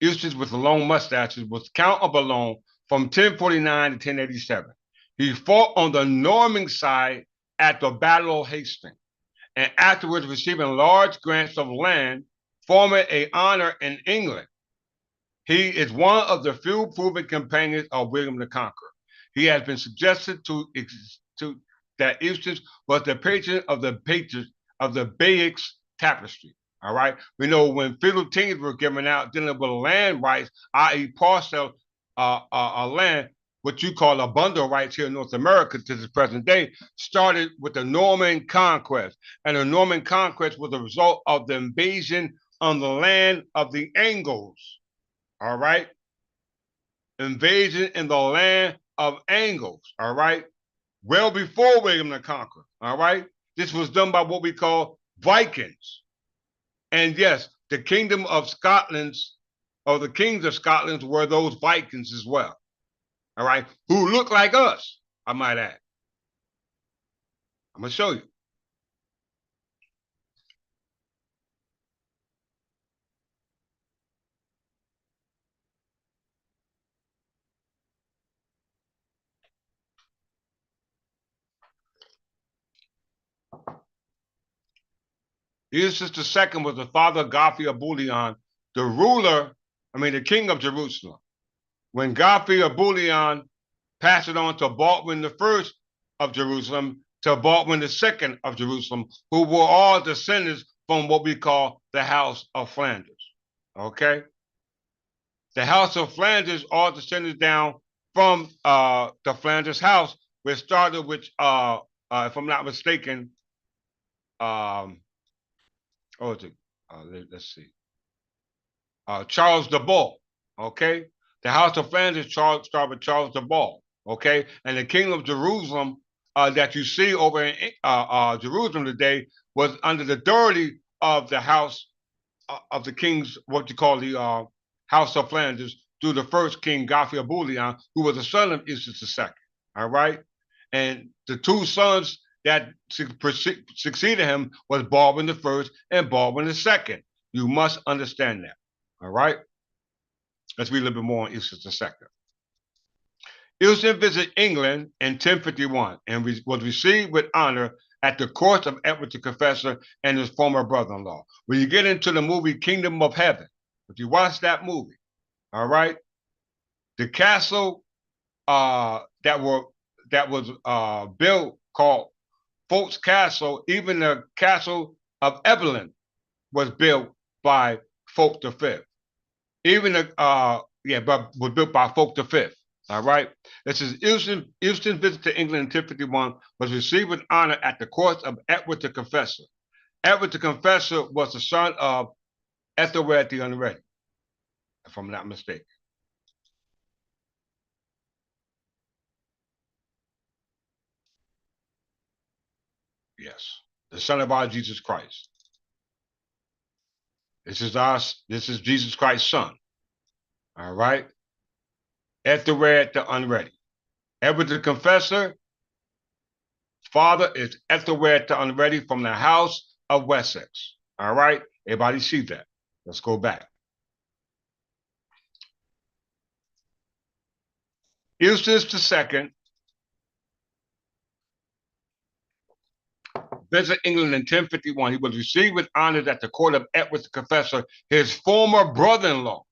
[SPEAKER 1] Eustace with the long mustaches, was Count of Boulogne from 1049 to 1087. He fought on the Norman side at the Battle of Hastings, and afterwards receiving large grants of land, forming an honor in England. He is one of the few proven companions of William the Conqueror. He has been suggested that Eustace was the patron of the Bayeux tapestry. All right. We know when feudal were given out dealing with land rights, i.e., parcel land, what you call a bundle of rights here in North America to the present day, started with the Norman conquest. And the Norman conquest was a result of the invasion on the land of the Angles. All right. Invasion in the land of Angles. All right. Well before William the Conqueror. All right. This was done by what we call Vikings. And yes, the kingdom of Scotland's, or the kings of Scotland, were those Vikings as well. All right. Who look like us, I might add. I'm going to show you. Eustace II was the father of Godfrey of Bouillon, the king of Jerusalem. When Godfrey of Bouillon passed it on to Baldwin I of Jerusalem, to Baldwin II of Jerusalem, who were all descendants from what we call the House of Flanders. Okay? The House of Flanders all descended down from the Flanders house, which started with, if I'm not mistaken, let's see. Charles de Gaulle, okay? The House of Flanders started with Charles de Gaulle, okay? And the Kingdom of Jerusalem that you see over in Jerusalem today was under the authority of the House of the Kings, what you call the House of Flanders, through the first king, Godfrey of Bouillon, who was the son of Eustace II, all right? And the two sons that succeeded him was Baldwin I and Baldwin II. You must understand that. All right? Let's read a little bit more on Eustace II. Eustace visited England in 1051 and was received with honor at the court of Edward the Confessor and his former brother-in-law. When you get into the movie Kingdom of Heaven, if you watch that movie, all right, the castle that was built called Folk's Castle, even the castle of Evelyn was built by Folk V. Even but was built by Folk V. All right. This is Eustace visit to England in 1051 was received with honor at the court of Edward the Confessor. Edward the Confessor was the son of Ethelred the Unready, if I'm not mistaken. Yes, the son of our Jesus Christ. This is Jesus Christ's son. All right. Ethelred the Unready. Edward the Confessor, father is Ethelred the Unready from the house of Wessex. All right. Everybody see that? Let's go back. Eustace II visited England in 1051. He was received with honors at the court of Edward the Confessor, his former brother-in-law,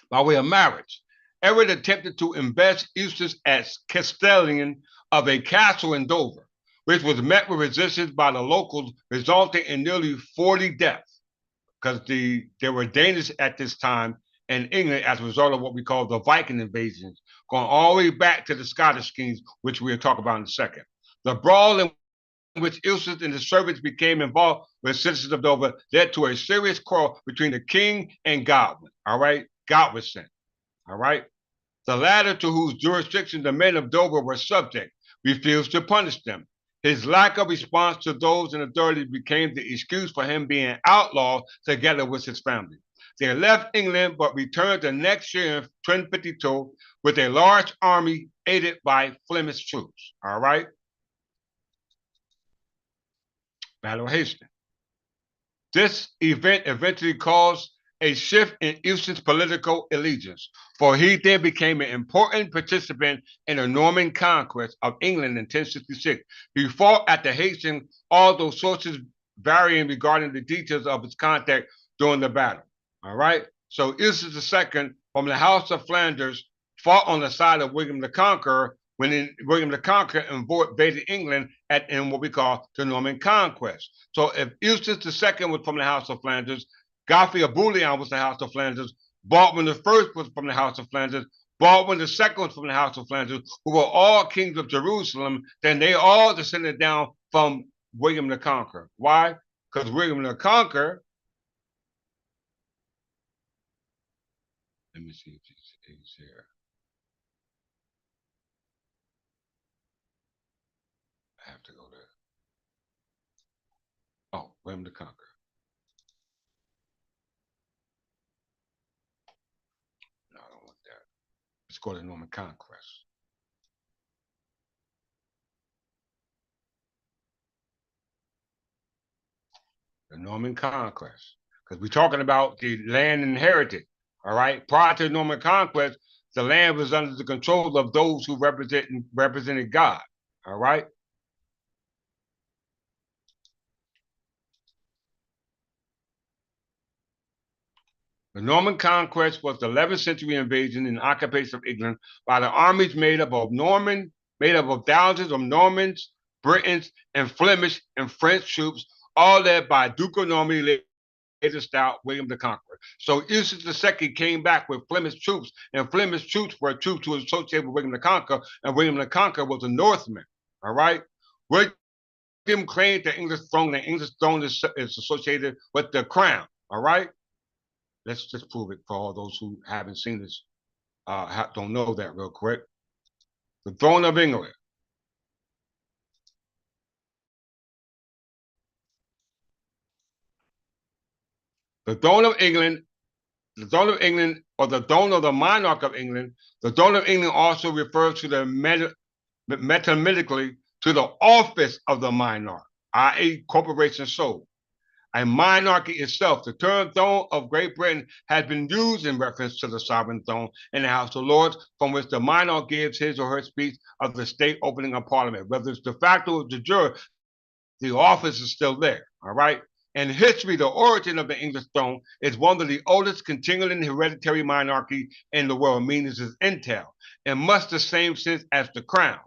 [SPEAKER 1] by way of marriage. Edward attempted to invest Eustace as castellan of a castle in Dover, which was met with resistance by the locals, resulting in nearly 40 deaths, because there were Danish at this time in England as a result of what we call the Viking invasions, going all the way back to the Scottish kings, which we'll talk about in a second. The brawl in which Eustace and his servants became involved with citizens of Dover led to a serious quarrel between the king and Godwin. All right, Godwinson. All right, the latter, to whose jurisdiction the men of Dover were subject, refused to punish them. His lack of response to those in authority became the excuse for him being outlawed together with his family. They left England but returned the next year in 1052 with a large army aided by Flemish troops. All right. Battle of Hastings. This event eventually caused a shift in Eustace's political allegiance, for he then became an important participant in the Norman conquest of England in 1066. He fought at the Hastings, although sources varying regarding the details of his contact during the battle. All right. So Eustace II from the House of Flanders fought on the side of William the Conqueror when William the Conqueror invaded England in what we call the Norman Conquest. So if Eustace II was from the House of Flanders, Godfrey of Bouillon was the House of Flanders, Baldwin I was from the House of Flanders, Baldwin II was from the House of Flanders, who were all kings of Jerusalem, then they all descended down from William the Conqueror. Why? Because William the Conqueror, let me see if it's here. I have to go there. Oh, William the Conqueror. No, I don't want that. Let's go to Norman Conquest. The Norman Conquest. Because we're talking about the land inherited. All right. Prior to the Norman Conquest, the land was under the control of those who represented God. All right. The Norman Conquest was the 11th century invasion and occupation of England by the armies made up of thousands of Normans, Britons, and Flemish and French troops, all led by Duke of Normandy, later styled William the Conqueror. So Eustace II came back with Flemish troops, and Flemish troops were troops who were associated with William the Conqueror, and William the Conqueror was a Northman. All right. William claimed the English throne. The English throne is associated with the crown. All right. Let's just prove it for all those who haven't seen this, don't know that real quick. The throne of England. The throne of England, the throne of England, or the throne of the monarch of England. The throne of England also refers to the metamorphically to the office of the monarch, i.e., corporation soul. A monarchy itself, the term throne of Great Britain has been used in reference to the sovereign throne in the House of Lords, from which the monarch gives his or her speech of the state opening of Parliament. Whether it's de facto or de jure, the office is still there. All right. In history, the origin of the English throne is one of the oldest continuing hereditary monarchy in the world, meaning it's entail, in much the same sense as the crown.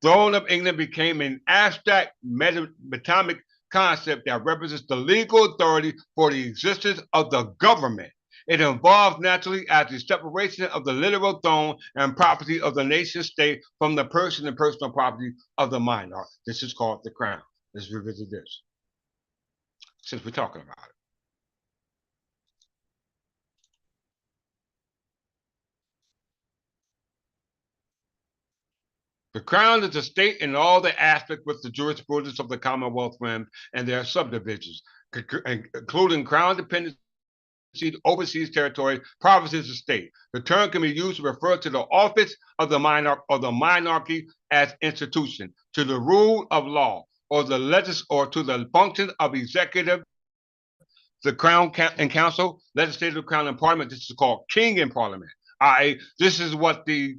[SPEAKER 1] Throne of England became an abstract metonymic concept that represents the legal authority for the existence of the government. It involves naturally as the separation of the literal throne and property of the nation state from the person and personal property of the monarch. This is called the crown. Let's revisit this, since we're talking about it. The crown is the state in all the aspects with the jurisprudence of the Commonwealth realm and their subdivisions, including crown dependency, overseas territory, provinces, and state. The term can be used to refer to the office of the monarch or the monarchy as institution, to the rule of law, or to the function of executive, the crown and council, legislative, crown and parliament. This is called king and parliament. This is what the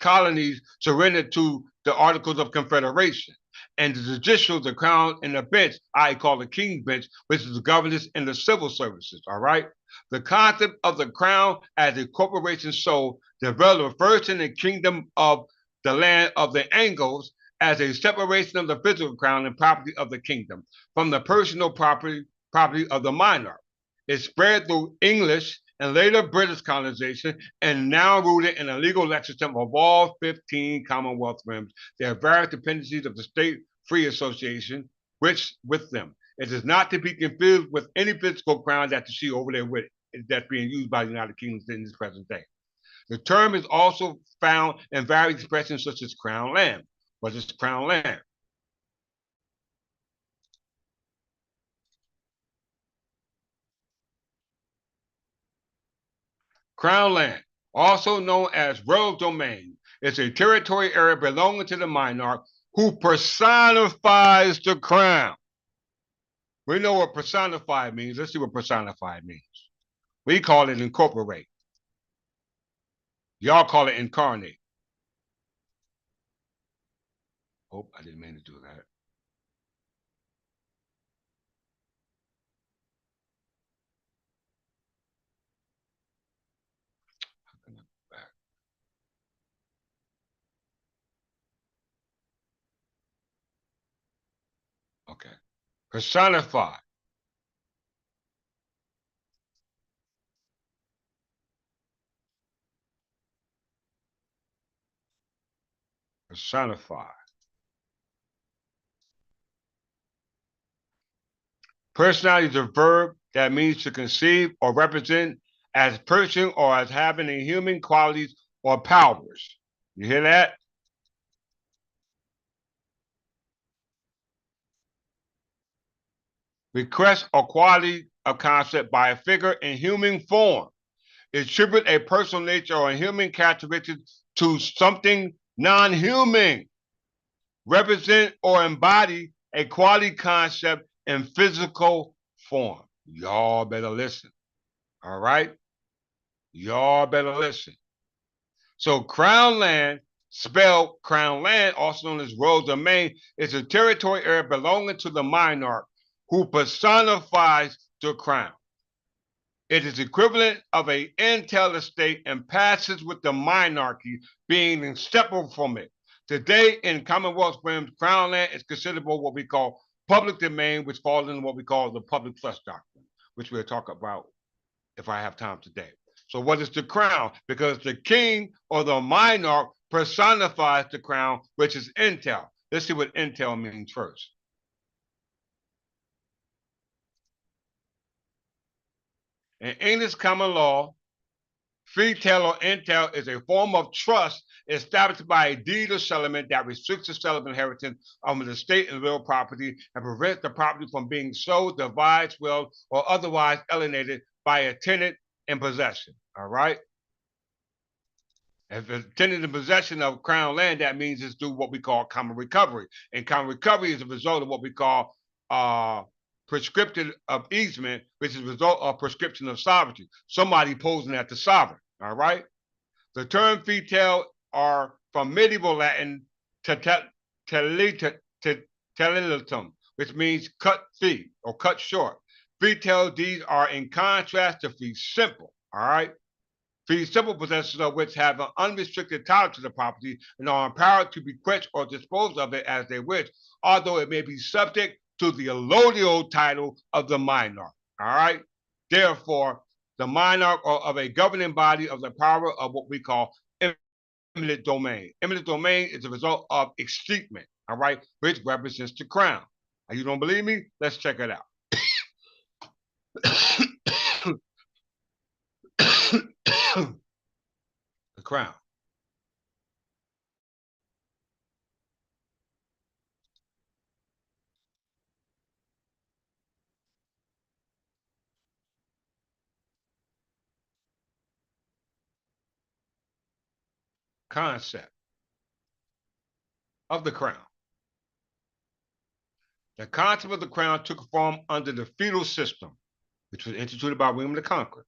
[SPEAKER 1] colonies surrendered to the Articles of Confederation. And the judicial, the crown, and the bench, I call the king's bench, which is the governance and the civil services. All right. The concept of the crown as a corporation soul developed first in the kingdom of the land of the Angles as a separation of the physical crown and property of the kingdom from the personal property of the monarch. It spread through English and later British colonization, and now rooted in a legal lexicon of all 15 Commonwealth realms. There are various dependencies of the state free association, which with them. It is not to be confused with any physical crown that you see over there with that's being used by the United Kingdom in this present day. The term is also found in various expressions such as crown land. What is crown land? Crown land, also known as royal domain, is a territory area belonging to the monarch who personifies the crown. We know what personify means. Let's see what personify means. We call it incorporate. Y'all call it incarnate. Oh, I didn't mean to do that. Okay. Personify. Personify. Personality is a verb that means to conceive or represent as person or as having a human qualities or powers. You hear that? Request or quality of concept by a figure in human form. Attribute a personal nature or a human characteristic to something non-human. Represent or embody a quality concept in physical form. Y'all better listen. All right? Y'all better listen. So crown land, spelled crown land, also known as royal domain, is a territory area belonging to the monarch who personifies the crown. It is equivalent of an entailed estate and passes with the monarchy being inseparable from it. Today, in Commonwealth realms, crown land is considered what we call public domain, which falls in what we call the public trust doctrine, which we'll talk about if I have time today. So what is the crown? Because the king or the monarch personifies the crown, which is entail. Let's see what entail means first. In English common law, freetail or entail is a form of trust established by a deed or settlement that restricts the sale of inheritance of the estate and real property and prevents the property from being sold, divided, willed, or otherwise alienated by a tenant in possession. All right. If a tenant in possession of crown land, that means it's through what we call common recovery. And common recovery is a result of what we call prescription of easement, which is a result of prescription of sovereignty. Somebody posing as the sovereign. All right. The term fetail are from medieval Latin telilitum, which means cut fee or cut short. Fetail deeds are in contrast to fee simple. All right. Fee simple possessors of which have an unrestricted title to the property and are empowered to bequeath or dispose of it as they wish, although it may be subject to the allodial title of the monarch. All right. Therefore, the monarch or of a governing body of the power of what we call eminent domain. Eminent domain is a result of extinction, all right, which represents the crown. You don't believe me? Let's check it out. The crown. Concept of the crown. The concept of the crown took form under the feudal system, which was instituted by William the Conqueror.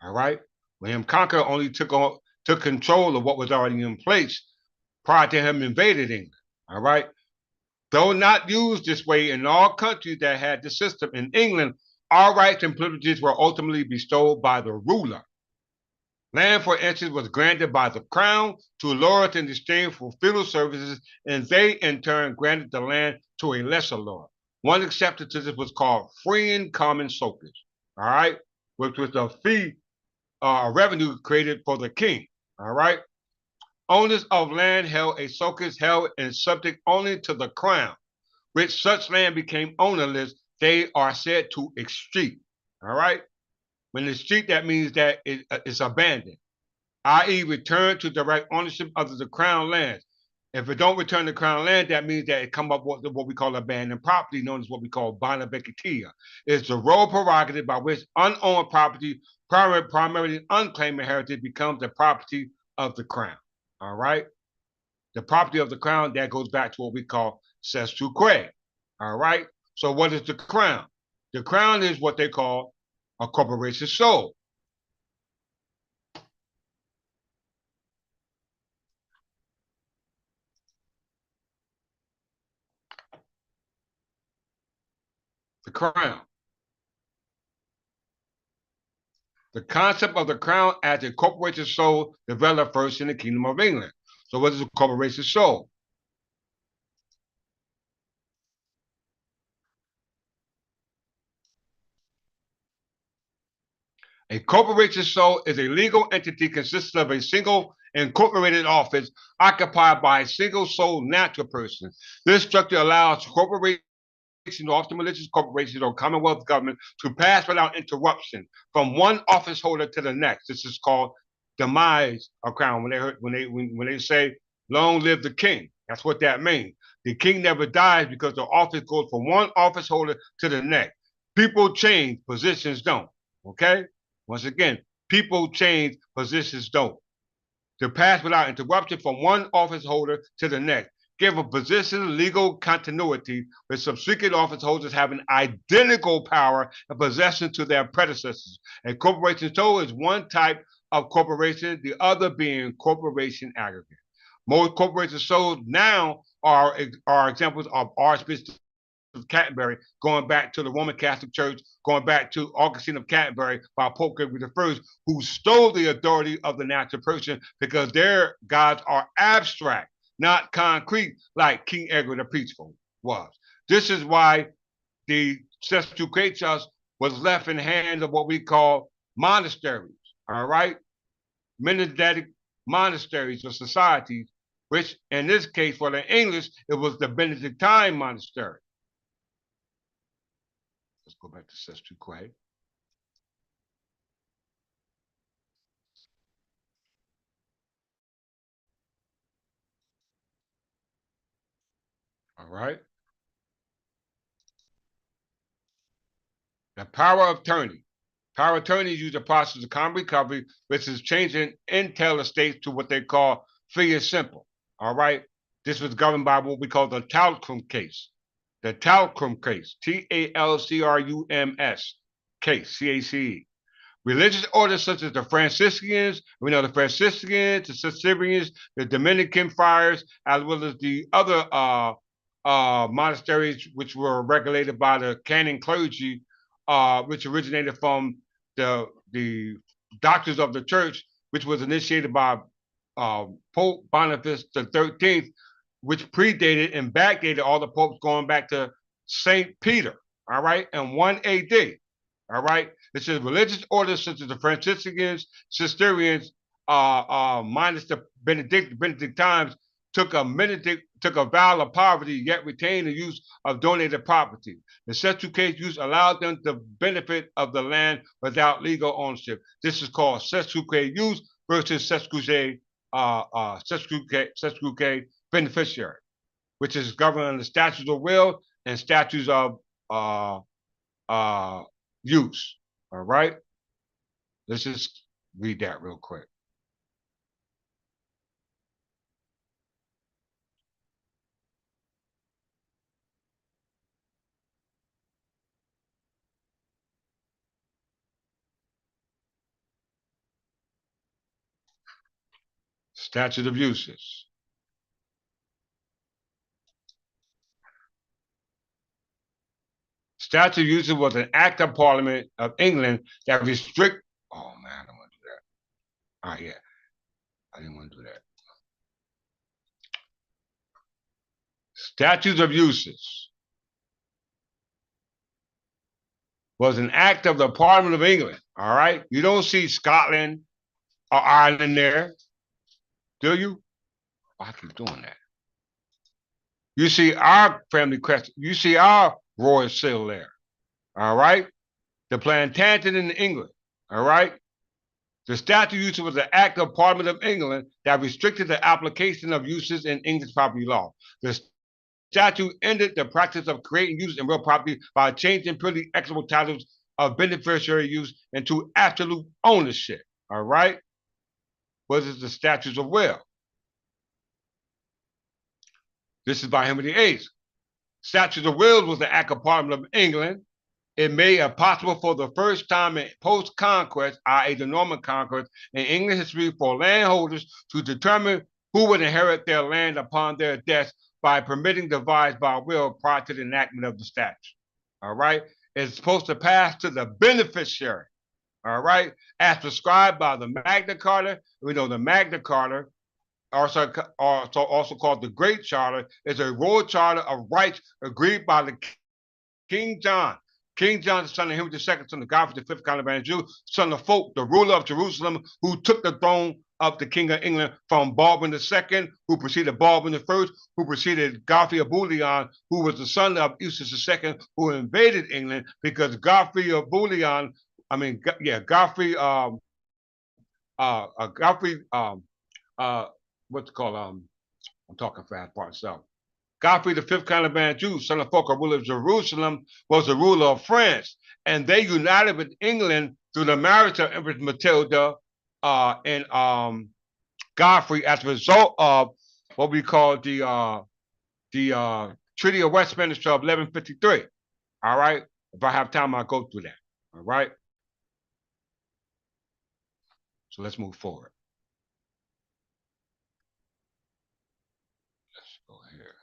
[SPEAKER 1] All right, William Conqueror only took control of what was already in place prior to him invading England. All right, though not used this way in all countries that had the system, in England, all rights and privileges were ultimately bestowed by the ruler. Land, for instance, was granted by the crown to lords in exchange for feudal services, and they in turn granted the land to a lesser lord. One exception to this was called freeing common soakage, all right, which was a fee, revenue created for the king, all right. Owners of land held a soakage held and subject only to the crown, which such land became ownerless, they are said to extreat. All right? When it's street, that means that it's abandoned, i.e., return to direct ownership of the crown lands. If it don't return to crown land, that means that it come up with what we call abandoned property, known as what we call bona vacatia. It's the royal prerogative by which unowned property, primarily unclaimed heritage, becomes the property of the crown. All right? The property of the crown, that goes back to what we call cess tu quae. All right? So what is the crown? The crown is what they call a corporation soul. The crown. The concept of the crown as a corporation soul developed first in the Kingdom of England. So what is a corporation soul? A corporation soul is a legal entity consisting of a single incorporated office occupied by a single sole natural person. This structure allows corporations, often religious corporations or commonwealth government, to pass without interruption from one office holder to the next. This is called demise of crown. When they say long live the king, that's what that means. The king never dies because the office goes from one office holder to the next. People change, positions don't. Okay? Once again, people change, positions don't. To pass without interruption from one office holder to the next. Give a position legal continuity with subsequent office holders having identical power and possession to their predecessors. A corporation soul is one type of corporation, the other being corporation aggregate. Most corporation souls now are examples of Archbishop of Canterbury, going back to the Roman Catholic Church, going back to Augustine of Canterbury by Pope Gregory I, who stole the authority of the natural person because their gods are abstract, not concrete, like King Edward the Peaceful was. This is why the cess tu quae was left in hands of what we call monasteries, all right? Monastic monasteries or societies, which in this case for the English, it was the Benedictine monastery. Let's go back to cess tu quae. All right. The power of attorney. Power of attorney use the process of common recovery, which is changing entail estates to what they call fee and simple. All right. This was governed by what we call the Talcrum case. The Talcrum case, Talcrums case, CACE. Religious orders such as the Franciscans, we know the Franciscans, the Cistercians, the Dominican friars, as well as the other monasteries which were regulated by the canon clergy, which originated from the doctors of the church, which was initiated by Pope Boniface the 13th, which predated and backdated all the popes going back to Saint Peter, all right, and 1 AD. All right. It says religious orders such as the Franciscans, Cistercians, minus the Benedictines, took a vow of poverty, yet retained the use of donated property. The cess tu quae use allowed them to benefit of the land without legal ownership. This is called cess tu quae use versus cess tu quae beneficiary, which is governed under statutes of will and statutes of use. All right. Let's just read that real quick. Statute of uses. Statute of uses was an act of Parliament of England that restrict. Oh man, I don't want to do that. All right, yeah, I didn't want to do that. Statutes of uses was an act of the Parliament of England. All right, you don't see Scotland or Ireland there, do you? Oh, I keep doing that. You see our family crest. You see our royal seal there. All right. The plantation in England. All right. The statute use was an act of Parliament of England that restricted the application of uses in English property law. The statute ended the practice of creating uses in real property by changing purely equitable titles of beneficiary use into absolute ownership. All right. What is the statutes of will? This is by Henry VIII. Statutes of wills was the act of Parliament of England. It made it possible for the first time in post-conquest, i.e. the Norman conquest, in English history for landholders to determine who would inherit their land upon their deaths by permitting divides by will prior to the enactment of the statute. All right? It's supposed to pass to the beneficiary. All right? As prescribed by the Magna Carta. We know the Magna Carta, also called the Great Charter, is a royal charter of rights agreed by the King John. King John, the son of Henry II, son of Godfrey V, Count of Anjou, son of Fulk, the ruler of Jerusalem, who took the throne of the King of England from Baldwin II, who preceded Baldwin I, who preceded Godfrey of Bouillon, who was the son of Eustace II, who invaded England because Godfrey of Bouillon, what's it called? I'm talking fast part itself. Godfrey V, Count of Anjou, son of Fulk, ruler of Jerusalem, was the ruler of France. And they united with England through the marriage of Empress Matilda and Godfrey as a result of what we call the Treaty of Westminster of 1153. All right? If I have time, I'll go through that. All right? So let's move forward. Let's go here.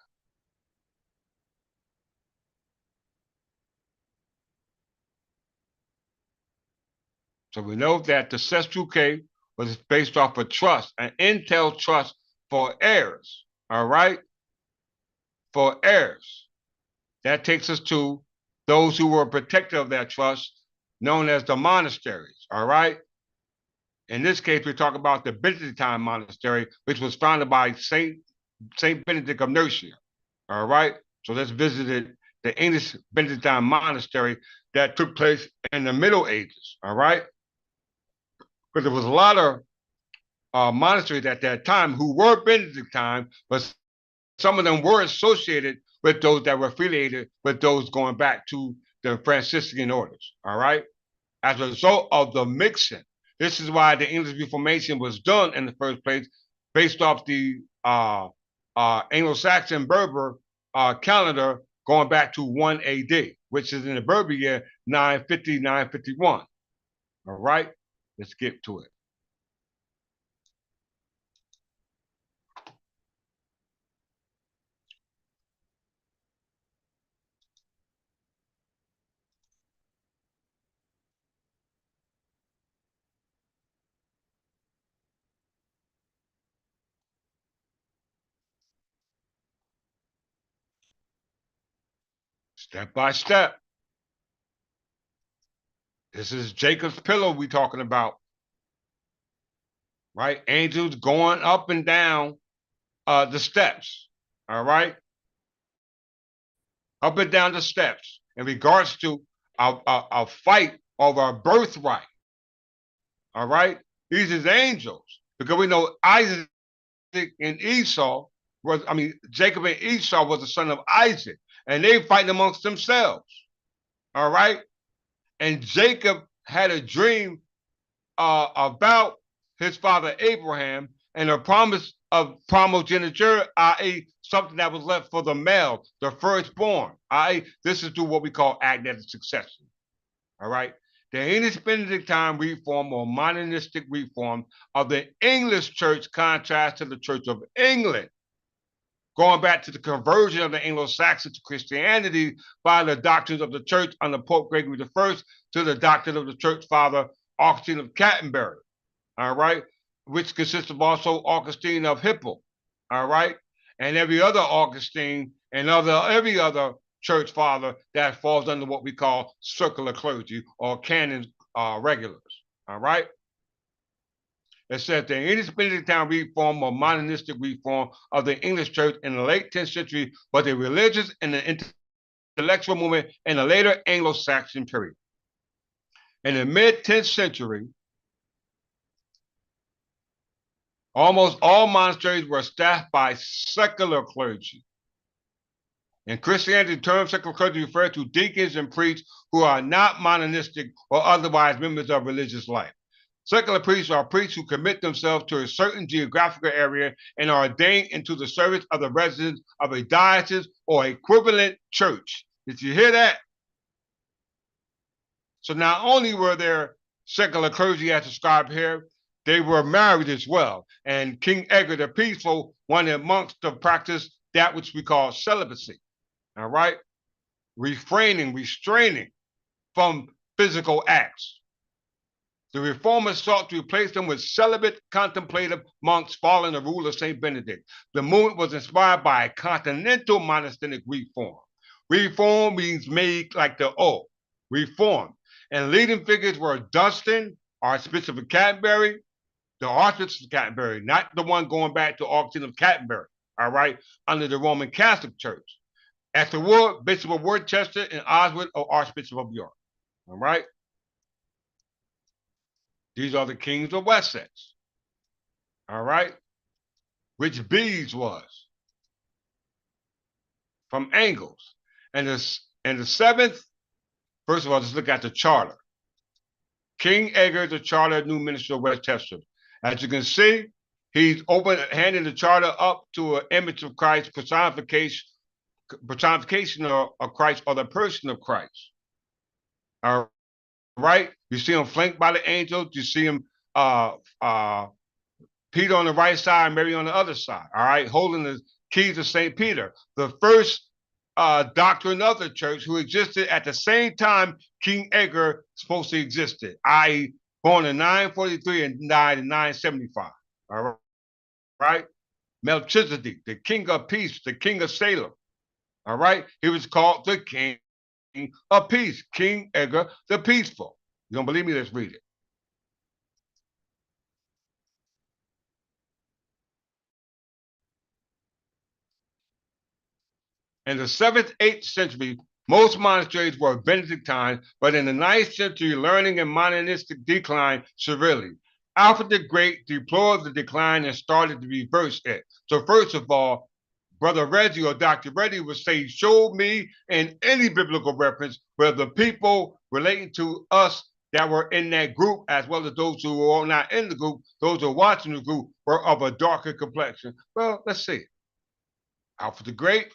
[SPEAKER 1] So we know that the Sestuke was based off a trust, an intel trust for heirs. All right? For heirs. That takes us to those who were protected of that trust, known as the monasteries. All right? In this case, we talk about the Benedictine monastery, which was founded by Saint Benedict of Nursia. All right? So let's visit the English Benedictine monastery that took place in the Middle Ages. All right? Because there was a lot of monasteries at that time who were Benedictine, but some of them were associated with those that were affiliated with those going back to the Franciscan orders. All right? As a result of the mixing, this is why the English Reformation was done in the first place, based off the Anglo-Saxon Berber calendar going back to 1 AD, which is in the Berber year 950, 951. All right? Let's get to it. Step by step. This is Jacob's pillow we're talking about. Right? Angels going up and down the steps. All right? Up and down the steps in regards to a fight over a birthright. All right? These is angels. Because we know Isaac and Esau Jacob and Esau was the son of Isaac. And they fighting amongst themselves. All right? And Jacob had a dream about his father Abraham and a promise of primogeniture, i.e., something that was left for the male, the firstborn. I.e., this is to what we call agnatic succession. All right? The English Benedictine reform or modernistic reform of the English church contrasts to the Church of England, going back to the conversion of the Anglo-Saxons to Christianity by the doctrines of the church under Pope Gregory I to the doctrine of the church father Augustine of Canterbury, all right, which consists of also Augustine of Hippo, all right, and every other Augustine and every other church father that falls under what we call circular clergy or canon regulars, all right? It says the English Benedictine reform or modernistic reform of the English church in the late 10th century was a religious and an intellectual movement in the later Anglo-Saxon period. In the mid-10th century, almost all monasteries were staffed by secular clergy. In Christianity, the term secular clergy refers to deacons and priests who are not monistic or otherwise members of religious life. Secular priests are priests who commit themselves to a certain geographical area and are ordained into the service of the residents of a diocese or equivalent church. Did you hear that? So not only were there secular clergy as described here, they were married as well. And King Edgar the Peaceful wanted monks to practice that which we call celibacy. All right? Restraining from physical acts. The reformers sought to replace them with celibate contemplative monks following the rule of St. Benedict. The movement was inspired by a continental monastic reform. Reform means made like the O, reform. And leading figures were Dunstan, Archbishop of Canterbury, the Archbishop of Canterbury, not the one going back to Augustine of Canterbury, all right, under the Roman Catholic Church. Afterward, Bishop of Worcester and Oswald, Archbishop of York, all right? These are the kings of Wessex, all right? Which Bede was from Angles. And the seventh, first of all, let's look at the charter. King Edgar, the charter, new minister of Westchester. As you can see, he's handing the charter up to an image of Christ, personification of Christ or the person of Christ. All right? You see him flanked by the angels. You see him Peter on the right side, Mary on the other side, all right, holding the keys of St. Peter, the first doctrine of the church who existed at the same time King Edgar supposedly existed, i.e. born in 943 and died in 975, all right? Melchizedek, the king of peace, the king of Salem, all right? He was called the king of peace, King Edgar the Peaceful. You don't believe me? Let's read it. In the 7th, 8th century, most monasteries were Benedictine, but in the 9th century, learning and monistic declined severely. Alfred the Great deplored the decline and started to reverse it. So first of all, Brother Reggie or Dr. Reddy would say, show me in any biblical reference where the people relating to us that were in that group, as well as those who were not in the group, those who were watching the group, were of a darker complexion. Well, let's see. Alfred the Great,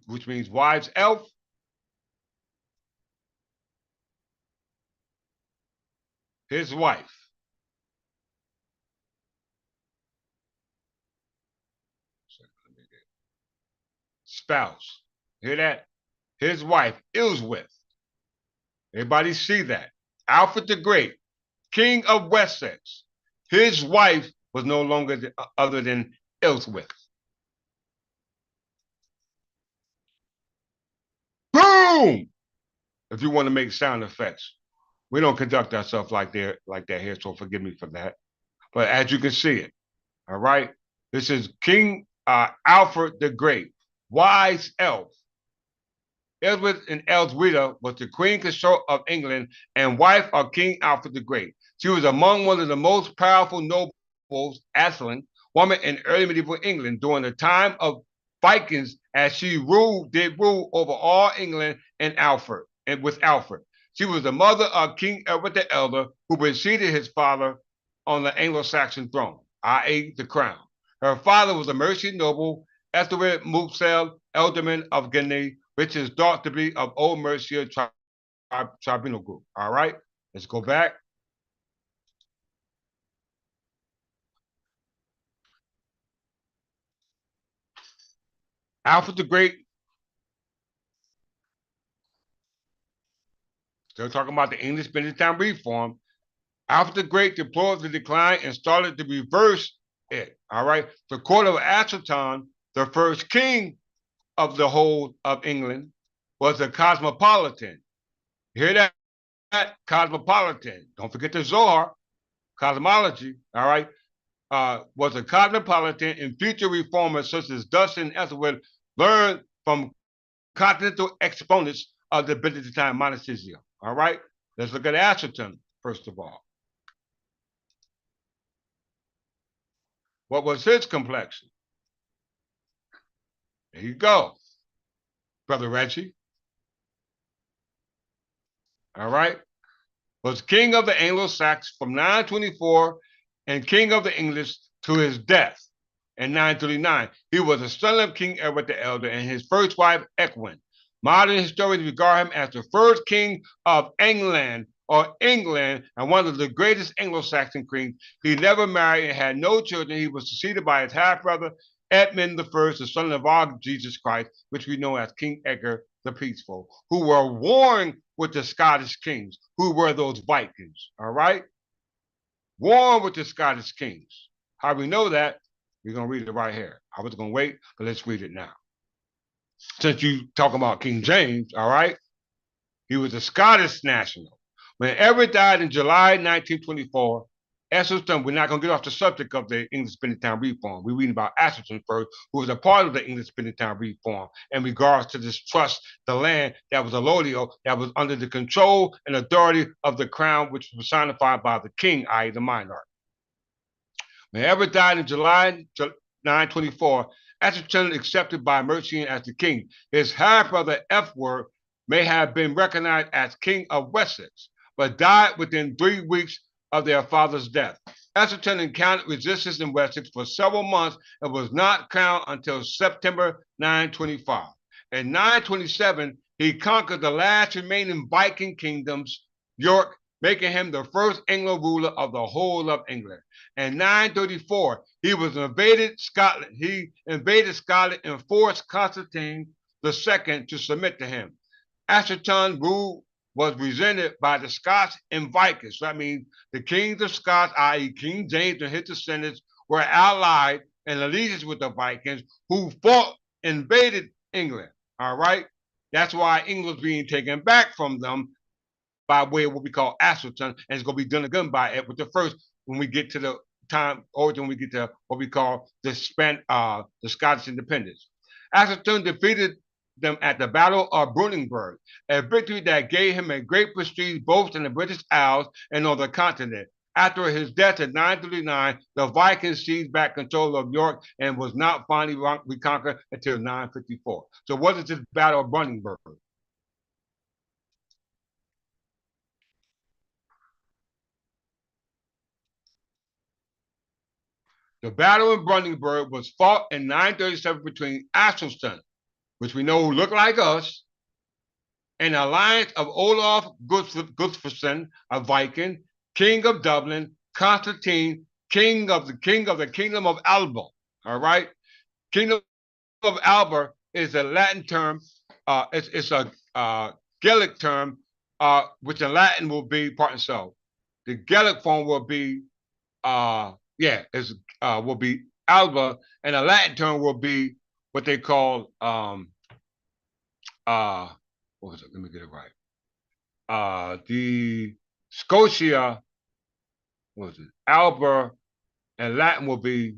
[SPEAKER 1] which means wise elf. His wife. Spouse. Hear that? His wife, Elswith. Everybody see that? Alfred the Great, King of Wessex. His wife was no longer other than Elswith. Boom! If you want to make sound effects. We don't conduct ourselves like that here, so forgive me for that. But as you can see it, all right? This is King Alfred the Great, wise elf. Elswith and Elswitha was the queen consort of England and wife of King Alfred the Great. She was among one of the most powerful nobles, Aslan, woman in early medieval England during the time of Vikings, as she did rule over all England and with Alfred. She was the mother of King Edward the Elder, who preceded his father on the Anglo-Saxon throne, i.e. the crown. Her father was a Mercian noble, Ethelred Musel, Ealdorman of Guinea, which is thought to be of Old Mercia tribunal group. All right, let's go back. Alfred the Great, still talking about the English Benedictine reform. Alfred the Great deplored the decline and started to reverse it. All right, the court of Ashton, the first king of the whole of England, was a cosmopolitan. You hear that? Cosmopolitan. Don't forget the Zohar, cosmology, all right? Was a cosmopolitan, and future reformers such as Dustin and Ethelred learned from continental exponents of the Byzantine monasticism. All right, let's look at Atherton first of all. What was his complexion? There you go, Brother Reggie. All right, was king of the Anglo-Saxons from 924 and king of the English to his death in 939. He was a son of King Edward the Elder and his first wife, Ecgwin. Modern historians regard him as the first king of England and one of the greatest Anglo-Saxon kings. He never married and had no children. He was succeeded by his half-brother, Edmund I, the son of our Jesus Christ, which we know as King Edgar the Peaceful, who were warring with the Scottish kings, who were those Vikings, all right? Warring with the Scottish kings. How we know that? We're going to read it right here. I was going to wait, but let's read it now. Since you talk about King James, all right? He was a Scottish national. When Everett died in July 1924, Atherton, we're not going to get off the subject of the English Benedictine Reform. We're reading about Atherton first, who was a part of the English Benedictine Reform in regards to this trust, the land that was allodial, that was under the control and authority of the crown, which was personified by the king, i.e. the monarch. When Everett died in July 924, Atherton accepted by Mercian as the king. His half-brother Efward may have been recognized as king of Wessex, but died within 3 weeks of their father's death. Atherton encountered resistance in Wessex for several months and was not crowned until September 925. In 927, he conquered the last remaining Viking kingdoms, York, making him the first Anglo ruler of the whole of England. In 934, he invaded Scotland. He invaded Scotland and forced Constantine II to submit to him. Atherton's rule was resented by the Scots and Vikings. So that means the kings of Scots, i.e. King James and his descendants, were allied in allegiance with the Vikings who invaded England. All right? That's why England was being taken back from them by way of what we call Atherton, and it's going to be done again by Edward the First when we get to the time, or when we get to what we call the Scottish independence. Atherton defeated them at the Battle of Brunanburh, a victory that gave him a great prestige both in the British Isles and on the continent. After his death in 939, the Vikings seized back control of York and was not finally reconquered until 954. So what is this Battle of Brunanburh? The Battle of Brunanburh was fought in 937 between Atherton, which we know looked like us, an alliance of Olaf Gustafsson, a Viking, king of Dublin, Constantine, king of the kingdom of Alba. All right, kingdom of Alba is a Latin term. It's a Gaelic term, which in Latin will be pardon so. The Gaelic form will be will be Alba, and a Latin term will be what they call what was it? Let me get it right. The Scotia, what was it? Alba, and Latin will be.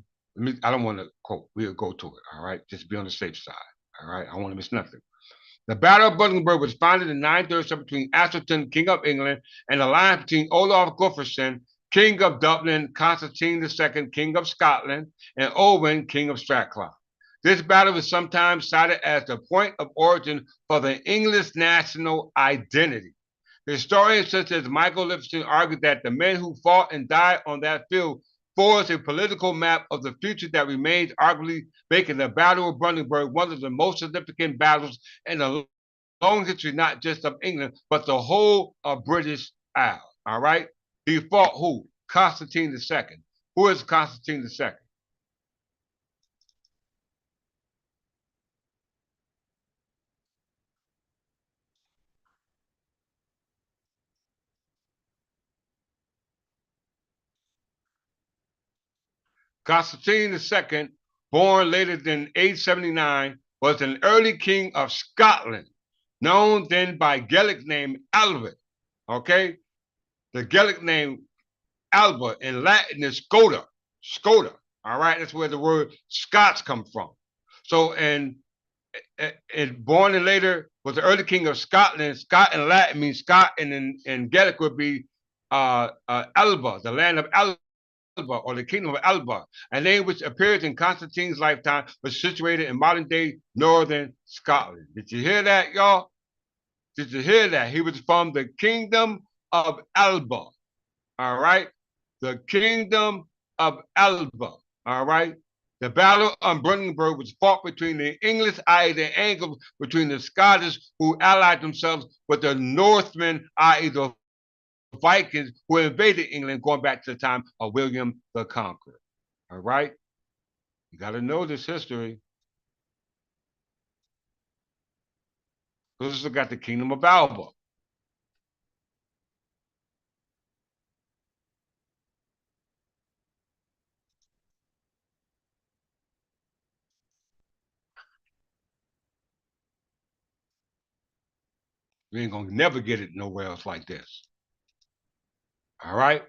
[SPEAKER 1] I don't want to quote. We'll go to it. All right, just be on the safe side. All right, I don't want to miss nothing. The Battle of Brunanburh was founded in 937 between Atherton, king of England, and the alliance between Olaf Gustafsson, king of Dublin, Constantine II, king of Scotland, and Owen, king of Strathclyde. This battle is sometimes cited as the point of origin for the English national identity. Historians such as Michael Lipson argued that the men who fought and died on that field forged a political map of the future that remains, arguably making the Battle of Brunanburh one of the most significant battles in the long history, not just of England, but the whole of British Isles. All right? He fought who? Constantine II. Who is Constantine II? Constantine II, born later than 879, was an early king of Scotland. known then by Gaelic name Alba. Okay, the Gaelic name Alba in Latin is Scoda. Scoda. All right, that's where the word Scots come from. So, and born in later was the early king of Scotland. Scot in Latin means Scot, and in Gaelic would be Alba, the land of Alba, or the kingdom of Alba, a name which appears in Constantine's lifetime, was situated in modern day northern Scotland. Did you hear that, y'all? Did you hear that? He was from the kingdom of Alba. All right, the kingdom of Alba. All right. The battle of Brandenburg was fought between the English, i.e. the Angles, between the Scottish, who allied themselves with the Northmen, i.e. the Vikings, who invaded England, going back to the time of William the Conqueror. All right? You got to know this history. Let's look at the Kingdom of Alba. We ain't going to never get it nowhere else like this. All right?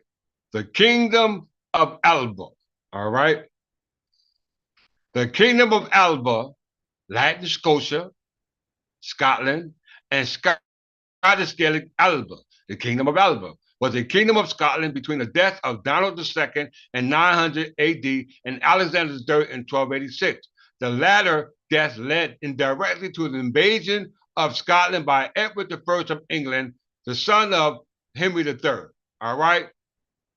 [SPEAKER 1] The Kingdom of Alba. All right? The Kingdom of Alba, Latin Scotia, Scotland, and Scottish Gaelic Alba, the Kingdom of Alba, was a kingdom of Scotland between the death of Donald II in 900 AD and Alexander III in 1286. The latter death led indirectly to the invasion of Scotland by Edward I of England, the son of Henry III. All right?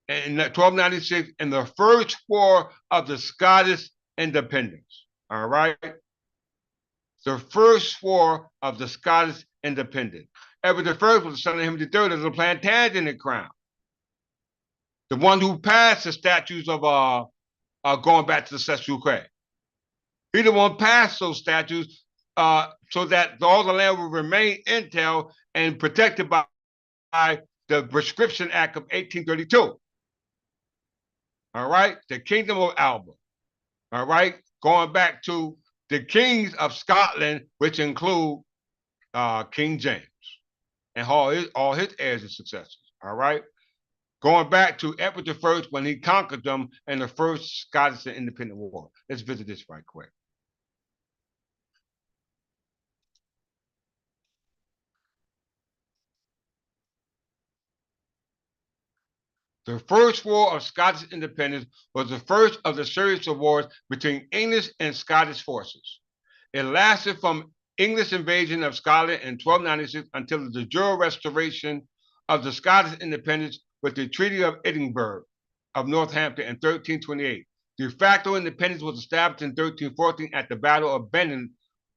[SPEAKER 1] In 1296, in the First War of the Scottish Independence. All right? The First War of the Scottish Independence. Edward I was the son of Henry III of the Plantagenet crown. The one who passed the statutes of going back to the Sesquiquet. He the one passed those statutes so that all the land will remain intel and protected by the Prescription Act of 1832. All right, the Kingdom of Alba. All right, going back to the kings of Scotland, which include King James and all his heirs and successors. All right, going back to Edward I when he conquered them in the First Scottish Independent War. Let's visit this right quick. The First War of Scottish Independence was the first of the series of wars between English and Scottish forces. It lasted from English invasion of Scotland in 1296 until the de jure restoration of the Scottish independence with the Treaty of Edinburgh of Northampton in 1328. De facto independence was established in 1314 at the Battle of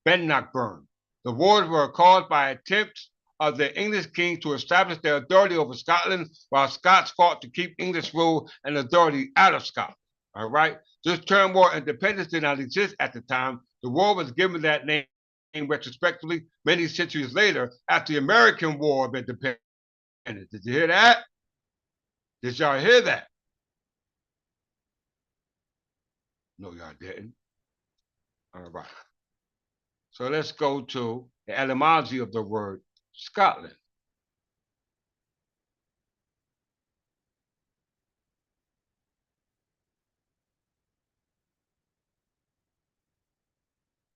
[SPEAKER 1] Bannockburn. The wars were caused by attempts of the English king to establish their authority over Scotland, while Scots fought to keep English rule and authority out of Scotland. All right. This term war independence did not exist at the time. The war was given that name retrospectively many centuries later after the American War of Independence. Did you hear that? Did y'all hear that? No, y'all didn't. All right. So let's go to the etymology of the word Scotland.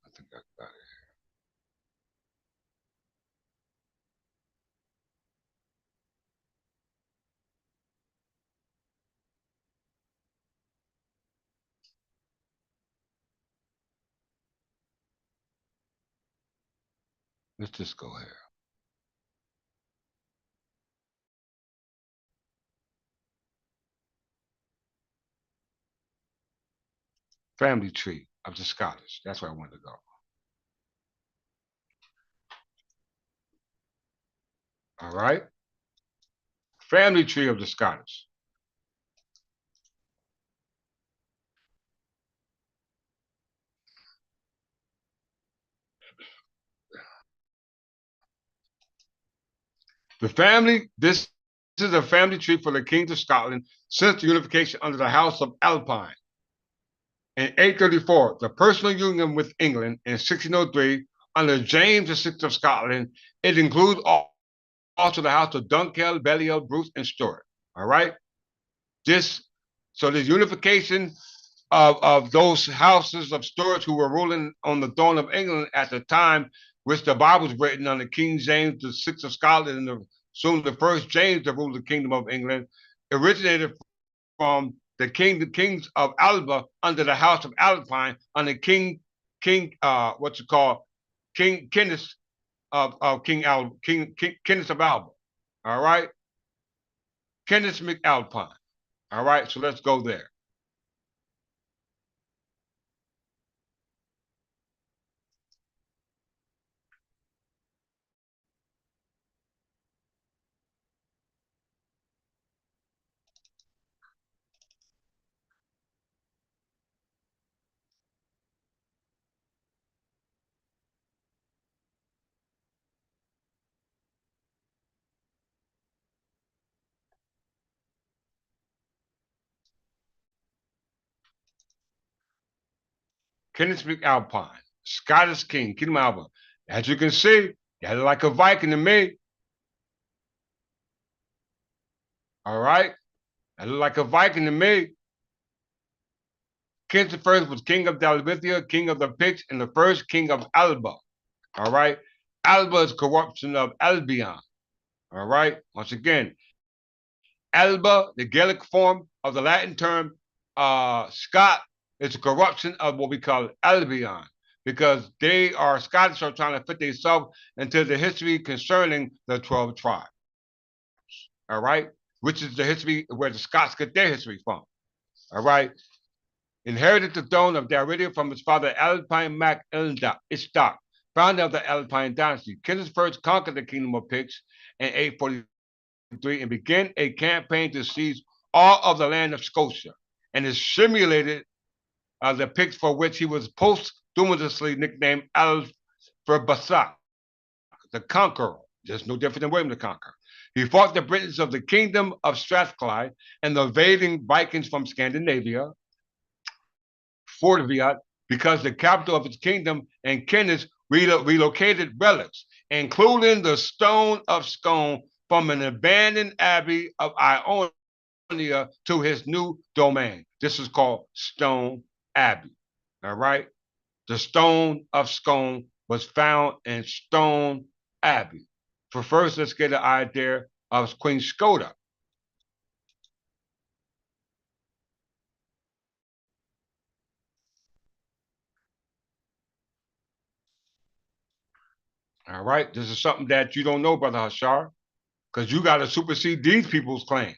[SPEAKER 1] I think I got it. Let's just go here. Family tree of the Scottish. That's where I wanted to go. All right. Family tree of the Scottish. This is a family tree for the kings of Scotland since the unification under the House of Alpine. In 834, the personal union with England in 1603 under James VI of Scotland. It includes also the house of Dunkeld, Balliol, Bruce, and Stuart. All right. So there's unification of those houses of Stuarts who were ruling on the throne of England at the time, which the Bible was written under King James VI of Scotland, and soon the first James to rule the kingdom of England, originated from the kings of Alba under the house of Alpine under King what's it called, King Kenneth of King Kenneth of Alba. All right, Kenneth McAlpine. All right, so let's go there. Kenneth McAlpine, Scottish king, Kingdom of Alba. As you can see, you look like a Viking to me. All right, I look like a Viking to me. Kenneth I was king of Dalmatia, king of the Picts, and the first king of Alba. All right, Alba is corruption of Albion. All right, once again, Alba, the Gaelic form of the Latin term Scot, is a corruption of what we call Albion, because they are Scottish are trying to fit themselves into the history concerning the 12 tribes. All right, which is the history where the Scots get their history from. All right, inherited the throne of Daridia from his father Alpine Mac Istok, founder of the Alpine dynasty. Kenneth first conquered the kingdom of Picts in 843 and began a campaign to seize all of the land of Scotia, and is simulated the Picts, for which he was posthumously nicknamed Alfred the Conqueror. Just no different than William the Conqueror. He fought the Britons of the kingdom of Strathclyde and the invading Vikings from Scandinavia, Fortiviat, because the capital of his kingdom, and Kenneth relocated relics, including the Stone of Scone from an abandoned abbey of Ionia to his new domain. This is called Stone Abbey. All right. The Stone of Scone was found in Stone Abbey. For first, let's get an idea of Queen Skoda. All right. This is something that you don't know, Brother Hashar, because you got to supersede these people's claim.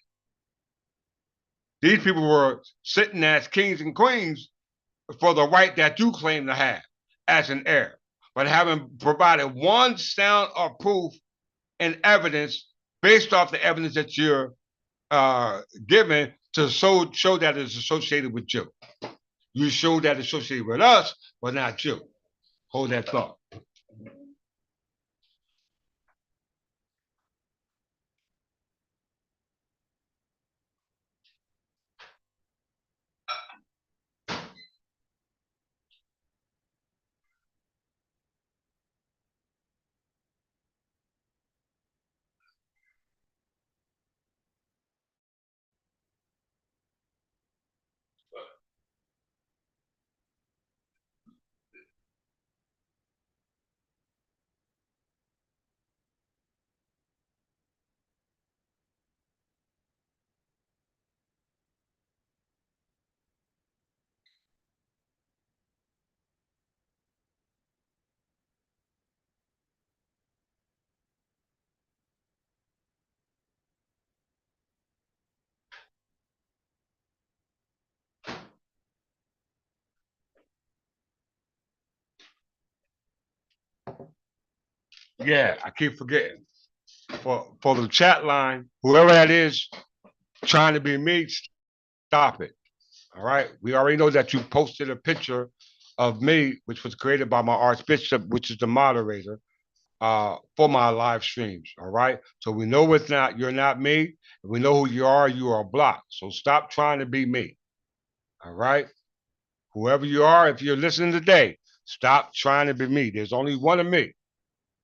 [SPEAKER 1] These people were sitting as kings and queens for the right that you claim to have as an heir, but having provided one sound of proof and evidence based off the evidence that you're given to show that it's associated with you. You show that it's associated with us, but not you. Hold that thought. Yeah, I keep forgetting. For the chat line, whoever that is trying to be me, stop it. All right. We already know that you posted a picture of me, which was created by my archbishop, which is the moderator, for my live streams. All right. So we know it's not, you're not me. We know who you are blocked. So stop trying to be me. All right. Whoever you are, if you're listening today, Stop trying to be me. There's only one of me.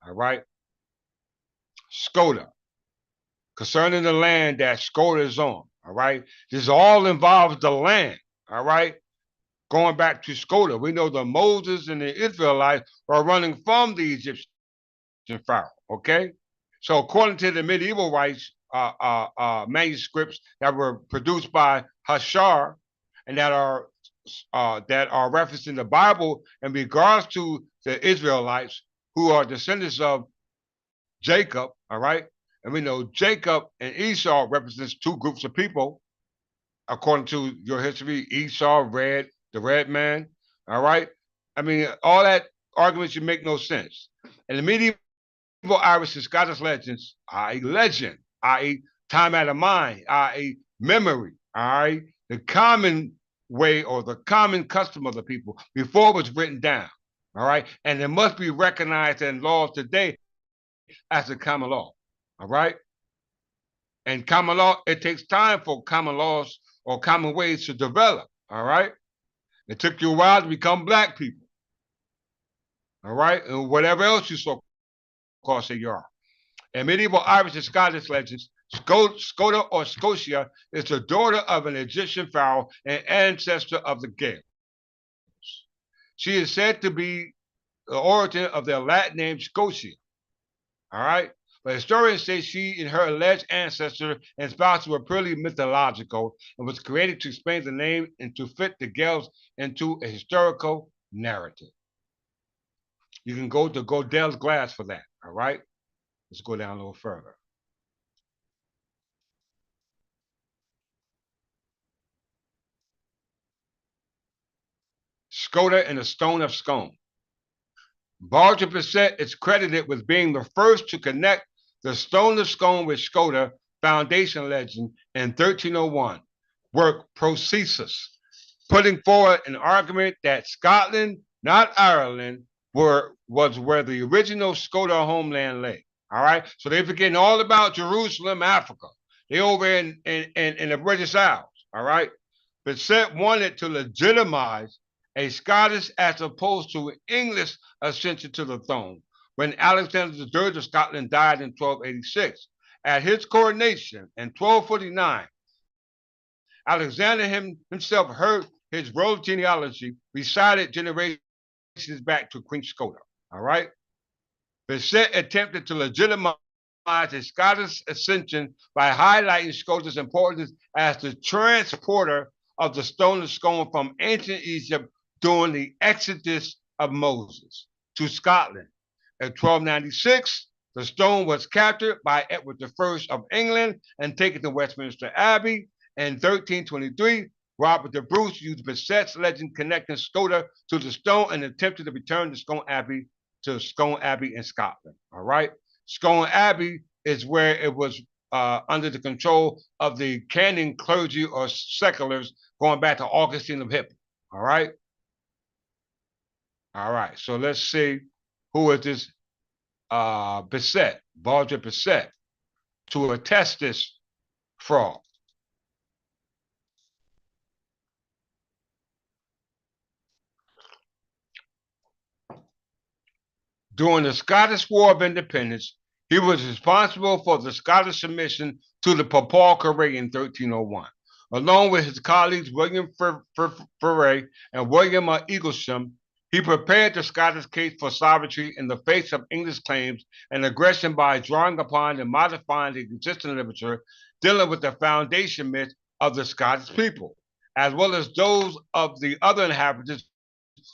[SPEAKER 1] All right. Skoda. Concerning the land that Skoda is on. All right. This all involves the land. All right. Going back to Skoda, we know that Moses and the Israelites are running from the Egyptian Pharaoh. Okay. So according to the medieval rights manuscripts that were produced by Hashar and that are referenced in the Bible in regards to the Israelites who are descendants of Jacob, all right? And we know Jacob and Esau represents two groups of people, according to your history. Esau, the red man, all right? I mean, all that arguments you make no sense. And the medieval Irish and Scottish legends are a legend, i.e., time out of mind, i.e., memory, all right? The common way or the common custom of the people before it was written down, all right? And it must be recognized in laws today as a common law, all right? And common law, it takes time for common laws or common ways to develop, all right? It took you a while to become black people, all right? And whatever else you so-called say you are. In medieval Irish and Scottish legends, Skoda or Scotia is the daughter of an Egyptian pharaoh and ancestor of the Gaels. She is said to be the origin of their Latin name Scotia. All right? But historians say she and her alleged ancestor and spouses were purely mythological and was created to explain the name and to fit the Gaels into a historical narrative. You can go to Godel's Glass for that. All right? Let's go down a little further. Skoda and the Stone of Scone. Barger Bissett is credited with being the first to connect the Stone of Scone with Skoda foundation legend in 1301, work Procesus, putting forward an argument that Scotland, not Ireland, was where the original Skoda homeland lay. All right, so they're forgetting all about Jerusalem, Africa. They over in the British Isles. All right, Bissett wanted to legitimize a Scottish as opposed to English ascension to the throne when Alexander III of Scotland died in 1286. At his coronation in 1249, Alexander himself heard his royal genealogy recited generations back to Queen Skoda. All right? Bissett attempted to legitimize a Scottish ascension by highlighting Skoda's importance as the transporter of the stone of scone from ancient Egypt during the exodus of Moses to Scotland. In 1296, the stone was captured by Edward I of England and taken to Westminster Abbey. In 1323, Robert the Bruce used Bissett's legend connecting Skoda to the stone and attempted to return the Scone Abbey to Scone Abbey in Scotland. All right, Scone Abbey is where it was under the control of the canon clergy or seculars going back to Augustine of Hippo. All right. All right. So let's see who is this Bissett, Barger Bissett, to attest this fraud. During the Scottish War of Independence, he was responsible for the Scottish submission to the Papal Corée in 1301. Along with his colleagues William Ferré and William Eaglesham, he prepared the Scottish case for sovereignty in the face of English claims and aggression by drawing upon and modifying the existing literature dealing with the foundation myth of the Scottish people, as well as those of the other inhabitants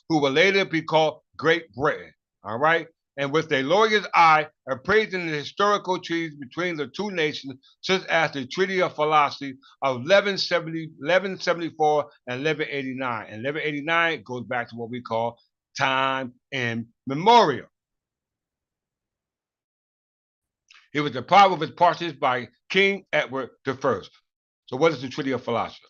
[SPEAKER 1] who will later be called Great Britain. All right? And with a lawyer's eye, appraising the historical treaties between the two nations, such as the Treaty of Philosophy of 1174 and 1189. And 1189 goes back to what we call time immemorial. He was deprived of his partnership by King Edward I. So what is the Treaty of Philosophy?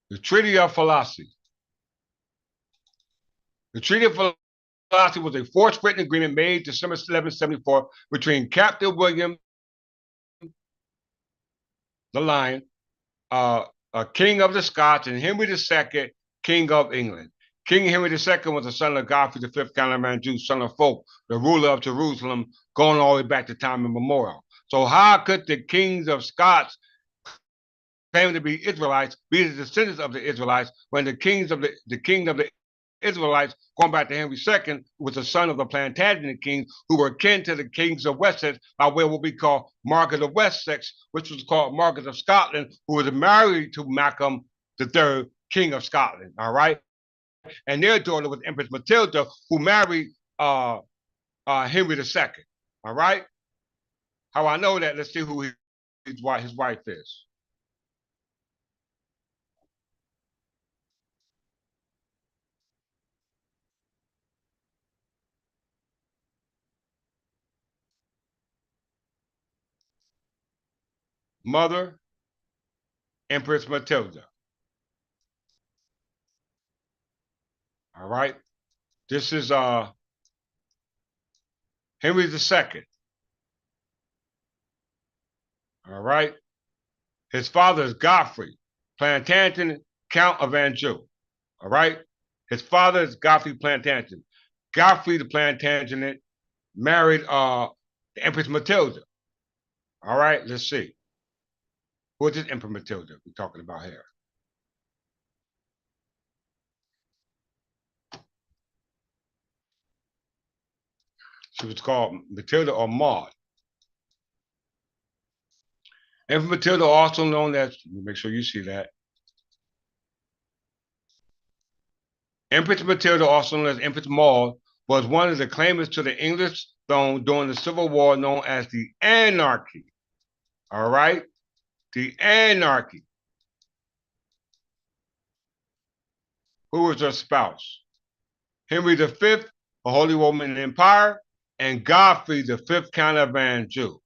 [SPEAKER 1] The Treaty of Philosophy. The Treaty of was a forced written agreement made December 1174 between Captain William the Lion, King of the Scots, and Henry II, King of England. King Henry II was the son of Godfrey V, Count of Anjou, son of Fulk, the ruler of Jerusalem, going all the way back to time immemorial. So how could the kings of Scots claiming to be Israelites be the descendants of the Israelites when the king of the Israelites, going back to Henry II, was the son of the Plantagenet kings who were kin to the kings of Wessex by way of what we call Margaret of Wessex, which was called Margaret of Scotland, who was married to Malcolm III, King of Scotland. All right, and their daughter was Empress Matilda, who married Henry II. All right, how I know that? Let's see who his wife is. Mother, Empress Matilda. All right. This is Henry II. All right. His father is Godfrey, Plantagenet, Count of Anjou. All right. His father is Godfrey Plantagenet. Godfrey the Plantagenet married the Empress Matilda. All right. Let's see. Who is this Empress Matilda we're talking about here? She was called Matilda or Maud. Empress Matilda, also known as, make sure you see that. Empress Matilda, also known as Empress Maud, was one of the claimants to the English throne during the Civil War known as the Anarchy. All right? The Anarchy. Who was her spouse? Henry V, a Holy Roman Empire, and Godfrey V, Count of Anjou,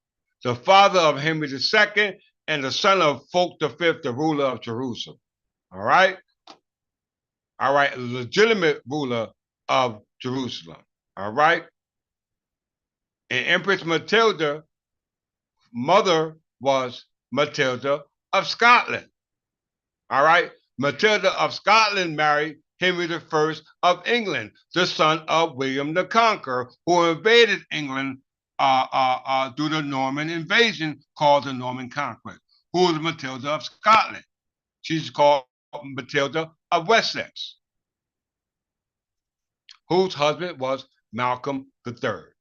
[SPEAKER 1] the father of Henry II and the son of Fulk V, the ruler of Jerusalem. All right? All right, a legitimate ruler of Jerusalem. All right? And Empress Matilda, mother was Matilda of Scotland. All right? Matilda of Scotland married Henry I of England, the son of William the Conqueror, who invaded England through the Norman invasion called the Norman Conquest. Who was Matilda of Scotland? She's called Matilda of Wessex, whose husband was Malcolm III.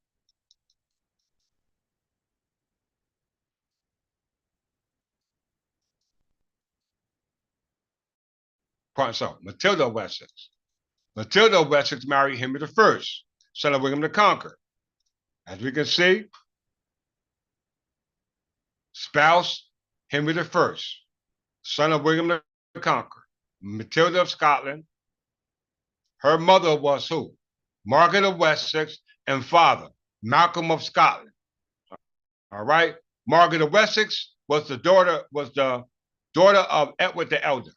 [SPEAKER 1] So, Matilda of Wessex. Matilda of Wessex married Henry I, son of William the Conqueror. As we can see, spouse Henry I, son of William the Conqueror. Matilda of Scotland. Her mother was who? Margaret of Wessex, and father, Malcolm of Scotland. All right. Margaret of Wessex was the daughter of Edward the Elder.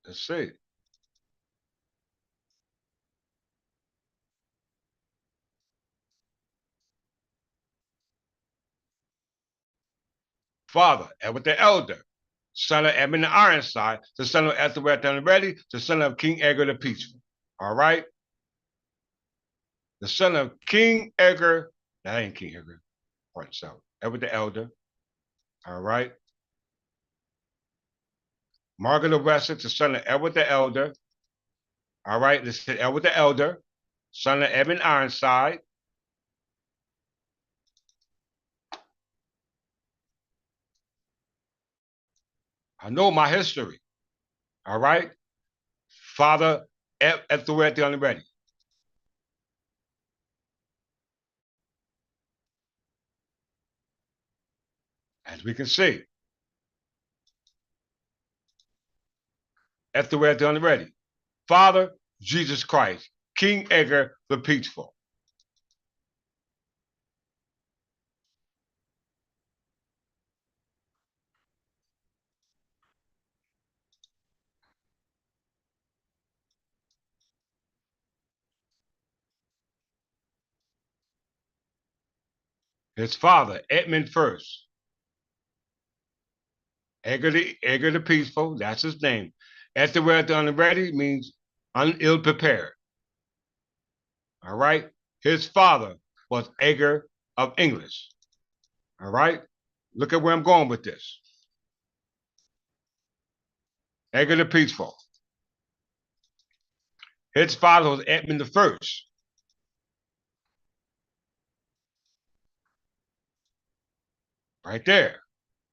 [SPEAKER 1] Let's see. Father, Edward the Elder, son of Edmund the Ironside, the son of Ethelred the Unready, the son of King Edgar the Peaceful. All right. The son of King Edgar, that ain't King Edgar, so Edward the Elder. All right. Margaret of Wessex, the son of Edward the Elder. All right. This is Edward the Elder, son of Edmund Ironside. I know my history. All right. Father Ethelred the Unready. As we can see, Ethelred the Unready. Father, Jesus Christ. King Edgar the Peaceful. His father, Edmund First. Edgar the Peaceful, that's his name. Ethelred the Unready means ill prepared. All right. His father was Edgar of English. All right. Look at where I'm going with this. Edgar the Peaceful. His father was Edmund the First. Right there.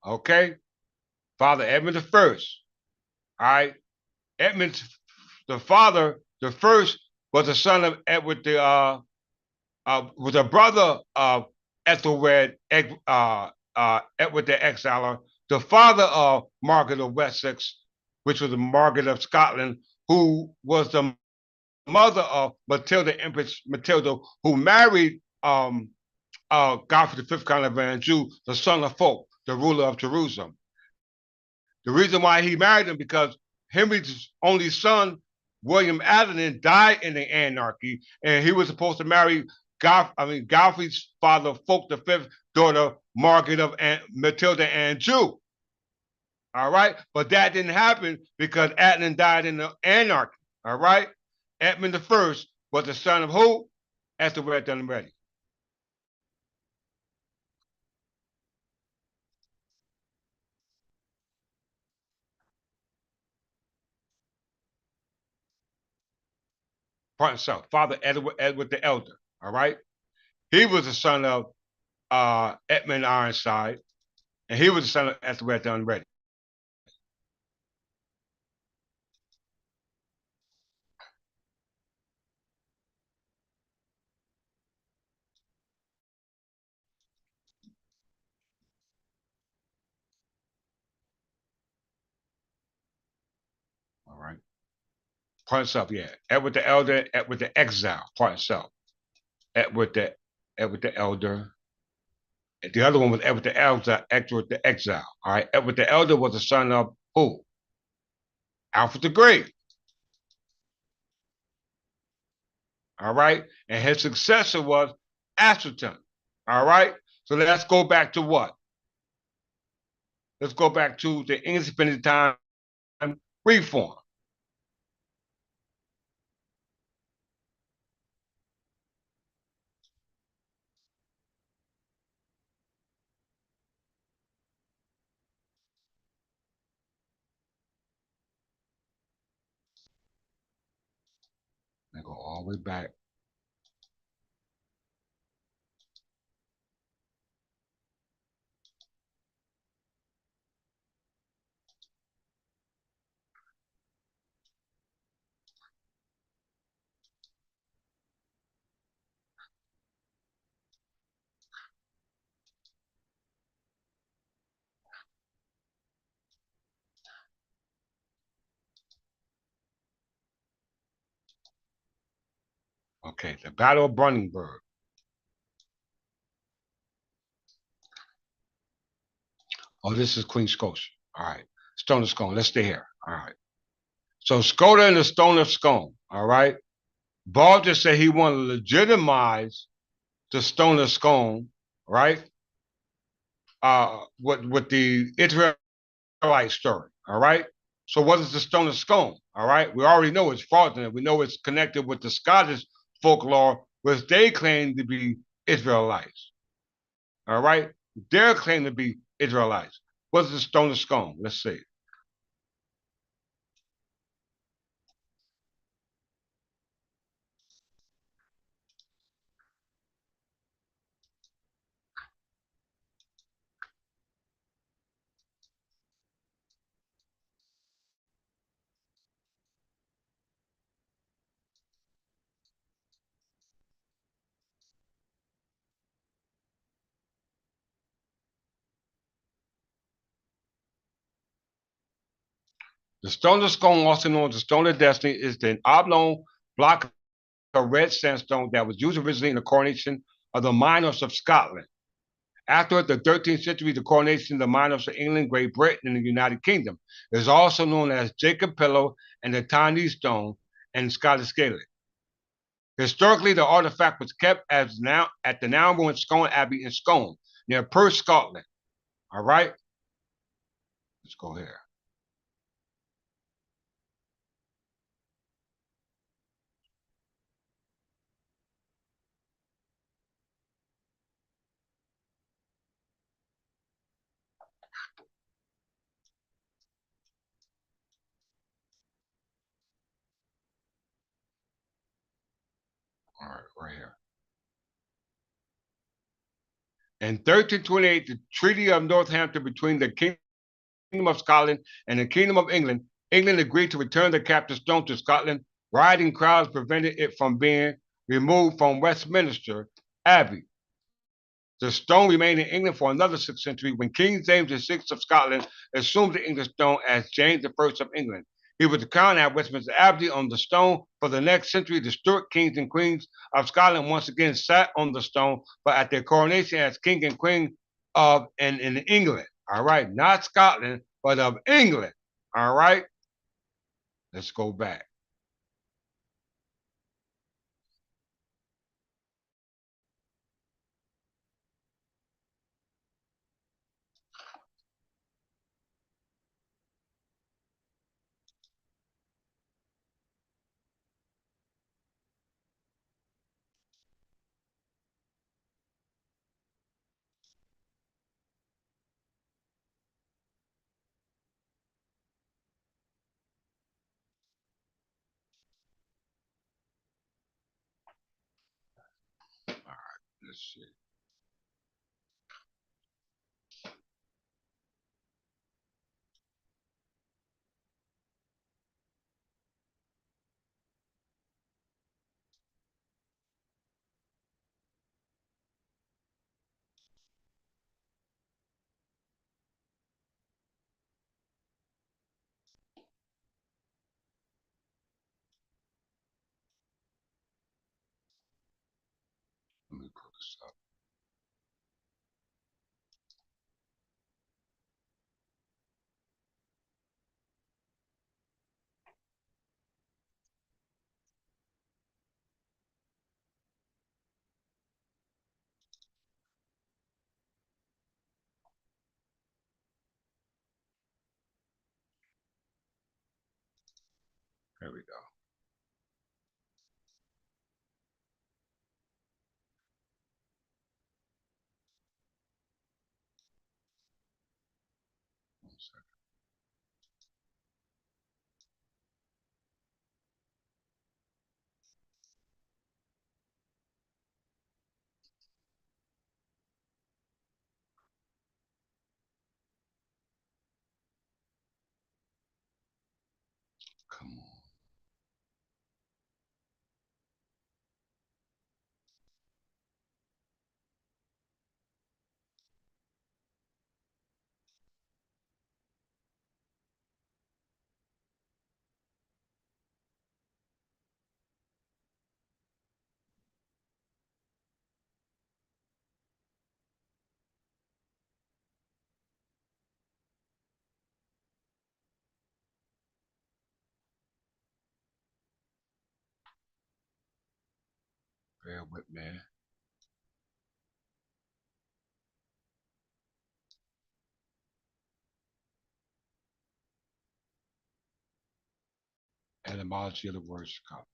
[SPEAKER 1] Okay. Father Edmund the First. All right. Edmund, the father, the first, was the son of Edward was a brother of Ethelred, Edward the Exiler, the father of Margaret of Wessex, which was the Margaret of Scotland, who was the mother of Matilda, Empress Matilda, who married Godfrey V, Count of Anjou, the son of Fulk, the ruler of Jerusalem. The reason why he married him because Henry's only son, William Adeline, died in the anarchy, and he was supposed to marry Godfrey's father, Fulk V, daughter Margaret of Matilda Anjou. All right, but that didn't happen because Adeline died in the anarchy. All right, Edmund I was the son of who? Ethelred the Unready. Part himself, Father Edward the Elder. All right, he was the son of Edmund Ironside, and he was the son of Ethelred the Unready. All right. Part himself, yeah. Edward the Elder, Edward the Exile, part himself. Edward the Elder. The other one was Edward the Elder, Edward the Exile. All right. Edward the Elder was the son of who? Alfred the Great. All right. And his successor was Atherton. All right. So let's go back to what? Let's go back to the English Independent Time reform. I go all the way back. Okay, the Battle of Brandenburg. Oh, this is Queen Scotia. All right. Stone of Scone. Let's stay here. All right. So Skoda and the Stone of Scone. All right. Balder said he wanted to legitimize the Stone of Scone, right? With the Israelite story. All right. So what is the Stone of Scone? All right. We already know it's fraudulent. We know it's connected with the Scottish folklore, which they claim to be Israelites. All right. Their claim to be Israelites. What's the Stone of Scone? Let's see. The Stone of Scone, also known as the Stone of Destiny, is the oblong block of red sandstone that was used originally in the coronation of the monarchs of Scotland. After the 13th century, the coronation of the monarchs of England, Great Britain, and the United Kingdom is also known as Jacob Pillow and the Tiny Stone and Scottish Gaelic. Historically, the artifact was kept as now at the now ruined Scone Abbey in Scone, near Perth, Scotland. All right, let's go here. All right, right here. In 1328, the Treaty of Northampton between the Kingdom of Scotland and the Kingdom of England, England agreed to return the captive stone to Scotland. Rioting crowds prevented it from being removed from Westminster Abbey. The stone remained in England for another 6th century when King James VI of Scotland assumed the English stone as James I of England. He was crowned at Westminster Abbey on the stone. For the next century, the Stuart kings and queens of Scotland once again sat on the stone, but at their coronation as king and queen of and in England. All right, not Scotland, but of England. All right, let's go back. All right, let's see. Let me pull this up. There we go. One second. Come on. Bear with me. Etymology of the word Scotland.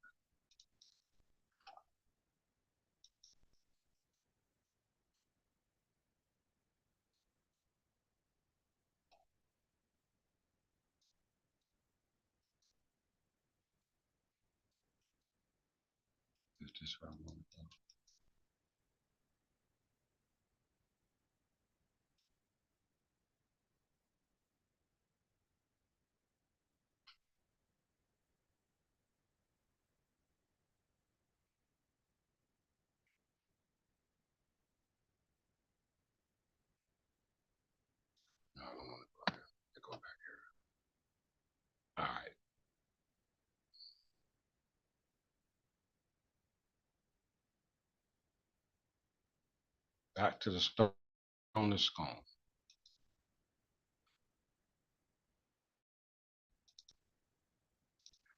[SPEAKER 1] Is this where I want to go? No, I don't want to go here. I go back here. All right. Back to the stone of Scone.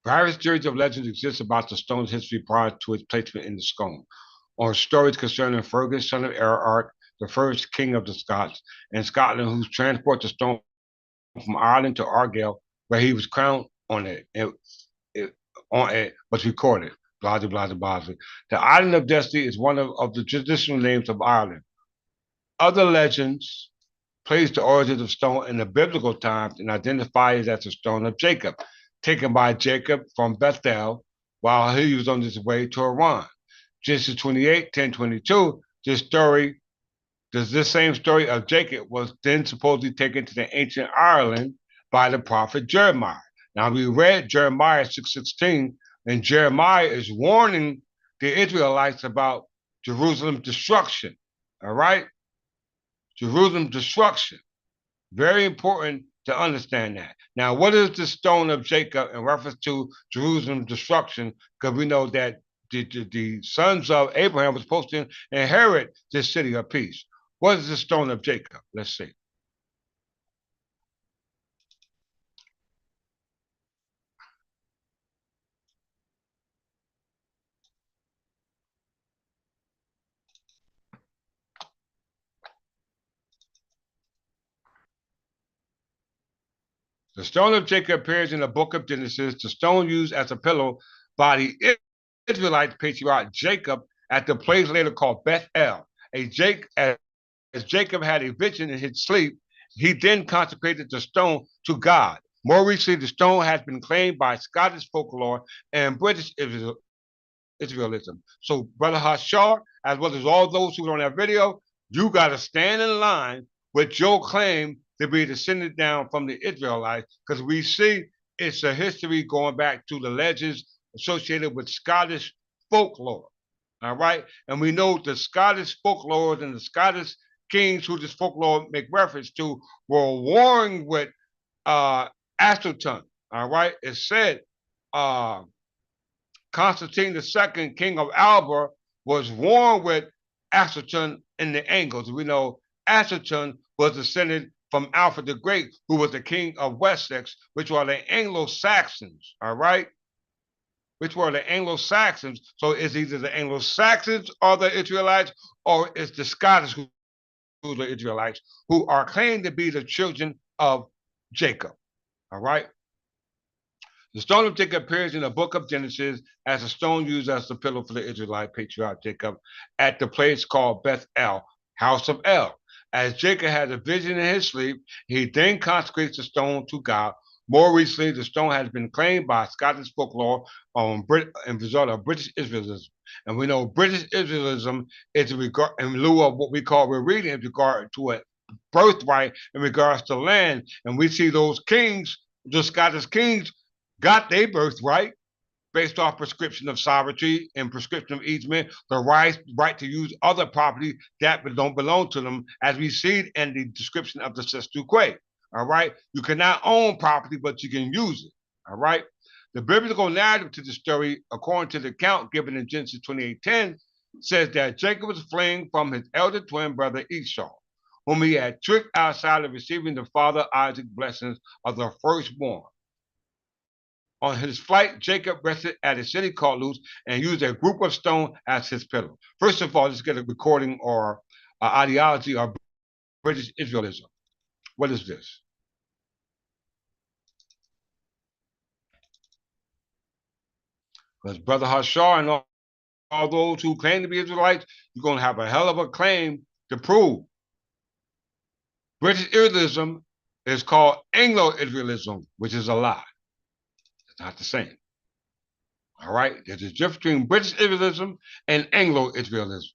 [SPEAKER 1] Various theories of legends exist about the stone's history prior to its placement in the scone. Or stories concerning Fergus, son of Erard, the first king of the Scots, and Scotland, who transported the stone from Ireland to Argyll, where he was crowned on it was recorded. Blah, blah, blah, blah. The Island of Destiny is one of the traditional names of Ireland. Other legends place the origins of stone in the biblical times and identify it as the stone of Jacob, taken by Jacob from Bethel while he was on his way to Haran. Genesis 28, 10:22, this same story of Jacob was then supposedly taken to the ancient Ireland by the prophet Jeremiah. Now we read Jeremiah 6:16, and Jeremiah is warning the Israelites about Jerusalem's destruction. All right? Jerusalem's destruction. Very important to understand that. Now, what is the stone of Jacob in reference to Jerusalem's destruction? Because we know that the sons of Abraham were supposed to inherit this city of peace. What is the stone of Jacob? Let's see. The stone of Jacob appears in the book of Genesis, the stone used as a pillow by the Israelite patriarch Jacob at the place later called Bethel. As Jacob had a vision in his sleep, he then consecrated the stone to God. More recently, the stone has been claimed by Scottish folklore and British Israelism. So, Brother Hashar, as well as all those who are on that video, you got to stand in line with your claim to be descended down from the Israelites, because we see it's a history going back to the legends associated with Scottish folklore. All right. And we know the Scottish folklore and the Scottish kings who this folklore make reference to were warring with Astroton. All right. It said Constantine II, king of Alba, was warring with Astroton in the Angles. We know Astroton was descended from Alfred the Great, who was the king of Wessex, which were the Anglo-Saxons, all right? Which were the Anglo-Saxons. So it's either the Anglo-Saxons or the Israelites, or it's the Scottish who are the Israelites, who are claimed to be the children of Jacob, all right? The stone of Jacob appears in the book of Genesis as a stone used as the pillow for the Israelite patriarch Jacob at the place called Bethel, house of El. As Jacob had a vision in his sleep, he then consecrates the stone to God. More recently, the stone has been claimed by Scottish folklore in result of British Israelism. And we know British Israelism is in lieu of what we're reading in regard to a birthright in regards to land. And we see those kings, the Scottish kings, got their birthright based off prescription of sovereignty and prescription of easement, the right to use other property that don't belong to them, as we see in the description of the Sestuque. All right, you cannot own property, but you can use it. All right, the biblical narrative to the story, according to the account given in Genesis 28:10, says that Jacob was fleeing from his elder twin brother Esau, whom he had tricked outside of receiving the father Isaac's blessings of the firstborn. On his flight, Jacob rested at a city called Luz and used a group of stone as his pillow. First of all, let's get a recording or ideology of British Israelism. What is this? Because Brother Hashar and all those who claim to be Israelites, you're going to have a hell of a claim to prove. British Israelism is called Anglo-Israelism, which is a lie. It's not the same. All right, there's a difference between British Israelism and Anglo-Israelism.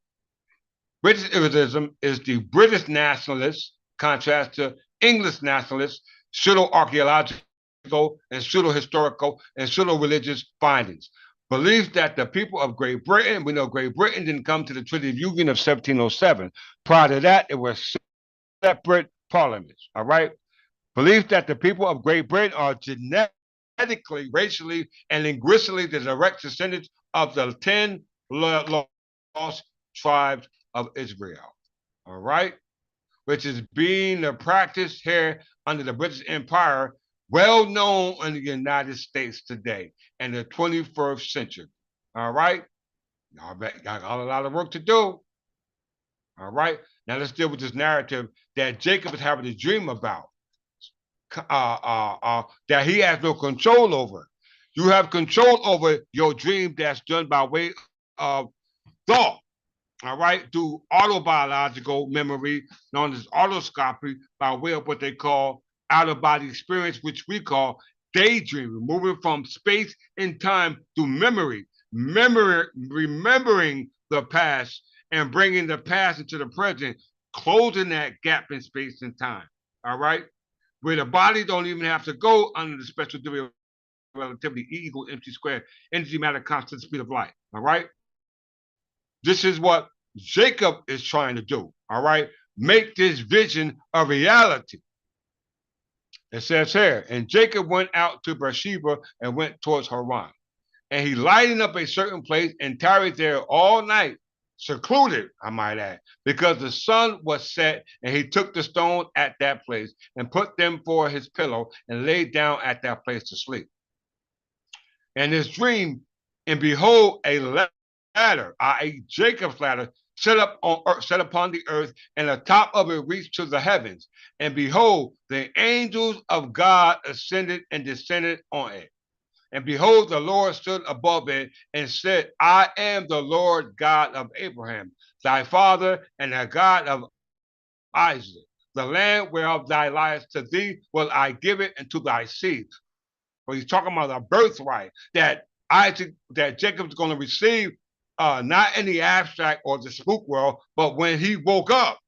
[SPEAKER 1] British Israelism is the British nationalists, contrast to English nationalists, pseudo-archaeological and pseudo-historical and pseudo-religious findings. Belief that the people of Great Britain, we know Great Britain didn't come to the Treaty of Union of 1707. Prior to that, it was separate parliaments, all right? Belief that the people of Great Britain are genetically, racially, and linguistically the direct descendants of the 10 lost tribes of Israel, all right? Which is being practiced here under the British Empire well known in the United States today in the 21st century. All right? Y'all got a lot of work to do. All right? Now let's deal with this narrative that Jacob is having a dream about, that he has no control over. You have control over your dream that's done by way of thought. All right, through autobiological memory, known as autoscopy, by way of what they call out of body experience, which we call daydreaming, moving from space and time through remembering the past and bringing the past into the present, closing that gap in space and time. All right, where the body don't even have to go under the special theory of relativity, E equals mc squared, energy, matter, constant, speed of light. All right, this is what Jacob is trying to do. All right, make this vision a reality. It says here, and Jacob went out to Beersheba and went towards Haran. And he lighted up a certain place and tarried there all night, secluded, I might add, because the sun was set, and he took the stone at that place and put them for his pillow and laid down at that place to sleep. And his dream, and behold, a ladder, i.e., Jacob's ladder, set upon the earth, and the top of it reached to the heavens. And behold, the angels of God ascended and descended on it. And behold, the Lord stood above it and said, I am the Lord God of Abraham, thy father, and the God of Isaac. The land whereof thou liest, to thee will I give it, and to thy seed. Well, he's talking about a birthright that Jacob's going to receive, not in the abstract or the spook world, but when he woke up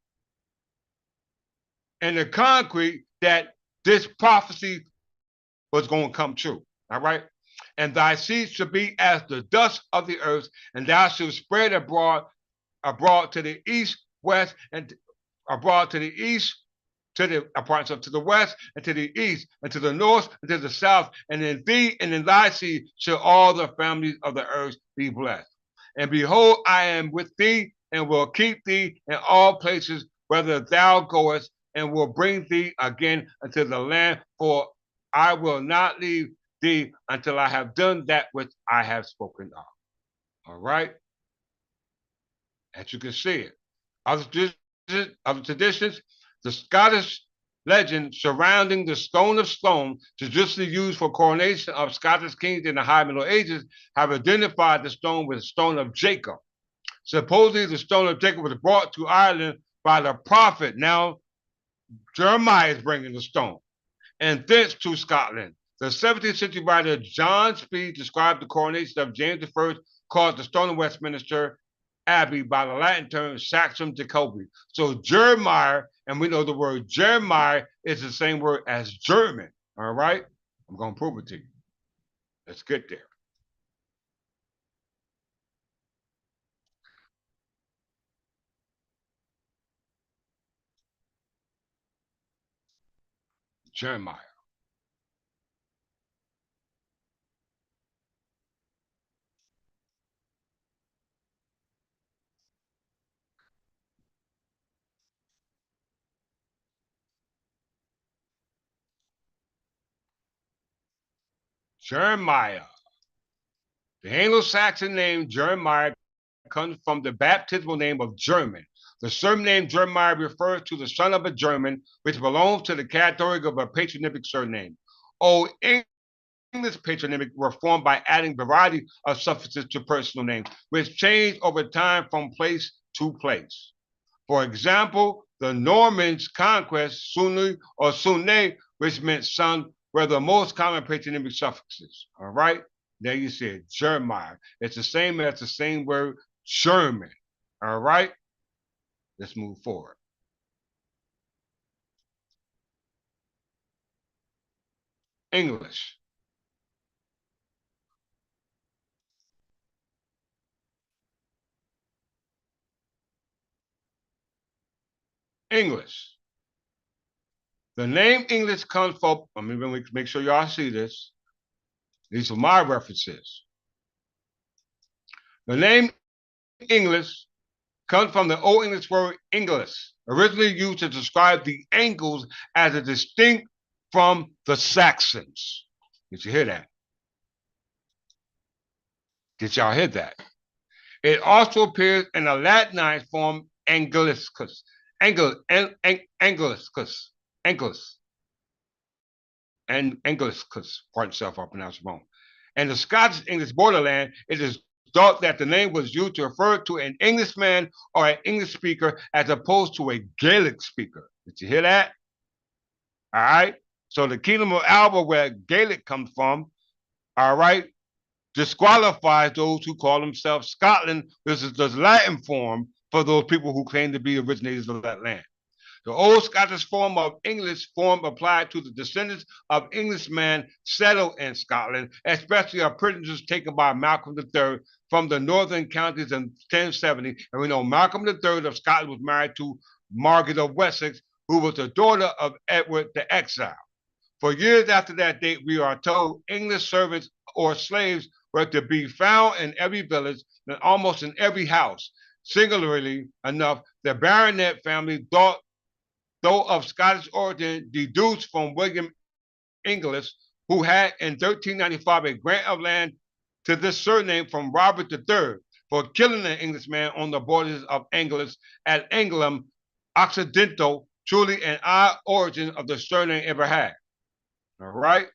[SPEAKER 1] in the concrete, that this prophecy was going to come true. All right. And thy seed shall be as the dust of the earth, and thou shalt spread abroad to the east, west, and abroad to the east, to the west, and to the east, and to the north, and to the south, and in thee and in thy seed shall all the families of the earth be blessed. And behold, I am with thee, and will keep thee in all places whither thou goest, and will bring thee again unto the land, for I will not leave thee until I have done that which I have spoken of. All right? As you can see it. Other traditions, the Scottish legend surrounding the Stone of Stone, traditionally used for coronation of Scottish kings in the High Middle Ages, have identified the stone with the Stone of Jacob. Supposedly, the Stone of Jacob was brought to Ireland by the prophet. Now, Jeremiah is bringing the stone, and thence to Scotland. The 17th century writer John Speed described the coronation of James I, called the Stone of Westminster Abbey by the Latin term Saxum Jacobi. So Jeremiah, and we know the word Jeremiah is the same word as German. All right? I'm going to prove it to you. Let's get there. Jeremiah. Jeremiah. The Anglo-Saxon name Jeremiah comes from the baptismal name of German. The surname Jeremiah refers to the son of a German, which belongs to the category of a patronymic surname. Old English patronymic were formed by adding a variety of suffixes to personal names, which changed over time from place to place. For example, the Normans' conquest, Sunu or Sune, which meant son, were the most common patronymic suffixes. All right? There you see it, Jeremiah. It's the same as the same word, German. All right? Let's move forward. English. English. The name English comes from, let me make sure y'all see this. These are my references. The name English comes from the Old English word English, originally used to describe the angles as a distinct from the Saxons. Did you hear that? Did y'all hear that? It also appears in a Latinized form, Anglicus. Anglicus. Anglicus, pardon myself, I pronounced it wrong. And the Scottish English borderland, it is thought that the name was used to refer to an Englishman or an English speaker as opposed to a Gaelic speaker. Did you hear that? All right. So the Kingdom of Alba, where Gaelic comes from, all right, disqualifies those who call themselves Scotland. This is the Latin form for those people who claim to be originators of that land. The Old Scottish form of English form applied to the descendants of Englishmen settled in Scotland, especially of prisoners taken by Malcolm III from the northern counties in 1070. And we know Malcolm III of Scotland was married to Margaret of Wessex, who was the daughter of Edward the Exile. For years after that date, we are told English servants or slaves were to be found in every village and almost in every house. Singularly enough, the baronet family, though of Scottish origin, deduced from William Inglis, who had in 1395 a grant of land to this surname from Robert III for killing an Englishman on the borders of Anglis at Anglem, Occidental, truly an odd origin of the surname ever had. All right.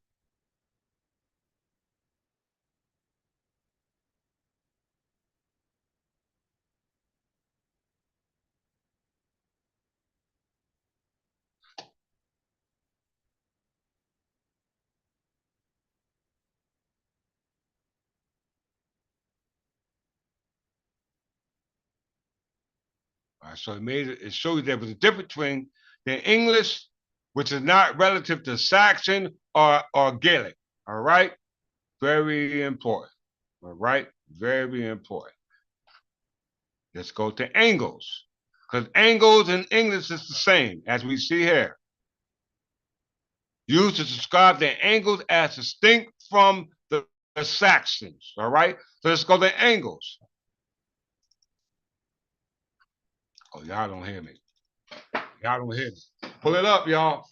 [SPEAKER 1] So it showed you there was a difference between the English, which is not relative to Saxon or Gaelic. All right. Very important. All right. Very important. Let's go to angles. Because angles in English is the same as we see here. Used to describe the angles as distinct from the Saxons. All right. So let's go to angles. Oh, y'all don't hear me. Y'all don't hear me. Pull it up, y'all.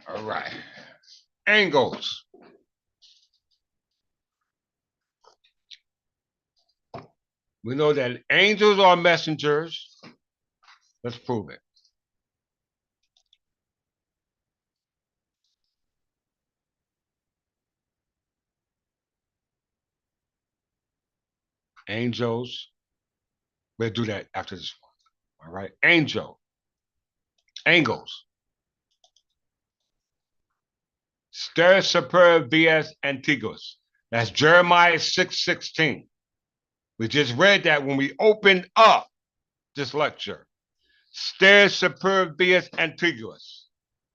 [SPEAKER 1] All right. Angles. We know that angels are messengers. Let's prove it. Angels. We'll do that after this one. All right. Angel. Angles. Ster super vs antiguous. That's Jeremiah 6:16. We just read that when we opened up this lecture. Ster super vs antiguous.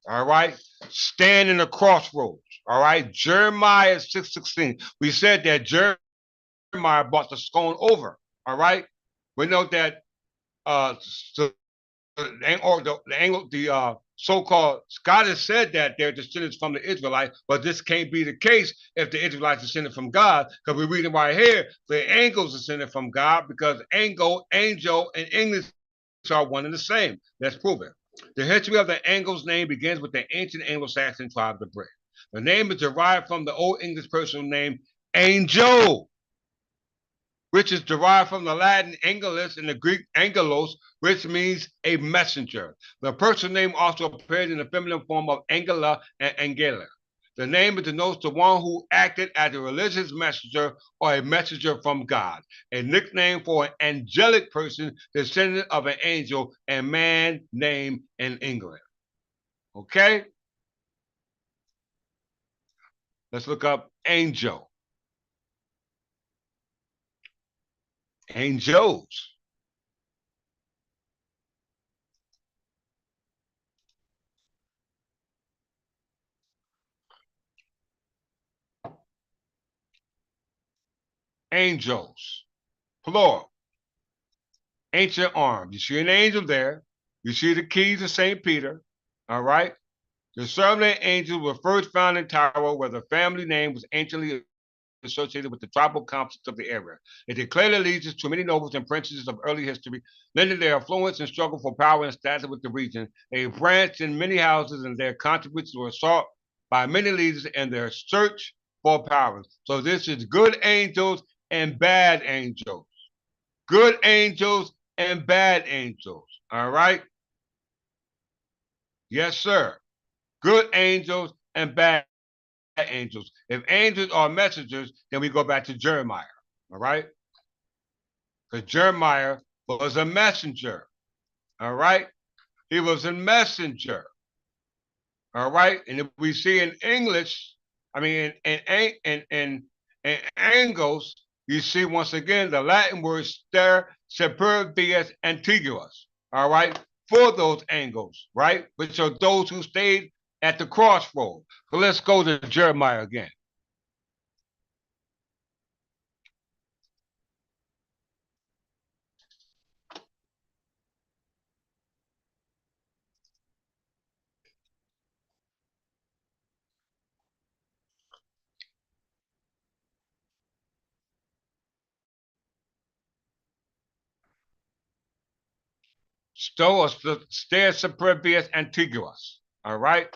[SPEAKER 1] All right. Stand in the crossroads. All right. Jeremiah 6:16. We said that Jeremiah brought the stone over. All right. We know that so the so-called scholars said that they're descendants from the Israelites, but this can't be the case if the Israelites descended from God, because we're reading right here, the angels descended from God, because angel, and English are one and the same. Let's prove it. The history of the angel's name begins with the ancient Anglo-Saxon tribe of Brit. The name is derived from the Old English personal name angel, which is derived from the Latin angelus and the Greek angelos, which means a messenger. The personal name also appears in the feminine form of angela and angela. The name denotes the one who acted as a religious messenger or a messenger from God, a nickname for an angelic person, descendant of an angel and man named in England. Okay? Let's look up angel. Angels. Angels. Plural. Ancient arms. You see an angel there. You see the keys of St. Peter. All right. The Servant angels were first found in Tyro, where the family name was anciently associated with the tribal conflicts of the area. It declared allegiance to many nobles and princes of early history, lending their influence and struggle for power and status with the region. They branched in many houses, and their contributions were sought by many leaders in their search for power. So this is good angels and bad angels. Good angels and bad angels. All right? Yes, sir. Good angels and bad angels. If angels are messengers, then we go back to Jeremiah. All right? Because Jeremiah was a messenger. All right? He was a messenger. All right? And if we see in English, I mean, in angles, you see once again the Latin word ster superbius antiguus. All right? For those angles, right? Which are those who stayed at the crossroad. So let's go to Jeremiah again. Sto stare superbius antiguus. All right?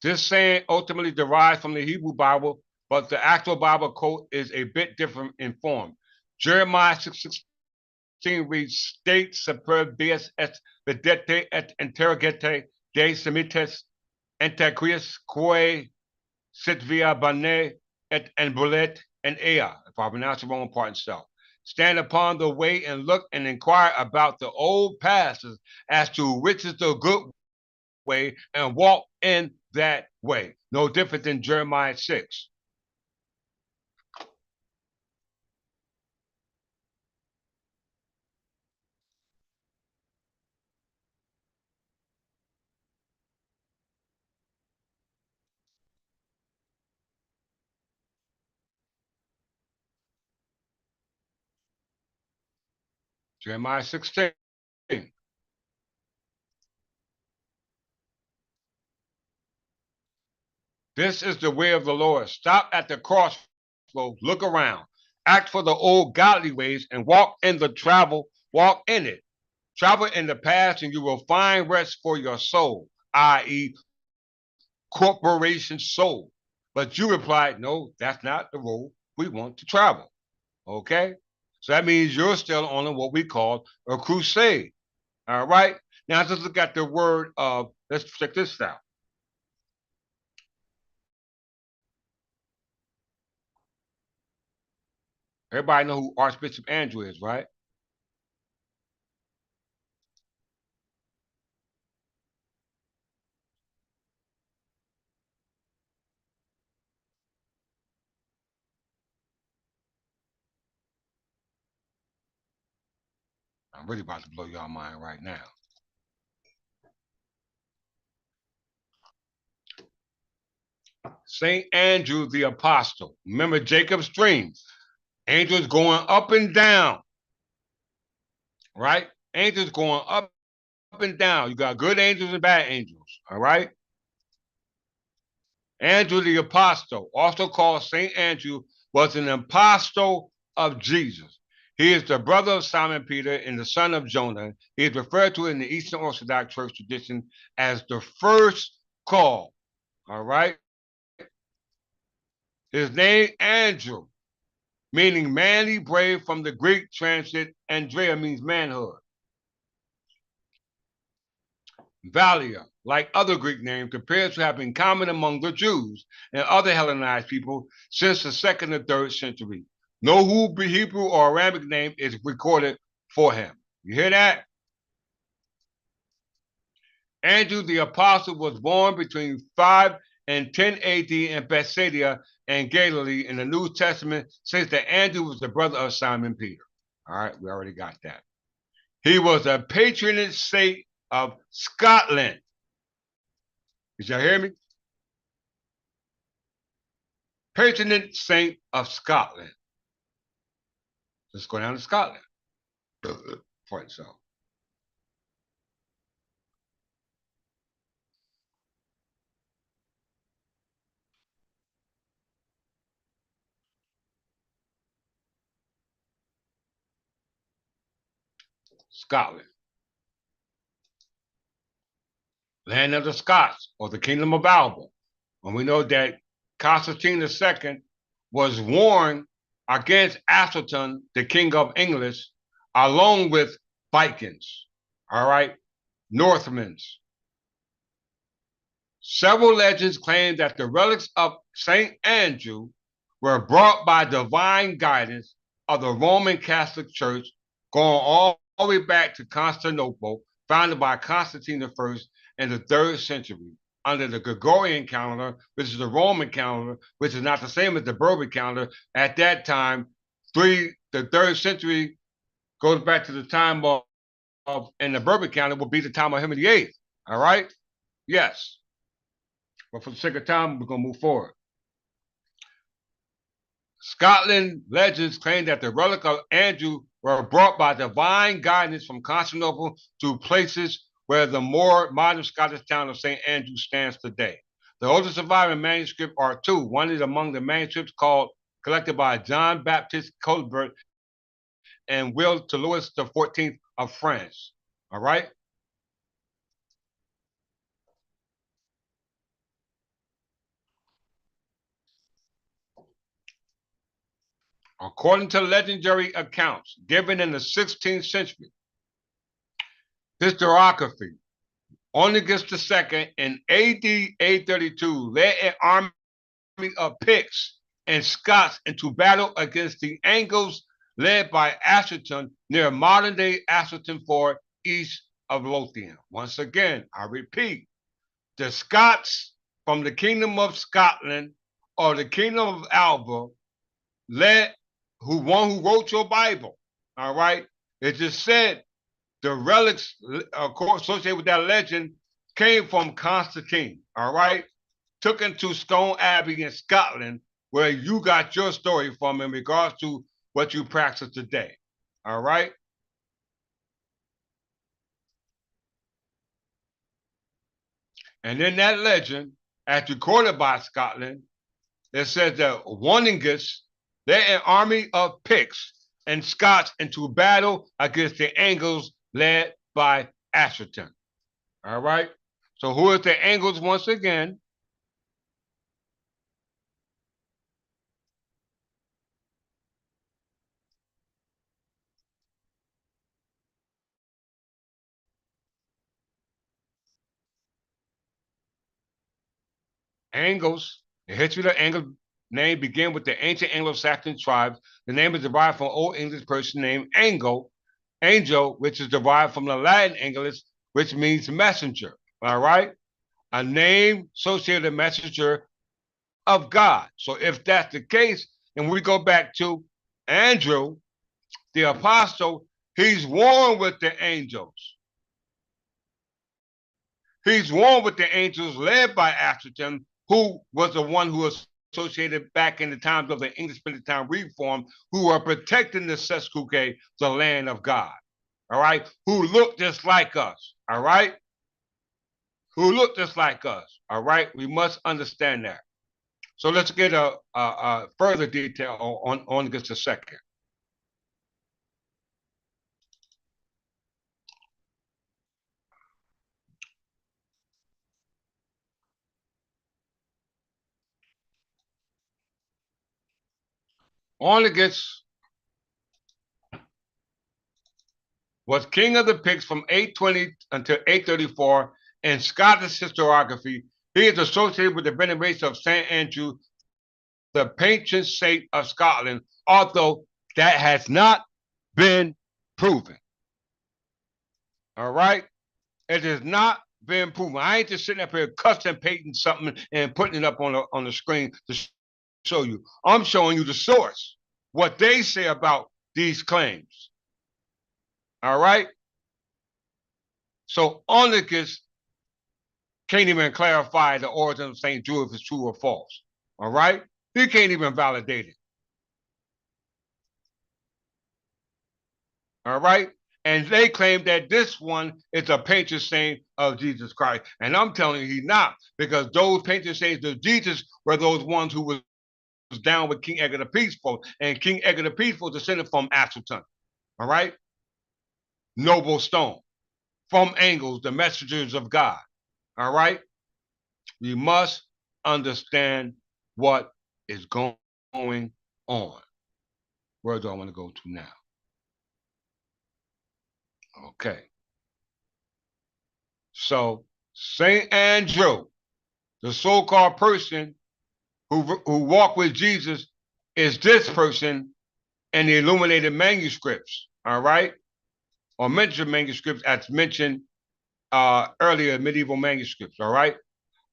[SPEAKER 1] This saying ultimately derives from the Hebrew Bible, but the actual Bible quote is a bit different in form. Jeremiah 6:16 reads, State superbius et videte et interrogate de semites antiquius quae sit via bane et embolet and ea, if I pronounce the wrong part itself. Stand upon the way and look and inquire about the old pastors as to which is the good way and walk in that way. No different than Jeremiah 6. Jeremiah 16. This is the way of the Lord. Stop at the crossroads, look around, act for the old godly ways, and walk in the travel, walk in it. Travel in the past, and you will find rest for your soul, i.e., corporation soul. But you replied, no, that's not the road we want to travel. Okay? So that means you're still on what we call a crusade. All right? Now let's look at the word of, let's check this out. Everybody know who Archbishop Andrew is, right? I'm really about to blow y'all mind right now. St. Andrew the Apostle. Remember Jacob's dream. Angels going up and down, right? Angels going up and down. You got good angels and bad angels, all right? Andrew the apostle, also called Saint Andrew, was an apostle of Jesus. He is the brother of Simon Peter and the son of Jonah. He is referred to in the Eastern Orthodox Church tradition as the first call. All right. His name Andrew, meaning manly brave, from the Greek transit. Andrea means manhood. Valia, like other Greek names, appears to have been common among the Jews and other Hellenized people since the 2nd and 3rd century. No Hebrew or Arabic name is recorded for him. You hear that? Andrew the Apostle was born between 5 and 10 AD in Bethsaida and Galilee. In the New Testament says that Andrew was the brother of Simon Peter. All right, we already got that. He was a patronage saint of Scotland. Did y'all hear me? Patronage saint of Scotland. Let's go down to Scotland for itself. Scotland. Land of the Scots, or the Kingdom of Alba. And we know that Constantine II was warned against Atheltan, the king of England, along with Vikings, all right, Northmen. Several legends claim that the relics of St. Andrew were brought by divine guidance of the Roman Catholic Church, going all the way back to Constantinople, founded by Constantine I in the 3rd century, under the Gregorian calendar, which is the Roman calendar, which is not the same as the Berber calendar. At that time, the 3rd century goes back to the time of and the Berber calendar will be the time of Henry VIII. All right? Yes. But for the sake of time, we're going to move forward. Scotland legends claim that the relic of Andrew were brought by divine guidance from Constantinople to places where the more modern Scottish town of St. Andrew stands today. The oldest surviving manuscript are two. One is among the manuscripts collected by John Baptist Colbert and Will to Louis XIV of France. All right? According to legendary accounts given in the 16th century, historiography, Onigus II in AD 832 led an army of Picts and Scots into battle against the Angles led by Atheltan near modern-day Atheltan Ford east of Lothian. Once again, I repeat, the Scots from the Kingdom of Scotland or the Kingdom of Alba led who wrote your Bible. All right. It just said the relics associated with that legend came from Constantine. All right. Took into Stone Abbey in Scotland, where you got your story from in regards to what you practice today. All right. And in that legend, as recorded by Scotland, it says that Woningus led an army of Picts and Scots into battle against the Angles led by Atheltan. All right. So who is the Angles once again? Angles. The history of the Angles name began with the ancient Anglo-Saxon tribes. The name is derived from an Old English person named Angel, which is derived from the Latin Angelus, which means messenger. All right. A name associated with messenger of God. So if that's the case, and we go back to Andrew, the apostle, he's warned with the angels. He's warned with the angels led by Atheltan, who was the one who associated back in the times of the English Military Reform, who were protecting the Seskuke, the land of God. All right, who look just like us. All right, who look just like us. All right, we must understand that. So let's get a further detail on this a second. Onegis was king of the Picts from 820 until 834 in Scottish historiography. He is associated with the veneration of St. Andrew, the patron saint of Scotland, although that has not been proven. All right? It has not been proven. I ain't just sitting up here custom painting something and putting it up on the screen to show you. I'm showing you the source, what they say about these claims. All right? So Onegis can't even clarify the origin of St. Drew if it's true or false. All right? He can't even validate it. All right? And they claim that this one is a patron saint of Jesus Christ. And I'm telling you, he's not, because those patron saints of Jesus were those ones who was down with King Edgar the Peaceful. And King Edgar the Peaceful is descended from Astleton. All right? Noble Stone. From Angles, the messengers of God. All right? We must understand what is going on. Where do I want to go to now? Okay. So St. Andrew, the so-called person who walked with Jesus, is this person in the illuminated manuscripts, all right? Or mentioned manuscripts as mentioned earlier, medieval manuscripts, all right?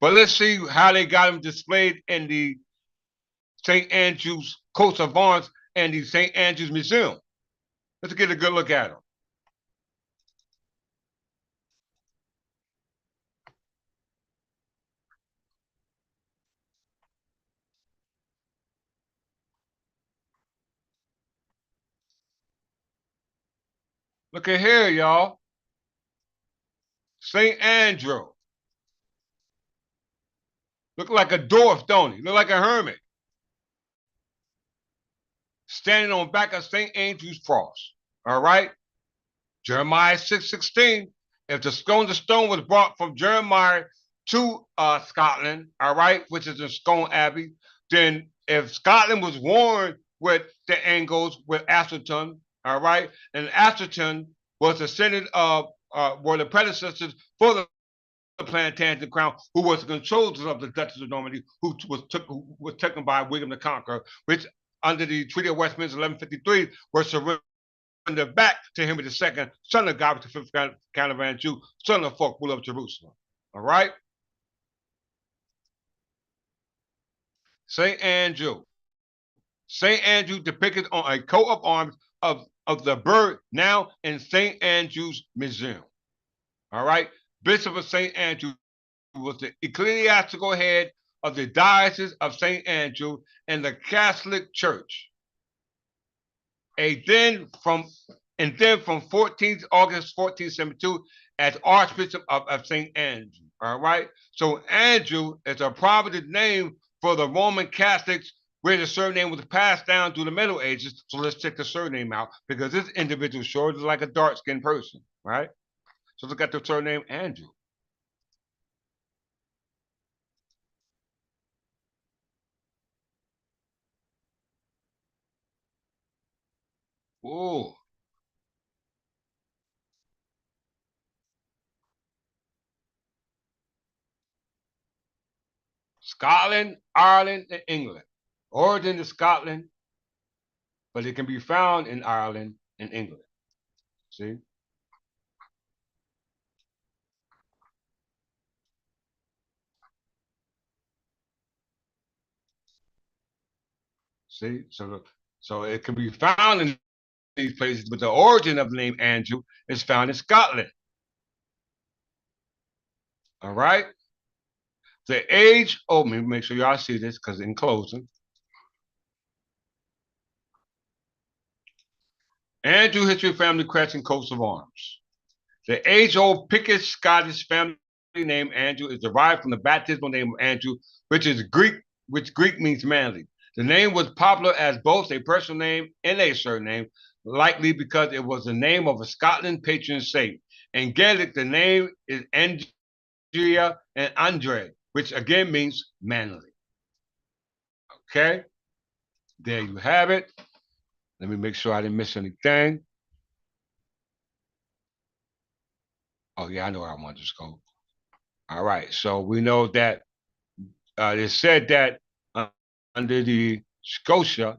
[SPEAKER 1] But let's see how they got them displayed in the St. Andrew's coat of arms and the St. Andrew's Museum. Let's get a good look at them. Look at here, y'all. St. Andrew. Look like a dwarf, don't he? Look like a hermit. Standing on back of St. Andrew's cross. All right? Jeremiah 6:16. If the stone was brought from Jeremiah to Scotland, all right, which is in Scone Abbey, then if Scotland was warned with the Angles, with Astleton, all right, and Astleton was descendant of, were the predecessors for the Plantagenet crown, who was the controllers of the Duchess of Normandy, who was taken by William the Conqueror, which under the Treaty of Westminster 1153 were surrendered back to Henry II, son of God, the fifth Count of Anjou, son of Fulk, ruler of Jerusalem. All right? St. Andrew. St. Andrew depicted on a coat of arms of the bird now in St. Andrew's Museum. All right? Bishop of St. Andrew was the ecclesiastical head of the Diocese of St. Andrew and the Catholic Church. And then from 14th August 1472 as Archbishop of St. Andrew. All right? So Andrew is a prominent name for the Roman Catholics where the surname was passed down through the Middle Ages. So let's check the surname out because this individual sure is like a dark-skinned person, right? So look at the surname Andrew. Ooh. Scotland, Ireland, and England. Origin is Scotland, but it can be found in Ireland and England. See? See? So it can be found in these places, but the origin of the name Andrew is found in Scotland. All right? The age, oh, make sure y'all see this because in closing, Andrew History Family Crest and Coats of Arms. The age-old Pickett Scottish family name Andrew is derived from the baptismal name of Andrew, which Greek means manly. The name was popular as both a personal name and a surname, likely because it was the name of a Scotland patron saint. In Gaelic, the name is Andrea and Andre, which again means manly. Okay, there you have it. Let me make sure I didn't miss anything. Oh yeah, I know where I want to go. All right, so we know that it said that under the Scotia,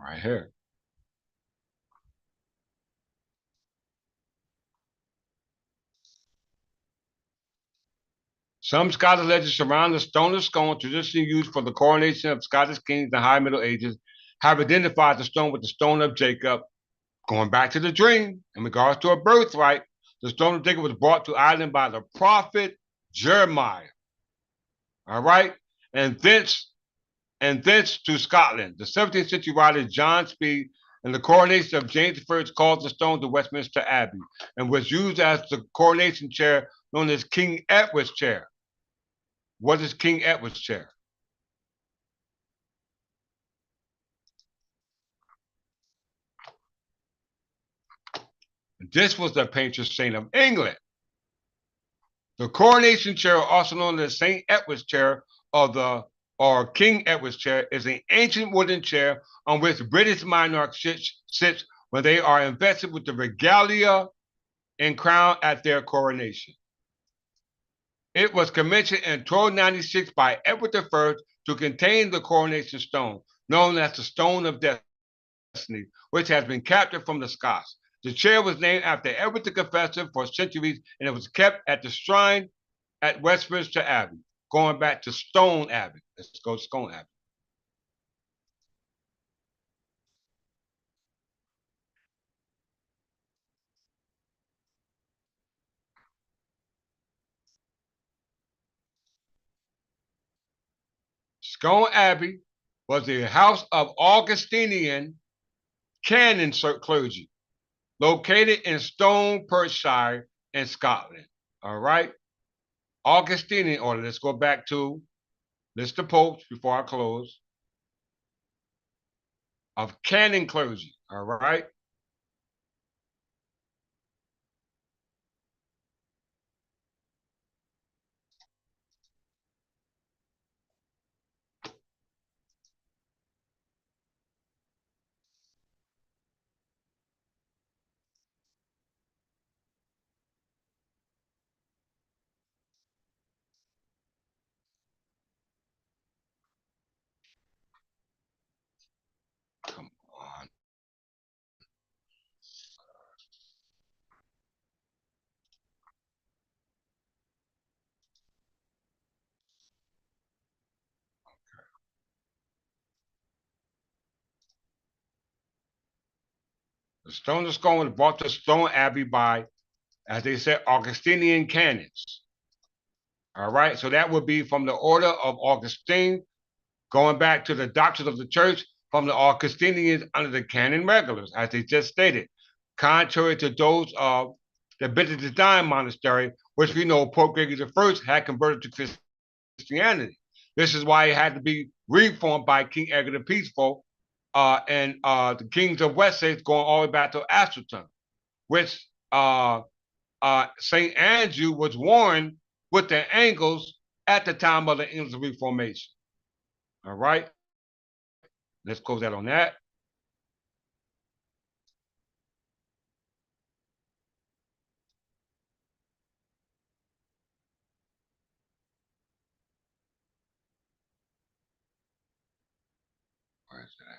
[SPEAKER 1] right here. Some Scottish legends surround the stone of Scone, traditionally used for the coronation of Scottish kings in the High Middle Ages, have identified the stone with the stone of Jacob. Going back to the dream, in regards to a birthright, the stone of Jacob was brought to Ireland by the prophet Jeremiah. All right, and thence to Scotland. The 17th century writer John Speed and the coronation of James I called the stone to Westminster Abbey and was used as the coronation chair known as King Edward's chair. What is King Edward's chair? This was the patron saint of England. The coronation chair, also known as St. Edward's chair or King Edward's chair, is an ancient wooden chair on which British monarchs sit when they are invested with the regalia and crown at their coronation. It was commissioned in 1296 by Edward I to contain the coronation stone, known as the Stone of Destiny, which has been captured from the Scots. The chair was named after Edward the Confessor for centuries, and it was kept at the shrine at Westminster Abbey. Going back to Stone Abbey. Let's go to Stone Abbey. Scone Abbey was the house of Augustinian canon clergy located in Stone, Perthshire in Scotland. All right. Augustinian order. Let's go back to list of popes before I close. Of canon clergy. All right. Come on. The stone of Scone was brought to Stone Abbey by, as they said, Augustinian canons. All right. So that would be from the order of Augustine, going back to the doctrines of the church from the Augustinians under the canon regulars, as they just stated, contrary to those of the Benedictine monastery, which we know Pope Gregory I had converted to Christianity. This is why it had to be reformed by King Edgar the Peaceful and the kings of Wessex going all the way back to Astrington, which St. Andrew was warned with the Angles at the time of the English Reformation. All right. Let's close that on that. Where is that?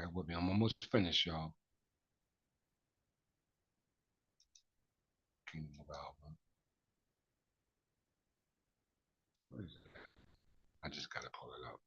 [SPEAKER 1] Bear with me. I'm almost finished, y'all. Kingdom of Alba. What is it? I just gotta pull it up.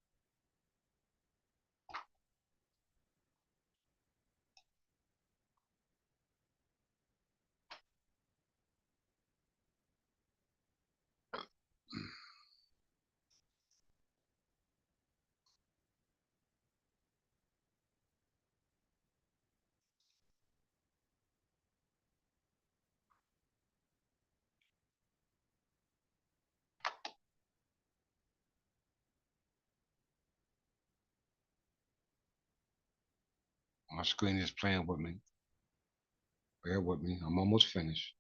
[SPEAKER 1] My screen is playing with me. Bear with me. I'm almost finished.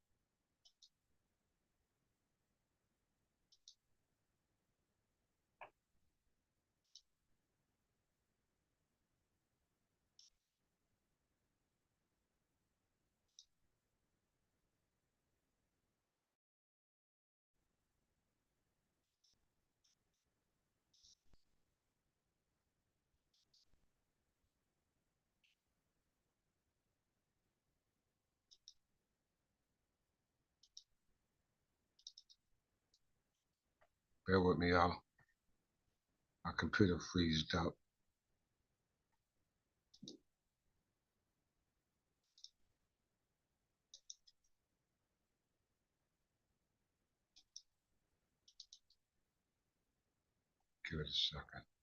[SPEAKER 1] Bear with me, y'all. My computer freezed up. Give it a second.